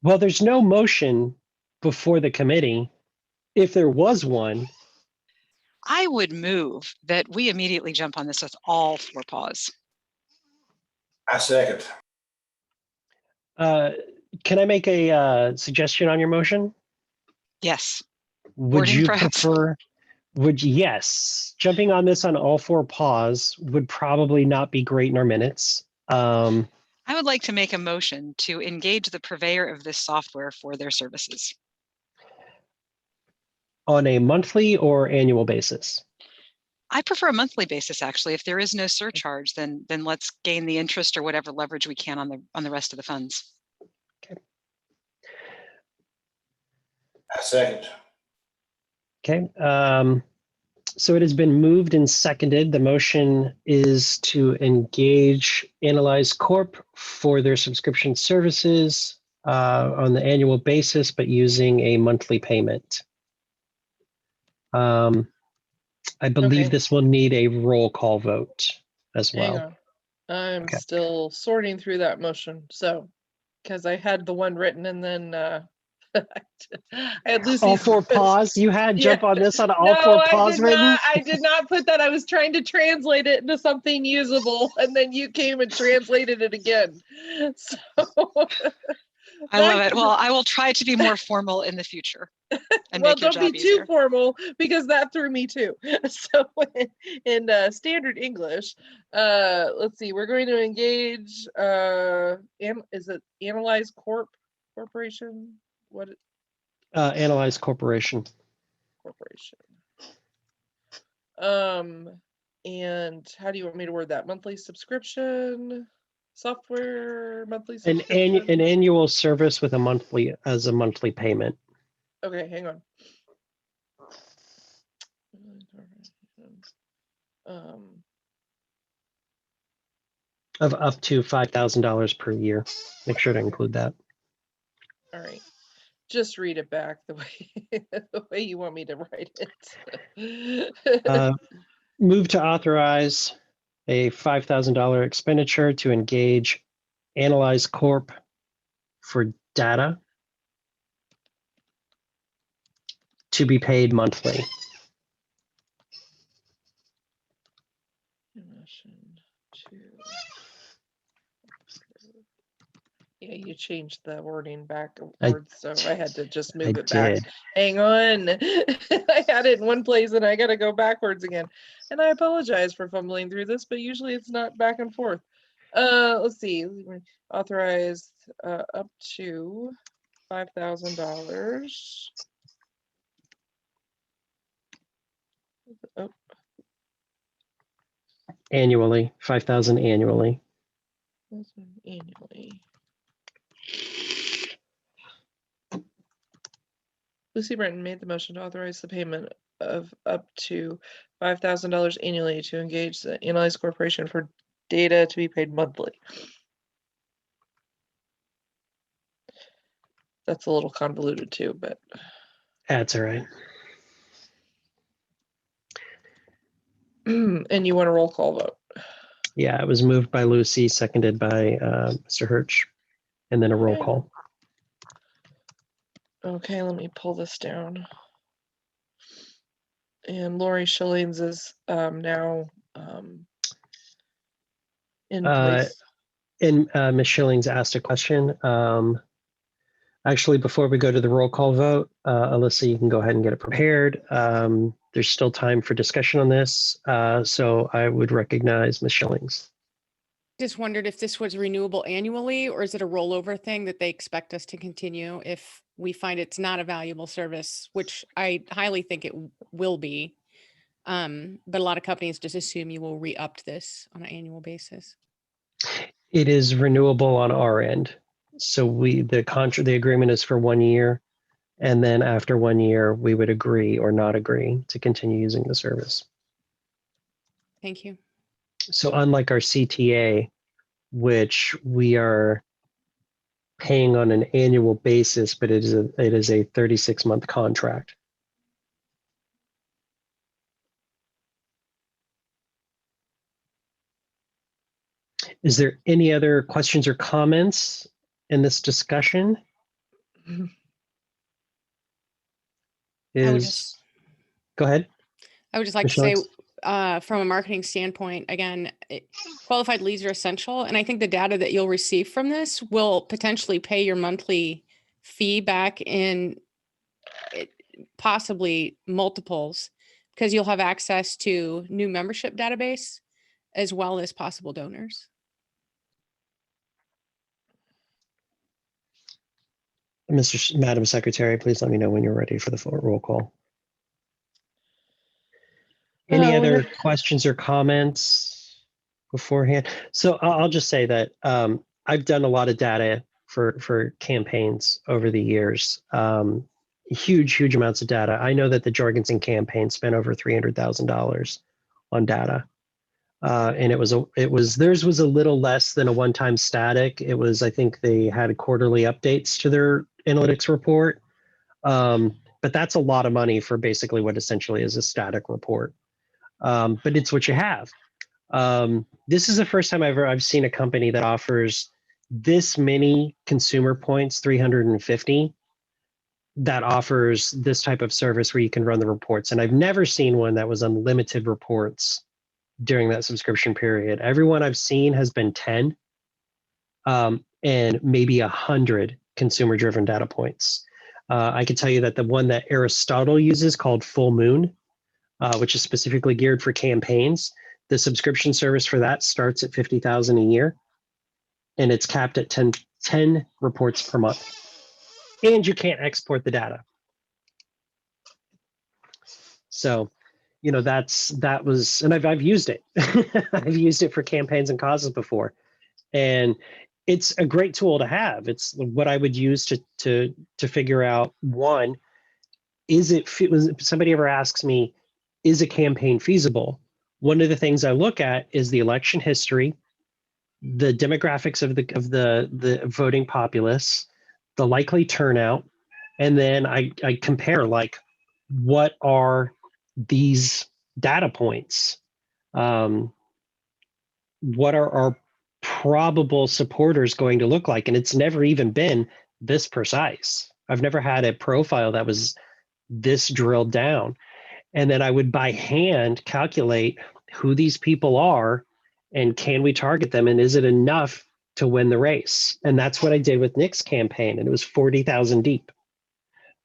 A: Well, there's no motion before the committee. If there was one,
I: I would move that we immediately jump on this with all 4 paws.
N: I second.
A: can I make a suggestion on your motion?
I: Yes.
A: Would
I: Wording
A: you
I: perhaps?
A: prefer? Yes, jumping on this on all 4 paws would probably not be great in our minutes.
I: I would like to make a motion to engage the purveyor of this software for their services.
A: On a monthly or annual basis?
I: I prefer a monthly basis, actually. If there is no surcharge, then let's gain the interest or whatever leverage we can on the rest of the funds.
N: I second.
A: Okay. So it has been moved and seconded. The motion is to engage Analyze Corp for their subscription services on the annual basis, but using a monthly payment. I believe
B: Okay.
A: this will need a roll call vote as
B: Hang
A: well.
B: on. I'm
A: Okay.
B: still sorting through that motion. So, because I had the one written and then I had Lucy's.
A: All 4 paws? You had jump on this on all
B: No,
A: 4
B: I
A: paws
B: did
A: written?
B: not. I did not put that. I was trying to translate it into something usable, and then you came and translated it again. So
I: I love it. Well, I will try to be more formal in the future and
B: well,
I: make your
B: don't be
I: job
B: too
I: easier.
B: formal, because that threw me too. So in standard English, let's see, we're going to engage is it Analyze Corporation? What
A: Analyze Corporation.
B: corporation? And how do you want me to word that? Monthly subscription? software monthly
A: An
B: subscription?
A: annual service with a monthly payment
B: Okay, hang on.
A: of up to $5,000 per year. Make sure to include that.
B: All right. Just read it back the way you want me to write it.
A: Move to authorize a $5,000 expenditure to engage Analyze Corp for data to be paid monthly.
B: Yeah, you changed the wording backwards, so I had to just move it
A: did.
B: back. Hang on. I had it in one place and I got to go backwards again. And I apologize for fumbling through this, but usually it's not back and forth. Let's see. Authorized up to $5,000. Oh.
A: Annually, 5,000 annually.
B: Annually. Lucy Brenton made the motion to authorize the payment of up to $5,000 annually to engage the Analyze Corporation for data to be paid monthly. That's a little convoluted too, but
A: that's all right.
B: And you want a roll call vote?
A: Yeah, it was moved by Lucy, seconded by Mr. Hirsch, and then a roll call.
B: Okay, let me pull this down. And Lori Schillings is now in place.
A: And Ms. Schillings asked a question. Actually, before we go to the roll call vote, Alyssa, you can go ahead and get it prepared. There's still time for discussion on this, so I would recognize Ms. Schillings.
P: Just wondered if this was renewable annually, or is it a rollover thing that they expect us to continue if we find it's not a valuable service, which I highly think it will be. But a lot of companies just assume you will re-up this on an annual basis.
A: It is renewable on our end. So the agreement is for 1 year, and then after 1 year, we would agree or not agree to continue using the service.
P: Thank you.
A: So unlike our CTA, which we are paying on an annual basis, but it is a 36-month contract. Is there any other questions or comments in this discussion? Go ahead.
P: I would just like
A: Michelle?
P: to say, from a marketing standpoint, again, qualified leads are essential. And I think the data that you'll receive from this will potentially pay your monthly fee back in possibly multiples, because you'll have access to new membership database as well as possible donors.
A: Madam Secretary, please let me know when you're ready for the full roll call. Any other questions or comments beforehand? So I'll just say that I've done a lot of data for campaigns over the years. Huge amounts of data. I know that the Jorgensen campaign spent over $300,000 on data. And theirs was a little less than a one-time static. It was, I think they had quarterly updates to their analytics report. But that's a lot of money for basically what essentially is a static report. But it's what you have. This is the first time I've seen a company that offers this many consumer points, 350, that offers this type of service where you can run the reports. And I've never seen one that was unlimited reports during that subscription period. Everyone I've seen has been 10 and maybe 100 consumer-driven data points. I can tell you that the one that Aristotle uses called Full Moon, which is specifically geared for campaigns, the subscription service for that starts at $50,000 a year, and it's capped at 10 reports per month. And you can't export the data. So, you know, that was, and I've used it. I've used it for campaigns and causes before. And it's a great tool to have. It's what I would use to figure out, one, if somebody ever asks me, is a campaign feasible? One of the things I look at is the election history, the demographics of the voting populace, the likely turnout, and then I compare, like, what are these data points? What are our probable supporters going to look like? And it's never even been this precise. I've never had a profile that was this drilled down. And then I would by hand calculate who these people are and can we target them, and is it enough to win the race? And that's what I did with Nick's campaign, and it was 40,000 deep.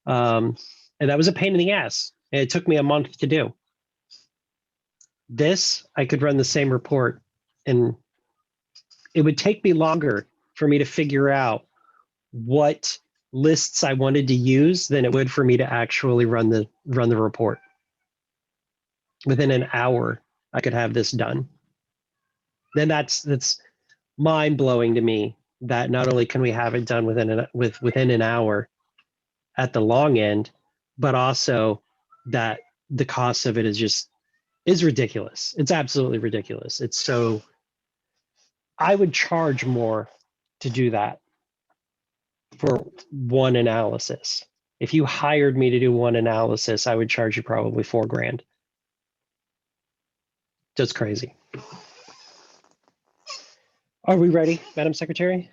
A: And that was a pain in the ass. And it took me a month to do. This, I could run the same report, and it would take me longer for me to figure out what lists I wanted to use than it would for me to actually run the report. Within an hour, I could have this done. Then that's mind blowing to me that not only can we have it done within an hour at the long end, but also that the cost of it is ridiculous. It's absolutely ridiculous. It's so, I would charge more to do that for one analysis. If you hired me to do one analysis, I would charge you probably $4,000. Just crazy. Are we ready, Madam Secretary?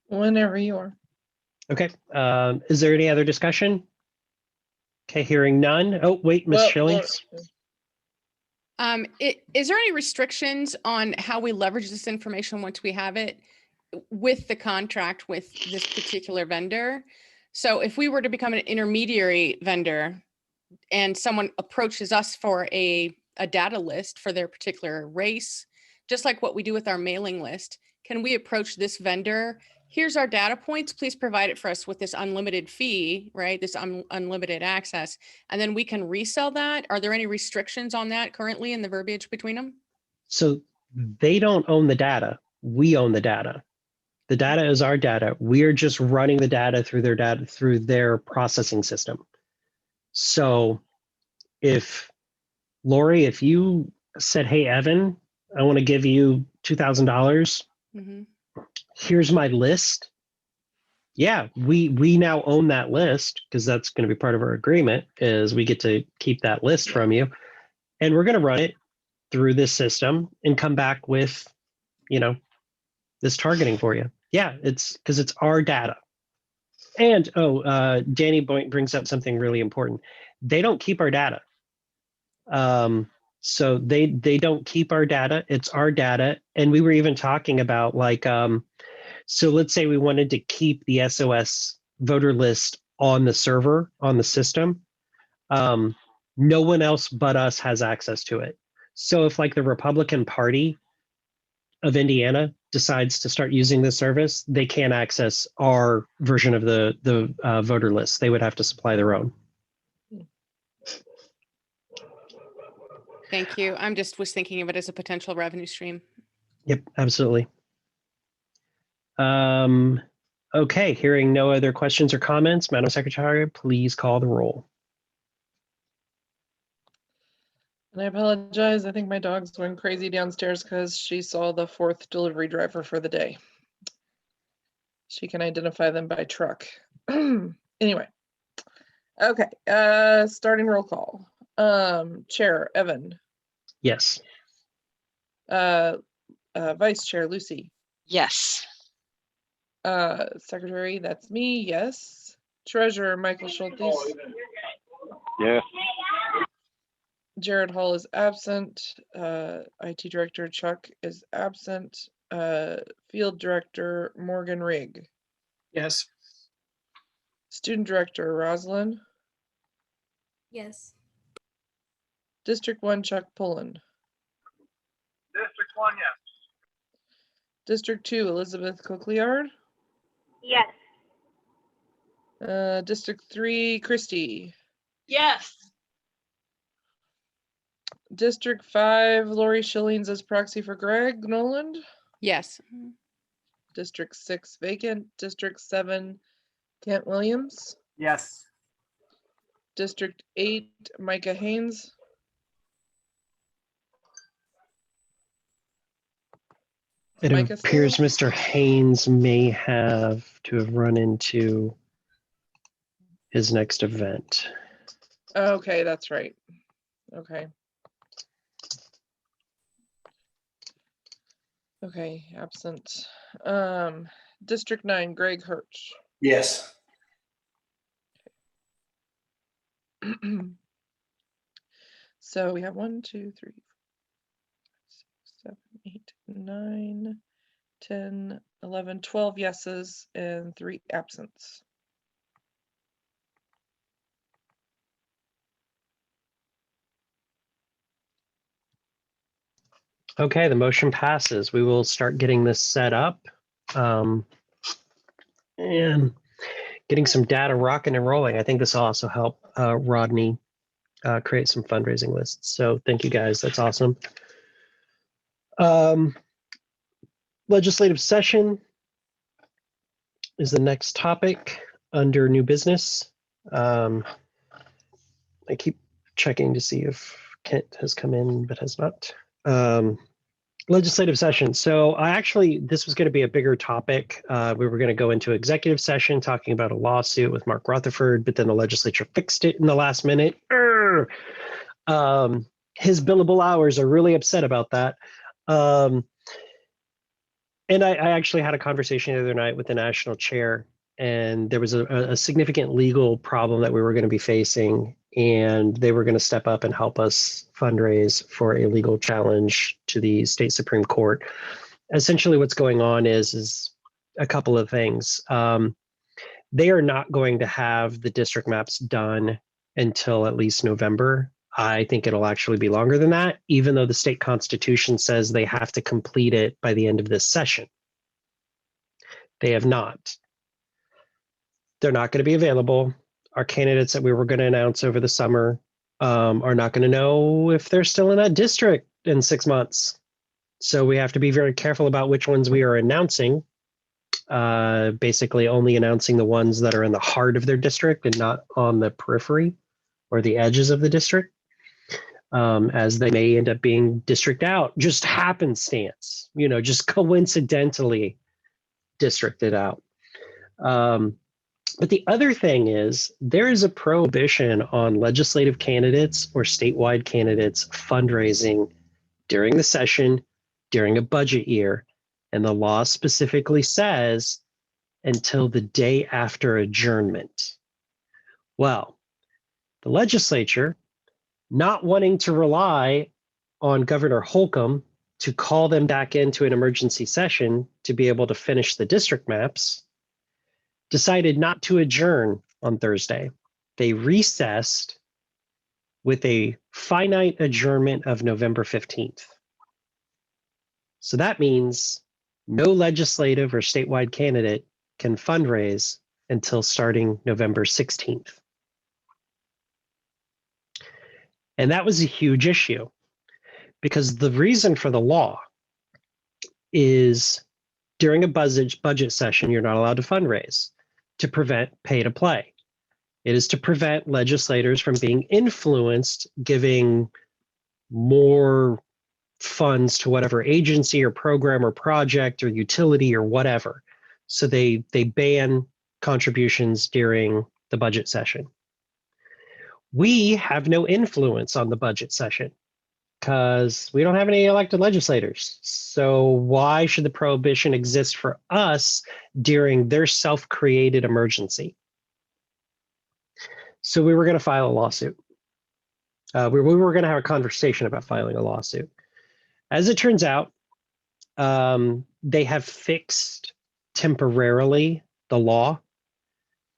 B: Whenever you are.
A: Okay. Is there any other discussion? Okay, hearing none. Oh, wait, Ms. Schillings.
P: Is there any restrictions on how we leverage this information once we have it with the contract with this particular vendor? So if we were to become an intermediary vendor and someone approaches us for a data list for their particular race, just like what we do with our mailing list, can we approach this vendor? Here's our data points. Please provide it for us with this unlimited fee, right? This unlimited access. And then we can resell that. Are there any restrictions on that currently in the verbiage between them?
A: So they don't own the data. We own the data. The data is our data. We're just running the data through their processing system. So if Lori, if you said, hey, Evan, I want to give you $2,000.
P: Mm-hmm.
A: Here's my list. Yeah, we now own that list, because that's going to be part of our agreement, is we get to keep that list from you. And we're going to run it through this system and come back with, this targeting for you. Yeah, it's because it's our data. And Danny brings up something really important. They don't keep our data. So they don't keep our data. It's our data. And we were even talking about, like, so let's say we wanted to keep the SOS voter list on the server, on the system. No one else but us has access to it. So if, like, the Republican Party of Indiana decides to start using the service, they can't access our version of the voter list. They would have to supply their own.
P: Thank you. I'm just was thinking of it as a potential revenue stream.
A: Yep, absolutely. Okay, hearing no other questions or comments, Madam Secretary, please call the roll.
B: And I apologize. I think my dog's going crazy downstairs because she saw the 4th delivery driver for the day. She can identify them by truck. Anyway. Okay, starting roll call. Chair, Evan.
A: Yes.
B: Vice Chair, Lucy.
Q: Yes.
B: Secretary, that's me, yes. Treasurer, Michael Schultes.
D: Yes.
B: Jared Hall is absent. IT Director Chuck is absent. Field Director Morgan Rigg.
K: Yes.
B: Student Director Roslyn.
J: Yes.
B: District 1 Chuck Pullen.
O: District 1, yes.
B: District 2 Elizabeth Cochliard.
L: Yes.
B: District 3 Christie.
F: Yes.
B: District 5 Lori Schillings as proxy for Greg Noland.
P: Yes.
B: District 6 vacant. District 7, Kent Williams.
H: Yes.
B: District 8, Micah Haynes.
A: It
B: Micah
A: appears
B: still?
A: Mr. Haynes may have to have run into his next event.
B: Okay, that's right. Okay. Okay, absent. District 9, Greg Hirsch.
N: Yes.
B: So we have 1, 2, 3, 4, 5, 6, 7, 8, 9, 10, 11, 12 yeses and 3 absents.
A: Okay, the motion passes. We will start getting this set up and getting some data rocking and rolling. I think this will also help Rodney create some fundraising lists. So thank you guys. That's awesome. Legislative session is the next topic under new business. I keep checking to see if Kent has come in, but has not. Legislative session. So this was going to be a bigger topic. We were going to go into executive session talking about a lawsuit with Mark Rutherford, but then the legislature fixed it in the last minute. His billable hours are really upset about that. And I actually had a conversation the other night with the national chair, and there was a significant legal problem that we were going to be facing, and they were going to step up and help us fundraise for a legal challenge to the state Supreme Court. Essentially, what's going on is a couple of things. They are not going to have the district maps done until at least November. I think it'll actually be longer than that, even though the state constitution says they have to complete it by the end of this session. They have not. They're not going to be available. Our candidates that we were going to announce over the summer are not going to know if they're still in that district in 6 months. So we have to be very careful about which ones we are announcing. Basically only announcing the ones that are in the heart of their district and not on the periphery or the edges of the district, as they may end up being district out, just happenstance, just coincidentally districted out. But the other thing is there is a prohibition on legislative candidates or statewide candidates fundraising during the session, during a budget year. And the law specifically says until the day after adjournment. Well, the legislature, not wanting to rely on Governor Holcomb to call them back into an emergency session to be able to finish the district maps, decided not to adjourn on Thursday. They recessed with a finite adjournment of November 15th. So that means no legislative or statewide candidate can fundraise until starting November 16th. And that was a huge issue because the reason for the law is during a budget session, you're not allowed to fundraise to prevent pay to play. It is to prevent legislators from being influenced, giving more funds to whatever agency or program or project or utility or whatever. So they ban contributions during the budget session. We have no influence on the budget session because we don't have any elected legislators. So why should the prohibition exist for us during their self-created emergency? So we were going to file a lawsuit. We were going to have a conversation about filing a lawsuit. As it turns out, they have fixed temporarily the law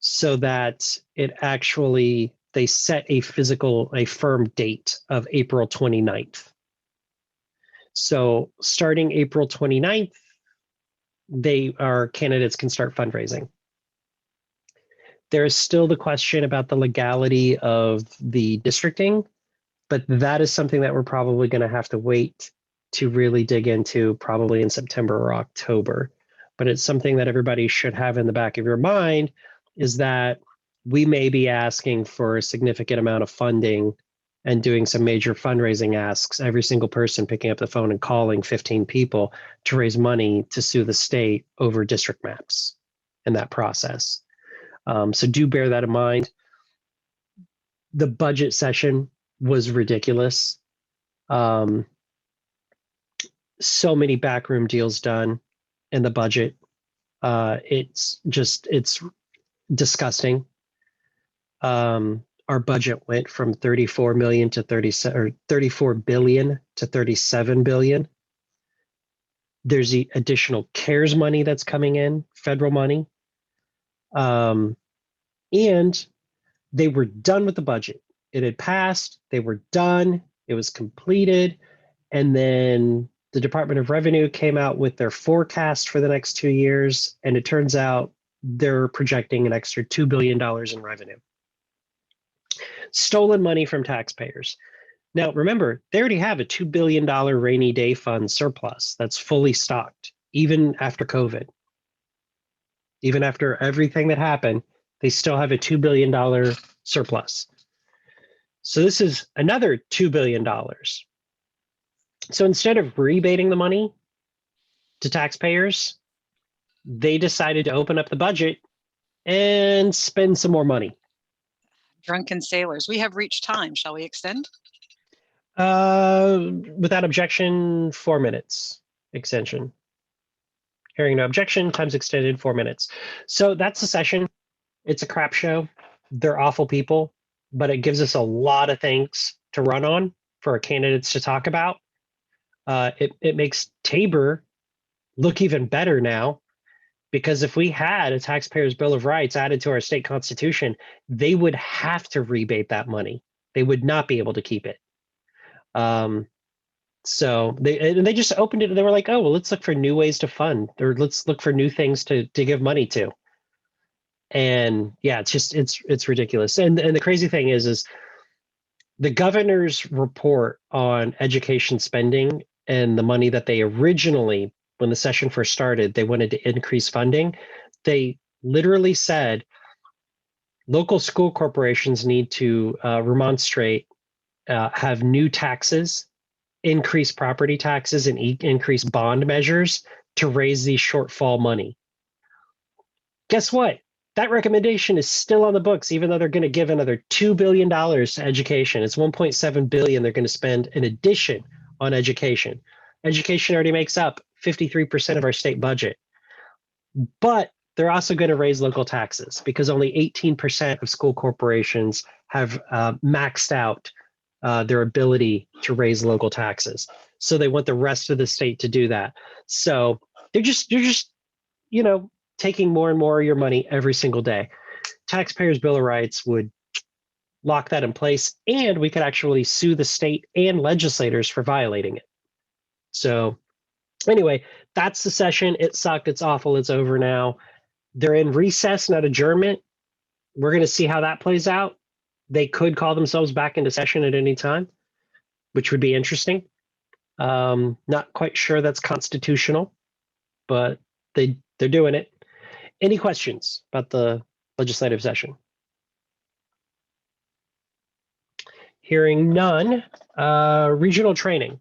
A: so that it actually, they set a firm date of April 29th. So starting April 29th, our candidates can start fundraising. There is still the question about the legality of the districting, but that is something that we're probably going to have to wait to really dig into probably in September or October. But it's something that everybody should have in the back of your mind, is that we may be asking for a significant amount of funding and doing some major fundraising asks, every single person picking up the phone and calling 15 people to raise money to sue the state over district maps in that process. So do bear that in mind. The budget session was ridiculous. So many backroom deals done in the budget. It's disgusting. Our budget went from 34 million to 34 billion to 37 billion. There's the additional CARES money that's coming in, federal money. And they were done with the budget. It had passed, they were done, it was completed. And then the Department of Revenue came out with their forecast for the next 2 years. And it turns out they're projecting an extra $2 billion in revenue. Stolen money from taxpayers. Now, remember, they already have a $2 billion rainy day fund surplus that's fully stocked, even after COVID. Even after everything that happened, they still have a $2 billion surplus. So this is another $2 billion. So instead of rebating the money to taxpayers, they decided to open up the budget and spend some more money.
I: Drunken sailors. We have reached time. Shall we extend?
A: Without objection, 4 minutes extension. Hearing no objection, time's extended 4 minutes. So that's the session. It's a crap show. They're awful people, but it gives us a lot of things to run on for our candidates to talk about. It makes Tabor look even better now, because if we had a taxpayer's Bill of Rights added to our state constitution, they would have to rebate that money. They would not be able to keep it. So they just opened it and they were like, oh, well, let's look for new ways to fund, or let's look for new things to give money to. And yeah, it's ridiculous. And the crazy thing is the governor's report on education spending and the money that they originally, when the session first started, they wanted to increase funding. They literally said local school corporations need to remonstrate, have new taxes, increase property taxes, and increase bond measures to raise the shortfall money. Guess what? That recommendation is still on the books, even though they're going to give another $2 billion to education. It's $1.7 billion they're going to spend in addition on education. Education already makes up 53% of our state budget. But they're also going to raise local taxes, because only 18% of school corporations have maxed out their ability to raise local taxes. So they want the rest of the state to do that. So they're just, taking more and more of your money every single day. Taxpayers' Bill of Rights would lock that in place, and we could actually sue the state and legislators for violating it. So anyway, that's the session. It sucked. It's awful. It's over now. They're in recess, not adjournment. We're going to see how that plays out. They could call themselves back into session at any time, which would be interesting. Not quite sure that's constitutional, but they're doing it. Any questions about the legislative session? Hearing none. Regional training.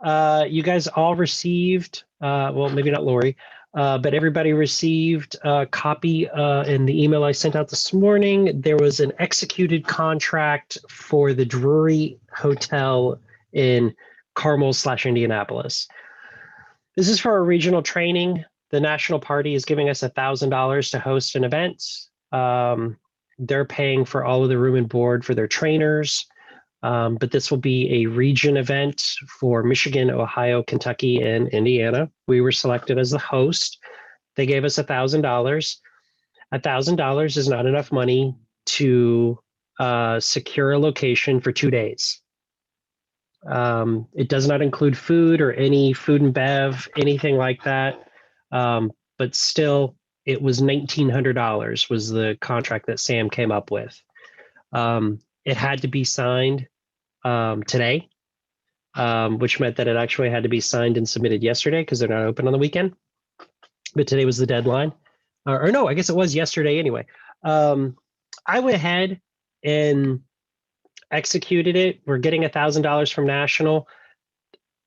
A: You guys all received, well, maybe not Lori, but everybody received a copy in the email I sent out this morning. There was an executed contract for the Drury Hotel in Carmel/Indianapolis. This is for our regional training. The National Party is giving us $1,000 to host an event. They're paying for all of the room and board for their trainers. But this will be a region event for Michigan, Ohio, Kentucky, and Indiana. We were selected as the host. They gave us $1,000. $1,000 is not enough money to secure a location for 2 days. It does not include food or any food and bev, anything like that. But still, it was $1,900 was the contract that Sam came up with. It had to be signed today. which meant that it actually had to be signed and submitted yesterday because they're not open on the weekend. But today was the deadline. Or no, I guess it was yesterday anyway. I went ahead and executed it. We're getting $1,000 from National.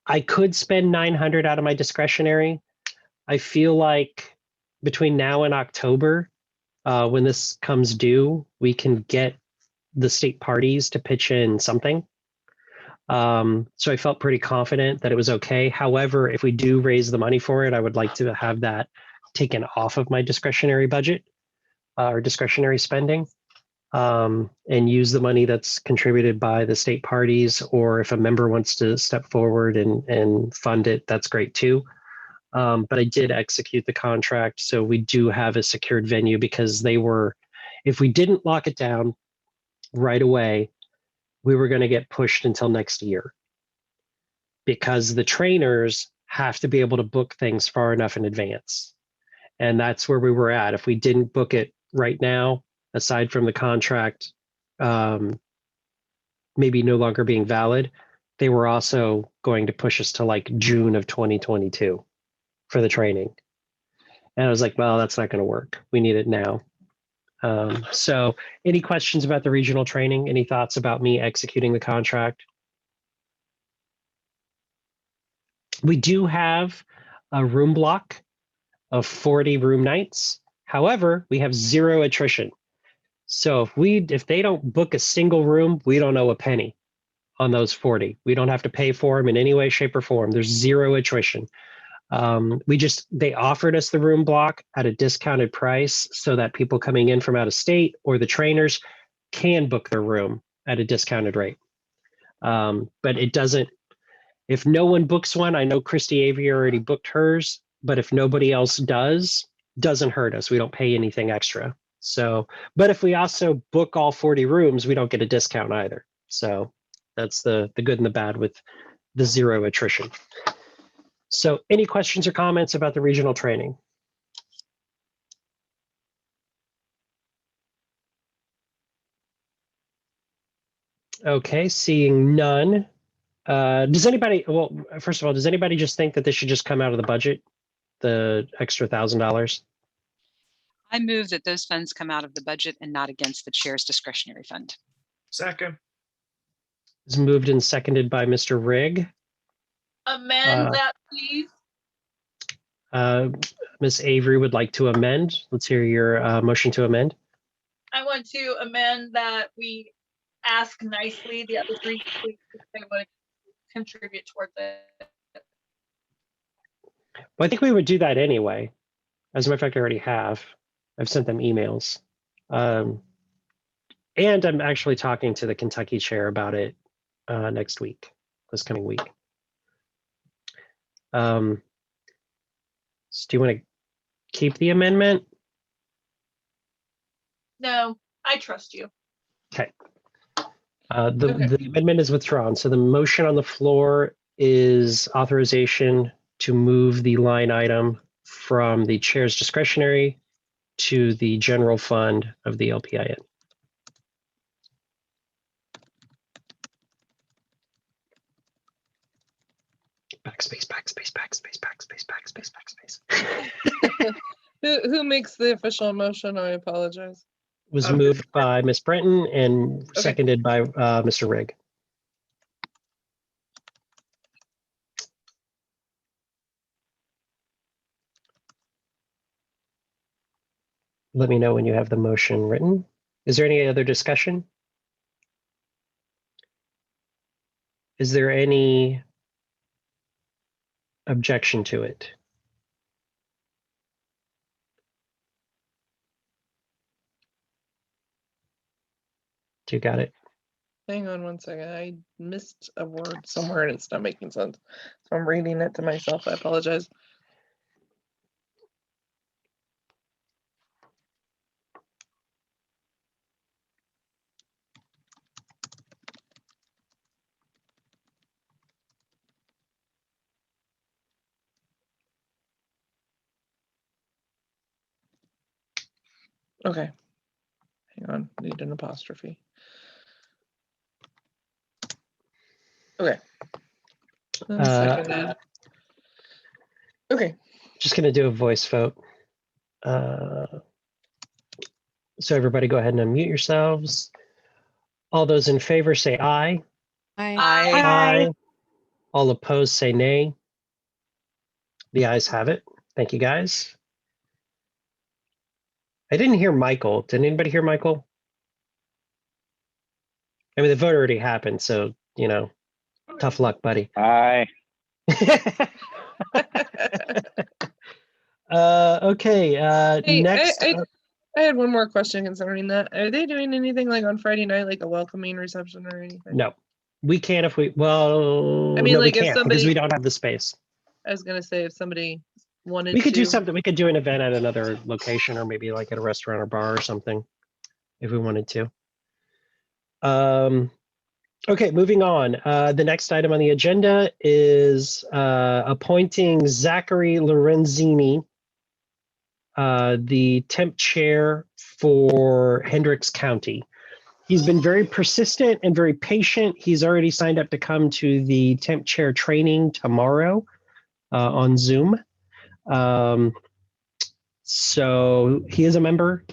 A: I could spend $900 out of my discretionary. I feel like between now and October, when this comes due, we can get the state parties to pitch in something. So I felt pretty confident that it was okay. However, if we do raise the money for it, I would like to have that taken off of my discretionary budget or discretionary spending, and use the money that's contributed by the state parties, or if a member wants to step forward and fund it, that's great too. But I did execute the contract, so we do have a secured venue because they were, if we didn't lock it down right away, we were going to get pushed until next year because the trainers have to be able to book things far enough in advance. And that's where we were at. If we didn't book it right now, aside from the contract maybe no longer being valid, they were also going to push us to like June of 2022 for the training. And I was like, well, that's not going to work. We need it now. So any questions about the regional training? Any thoughts about me executing the contract? We do have a room block of 40 room nights. However, we have 0 attrition. So if they don't book a single room, we don't owe a penny on those 40. We don't have to pay for them in any way, shape, or form. There's 0 attrition. They offered us the room block at a discounted price so that people coming in from out of state or the trainers can book their room at a discounted rate. But it doesn't, if no one books one, I know Christy Avery already booked hers, but if nobody else doesn't hurt us. We don't pay anything extra. So, but if we also book all 40 rooms, we don't get a discount either. So that's the good and the bad with the 0 attrition. So any questions or comments about the regional training? Okay, seeing none. Does anybody, well, first of all, does anybody just think that this should just come out of the budget, the extra $1,000?
I: I move that those funds come out of the budget and not against the chair's discretionary fund.
K: Second.
A: It's moved and seconded by Mr. Rigg.
F: Amend that, please.
A: Ms. Avery would like to amend. Let's hear your motion to amend.
F: I want to amend that we ask nicely the other 3 if they would contribute towards it.
A: Well, I think we would do that anyway. As a matter of fact, I already have. I've sent them emails. And I'm actually talking to the Kentucky chair about it next week, this coming week. So do you want to keep the amendment?
F: No, I trust you.
A: Okay. The amendment is withdrawn. So the motion on the floor is authorization to move the line item from the chair's discretionary to the general fund of the LPIN. Backspace, backspace, backspace, backspace, backspace, backspace.
B: Who makes the official motion? I apologize.
A: Was moved by Ms. Brenton and seconded by Mr. Rigg. Let me know when you have the motion written. Is there any other discussion? Is there any objection to it? You got it.
B: Hang on one second. I missed a word somewhere and it's not making sense. So I'm reading it to myself. I apologize. Okay. Hang on. Need an apostrophe. Okay. Seconded. Okay.
A: Just going to do a voice vote. So everybody go ahead and unmute yourselves. All those in favor say aye.
P: Aye.
A: Aye. All opposed say nay. The ayes have it. Thank you, guys. I didn't hear Michael. Did anybody hear Michael? I mean, the vote already happened, so, you know, tough luck, buddy.
D: Aye.
A: Okay,
B: Hey,
A: next.
B: I had one more question concerning that. Are they doing anything like on Friday night, like a welcoming reception or anything?
A: No, we can't if we, well,
B: I mean,
A: no,
B: like
A: we
B: if
A: can't because we
B: somebody,
A: don't have the space.
B: I was gonna say if somebody wanted
A: We could do
B: to.
A: something. We could do an event at another location or maybe like at a restaurant or bar or something if we wanted to. Okay, moving on. The next item on the agenda is appointing Zachary Lorenzini, the temp chair for Hendricks County. He's been very persistent and very patient. He's already signed up to come to the temp chair training tomorrow on Zoom. So he is a member.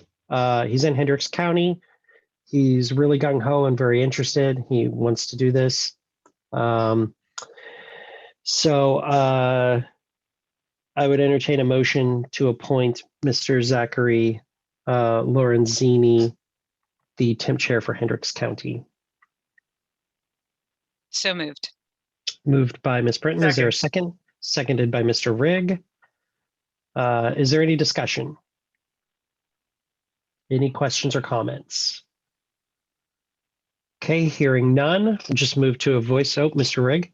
A: He's in Hendricks County. He's really gung-ho and very interested. He wants to do this. So I would entertain a motion to appoint Mr. Zachary Lorenzini, the temp chair for Hendricks County.
I: So moved.
A: Moved by Ms. Britton. Is there a second? Seconded by Mr. Rigg. Is there any discussion? Any questions or comments? Okay, hearing none, we'll just move to a voice vote. Mr. Rigg?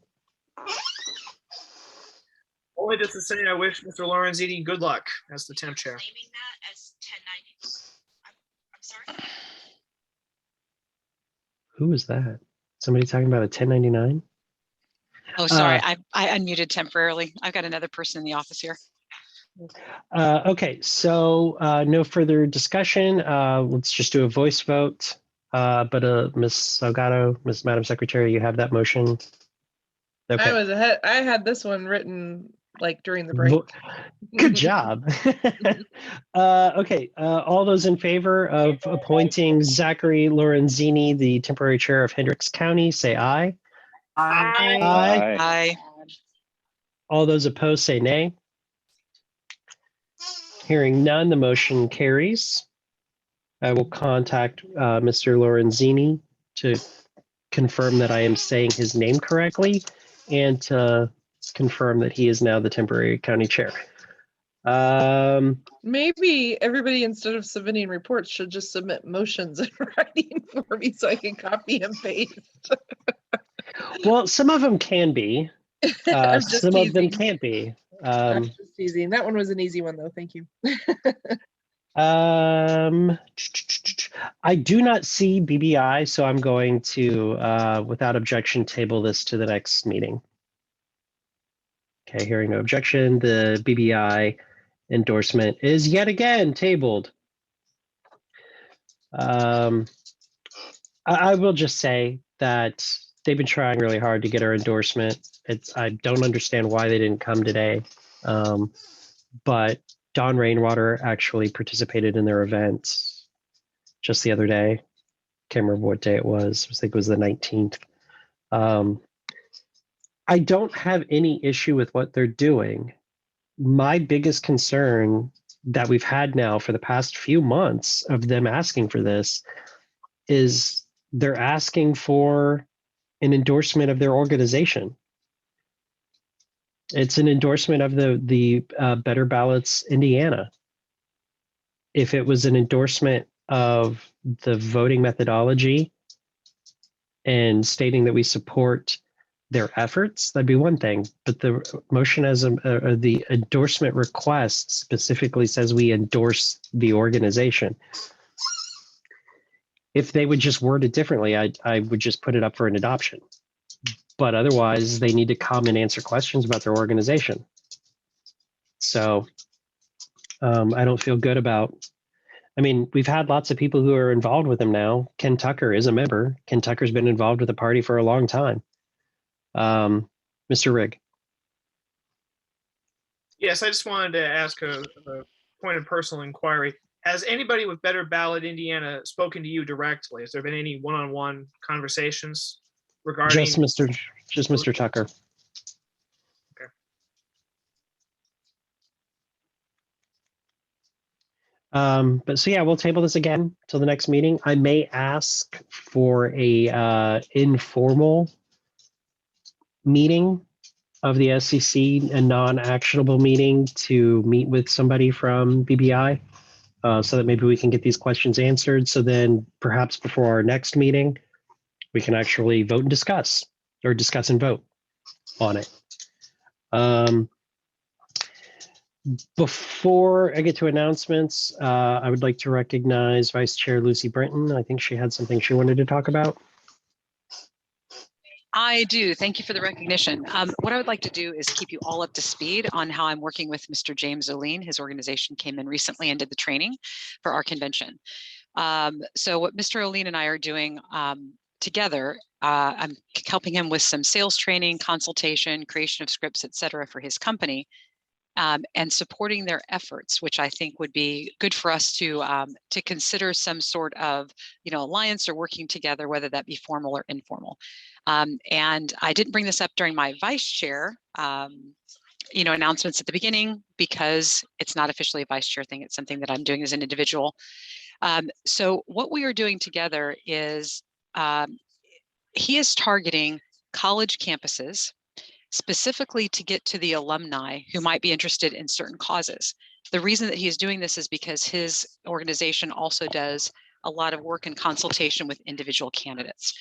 K: Only just to say I wish Mr. Lorenzini good luck as the temp chair.
A: Who is that? Somebody talking about a 1099?
I: Oh, sorry. I unmuted temporarily. I've got another person in the office here.
A: Okay, so no further discussion. Let's just do a voice vote. But Ms. Salgado, Madam Secretary, you have that motion. Okay.
B: I was ahead. I had this one written like during the break.
A: Good job. Okay, all those in favor of appointing Zachary Lorenzini, the temporary chair of Hendricks County, say aye.
B: Aye.
A: Aye.
I: Aye.
A: All those opposed say nay. Hearing none, the motion carries. I will contact Mr. Lorenzini to confirm that I am saying his name correctly and to confirm that he is now the temporary county chair.
B: Maybe everybody, instead of submitting reports, should just submit motions in writing for me so I can copy and paste.
A: Well, some of them can be.
B: I'm just
A: Some of them
B: teasing.
A: can't be.
B: I'm just teasing. That one was an easy one, though. Thank you.
A: I do not see BBI, so I'm going to, without objection, table this to the next meeting. Okay, hearing no objection, the BBI endorsement is yet again tabled. I will just say that they've been trying really hard to get our endorsement. I don't understand why they didn't come today, but Don Rainwater actually participated in their event just the other day. Can't remember what day it was. I think it was the 19th. I don't have any issue with what they're doing. My biggest concern that we've had now for the past few months of them asking for this is they're asking for an endorsement of their organization. It's an endorsement of the Better Ballots Indiana. If it was an endorsement of the voting methodology and stating that we support their efforts, that'd be one thing. But the motion as the endorsement request specifically says we endorse the organization. If they would just word it differently, I would just put it up for an adoption. But otherwise, they need to come and answer questions about their organization. So I don't feel good about. I mean, we've had lots of people who are involved with them now. Ken Tucker is a member. Ken Tucker's been involved with the party for a long time. Mr. Rigg.
K: Yes, I just wanted to ask a point of personal inquiry. Has anybody with Better Ballot Indiana spoken to you directly? Has there been any one-on-one conversations regarding?
A: Just Mr. Tucker.
K: Okay.
A: But so yeah, we'll table this again till the next meeting. I may ask for a informal meeting of the SCC, a non-actionable meeting to meet with somebody from BBI, so that maybe we can get these questions answered. So then perhaps before our next meeting, we can actually vote and discuss, or discuss and vote on it. Before I get to announcements, I would like to recognize Vice Chair Lucy Brinton. I think she had something she wanted to talk about.
I: I do. Thank you for the recognition. What I would like to do is keep you all up to speed on how I'm working with Mr. James Oline. His organization came in recently and did the training for our convention. So what Mr. Oline and I are doing together, I'm helping him with some sales training, consultation, creation of scripts, et cetera, for his company. And supporting their efforts, which I think would be good for us to consider some sort of, alliance or working together, whether that be formal or informal. And I didn't bring this up during my vice chair, announcements at the beginning, because it's not officially a vice chair thing. It's something that I'm doing as an individual. So what we are doing together is he is targeting college campuses, specifically to get to the alumni who might be interested in certain causes. The reason that he is doing this is because his organization also does a lot of work and consultation with individual candidates.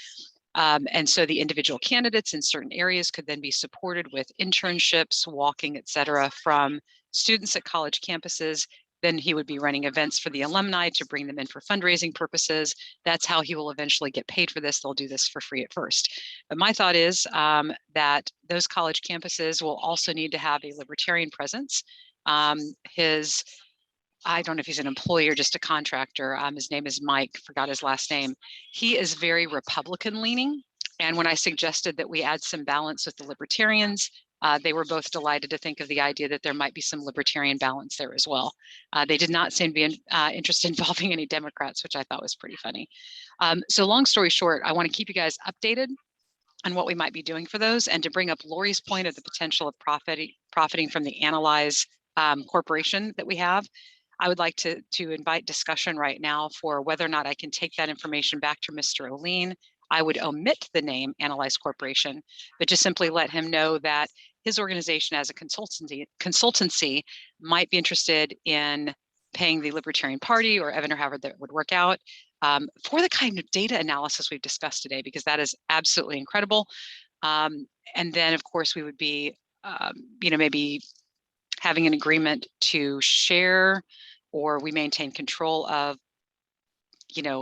I: And so the individual candidates in certain areas could then be supported with internships, walking, et cetera, from students at college campuses. Then he would be running events for the alumni to bring them in for fundraising purposes. That's how he will eventually get paid for this. They'll do this for free at first. But my thought is that those college campuses will also need to have a libertarian presence. I don't know if he's an employee or just a contractor. His name is Mike, forgot his last name. He is very Republican leaning. And when I suggested that we add some balance with the libertarians, they were both delighted to think of the idea that there might be some libertarian balance there as well. They did not seem to be interested in involving any Democrats, which I thought was pretty funny. So long story short, I want to keep you guys updated on what we might be doing for those, and to bring up Lori's point of the potential of profiting from the Analyze corporation that we have. I would like to invite discussion right now for whether or not I can take that information back to Mr. Oline. I would omit the name Analyze Corporation, but just simply let him know that his organization as a consultancy might be interested in paying the Libertarian Party or Evan or however that would work out for the kind of data analysis we've discussed today, because that is absolutely incredible. And then of course we would be, maybe having an agreement to share, or we maintain control of,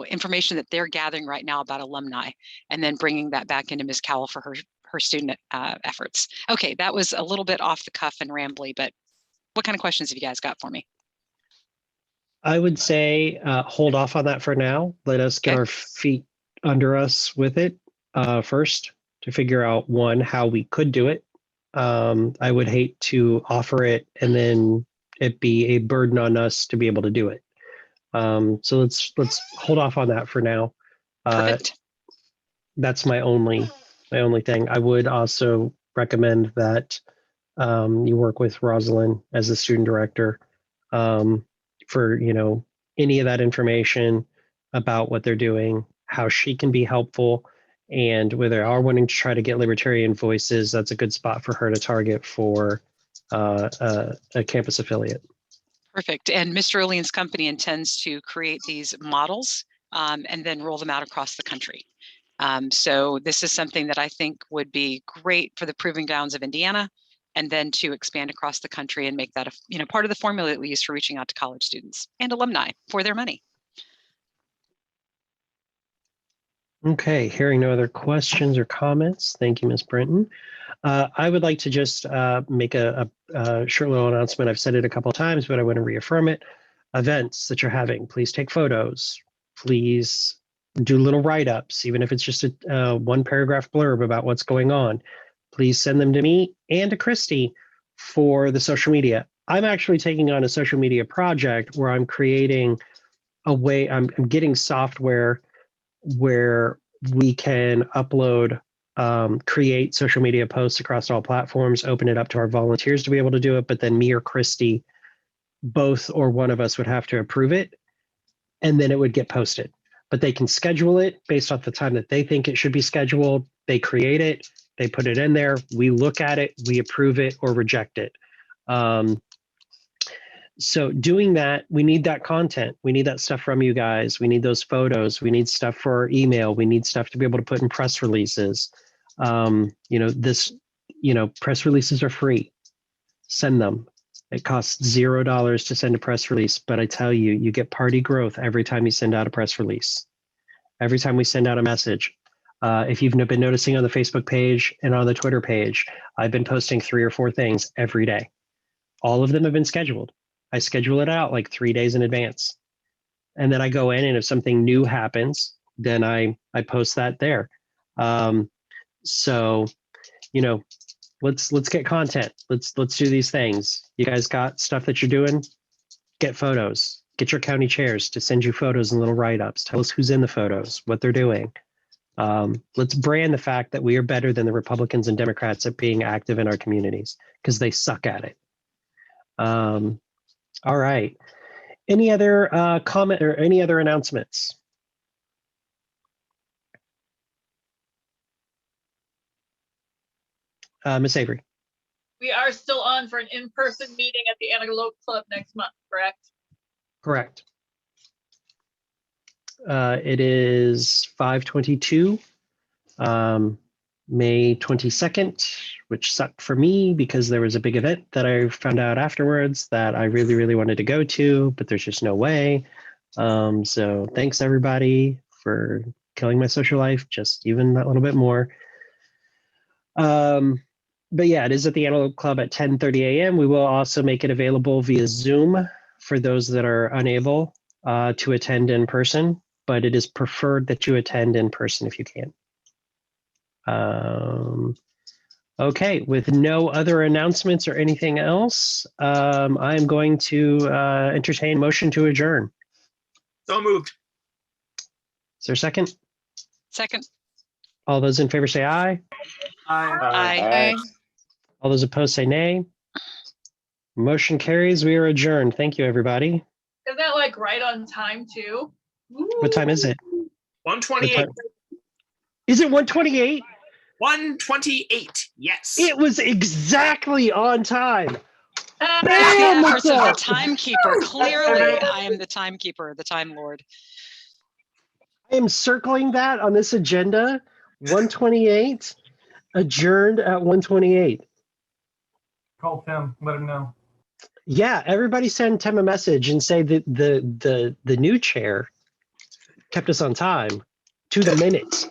I: information that they're gathering right now about alumni, and then bringing that back into Ms. Cowell for her student efforts. Okay, that was a little bit off the cuff and rambly, but what kind of questions have you guys got for me?
A: I would say hold off on that for now. Let us get our feet under us with it first to figure out, one, how we could do it. I would hate to offer it and then it be a burden on us to be able to do it. So let's hold off on that for now.
I: Perfect.
A: That's my only thing. I would also recommend that you work with Rosalind as the student director for any of that information about what they're doing, how she can be helpful, and where they are wanting to try to get libertarian voices. That's a good spot for her to target for a campus affiliate.
I: Perfect. And Mr. Oline's company intends to create these models and then roll them out across the country. So this is something that I think would be great for the proving grounds of Indiana, and then to expand across the country and make that a part of the formula that we use for reaching out to college students and alumni for their money.
A: Okay, hearing no other questions or comments, thank you, Ms. Brinton. I would like to just make a short little announcement. I've said it a couple of times, but I want to reaffirm it. Events that you're having, please take photos. Please do little write-ups, even if it's just a one paragraph blurb about what's going on. please send them to me and to Christy for the social media. I'm actually taking on a social media project where I'm creating a way, I'm getting software where we can upload, create social media posts across all platforms, open it up to our volunteers to be able to do it, but then me or Christy, both or one of us would have to approve it, and then it would get posted. But they can schedule it based off the time that they think it should be scheduled. They create it, they put it in there, we look at it, we approve it or reject it. So doing that, we need that content. We need that stuff from you guys. We need those photos. We need stuff for our email. We need stuff to be able to put in press releases. Press releases are free. Send them. It costs $0 to send a press release, but I tell you, you get party growth every time you send out a press release. Every time we send out a message. If you've been noticing on the Facebook page and on the Twitter page, I've been posting 3 or 4 things every day. All of them have been scheduled. I schedule it out like 3 days in advance. And then I go in, and if something new happens, then I post that there. So, let's get content. Let's do these things. You guys got stuff that you're doing? Get photos. Get your county chairs to send you photos and little write-ups. Tell us who's in the photos, what they're doing. Let's brand the fact that we are better than the Republicans and Democrats at being active in our communities, because they suck at it. All right. Any other comment or any other announcements? Miss Avery.
F: We are still on for an in-person meeting at the Antelope Club next month, correct?
A: Correct. It is 5/22, May 22nd, which sucked for me because there was a big event that I found out afterwards that I really, really wanted to go to, but there's just no way. So thanks everybody for killing my social life just even that little bit more. But yeah, it is at the Antelope Club at 10:30 a.m. We will also make it available via Zoom for those that are unable to attend in person, but it is preferred that you attend in person if you can. Okay, with no other announcements or anything else, I'm going to entertain motion to adjourn.
K: So moved.
A: Is there a second?
I: Second.
A: All those in favor say aye.
I: Aye.
A: All those opposed say nay. Motion carries. We are adjourned. Thank you, everybody.
F: Is that like right on time too?
A: What time is it?
K: 1:28.
A: Is it 1:28?
K: 1:28. Yes.
A: It was exactly on time.
I: The
A: Bam!
I: efforts of the
A: What's up?
I: timekeeper. Clearly, I am the timekeeper, the time lord.
A: I am circling that on this agenda. 1:28, adjourned at 1:28.
O: Call Tim, let him know.
A: Yeah, everybody send Tim a message and say that the new chair kept us on time to the minute.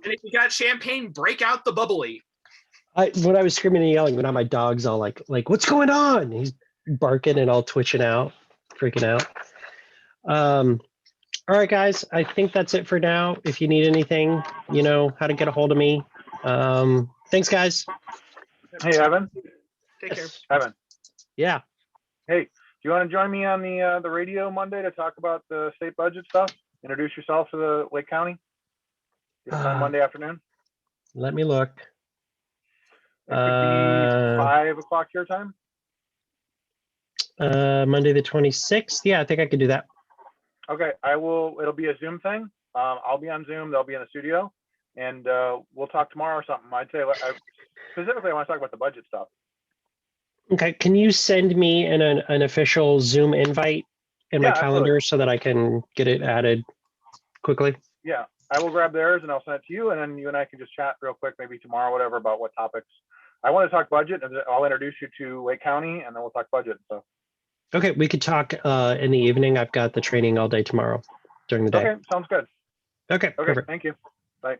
K: And if you got champagne, break out the bubbly.
A: When I was screaming and yelling, but now my dog's all like, what's going on? He's barking and all twitching out, freaking out. All right, guys, I think that's it for now. If you need anything, you know how to get a hold of me. Thanks, guys.
Q: Hey, Evan.
K: Take care.
Q: Evan.
A: Yeah.
Q: Hey, do you want to join me on the radio Monday to talk about the state budget stuff? Introduce yourself to the Lake County. On Monday afternoon.
A: Let me look.
Q: It could be 5 o'clock your time.
A: Monday the 26th. Yeah, I think I could do that.
Q: Okay, I will. It'll be a Zoom thing. I'll be on Zoom. They'll be in the studio, and we'll talk tomorrow or something. I'd say specifically, I want to talk about the budget stuff.
A: Okay, can you send me an official Zoom invite in my calendar
Q: absolutely.
A: so that I can get it added quickly?
Q: Yeah, I will grab theirs and I'll send it to you, and then you and I can just chat real quick, maybe tomorrow, whatever, about what topics. I want to talk budget, and I'll introduce you to Lake County, and then we'll talk budget. So.
A: Okay, we could talk in the evening. I've got the training all day tomorrow during the day.
Q: Okay, sounds good.
A: Okay, perfect.
Q: Thank you. Bye.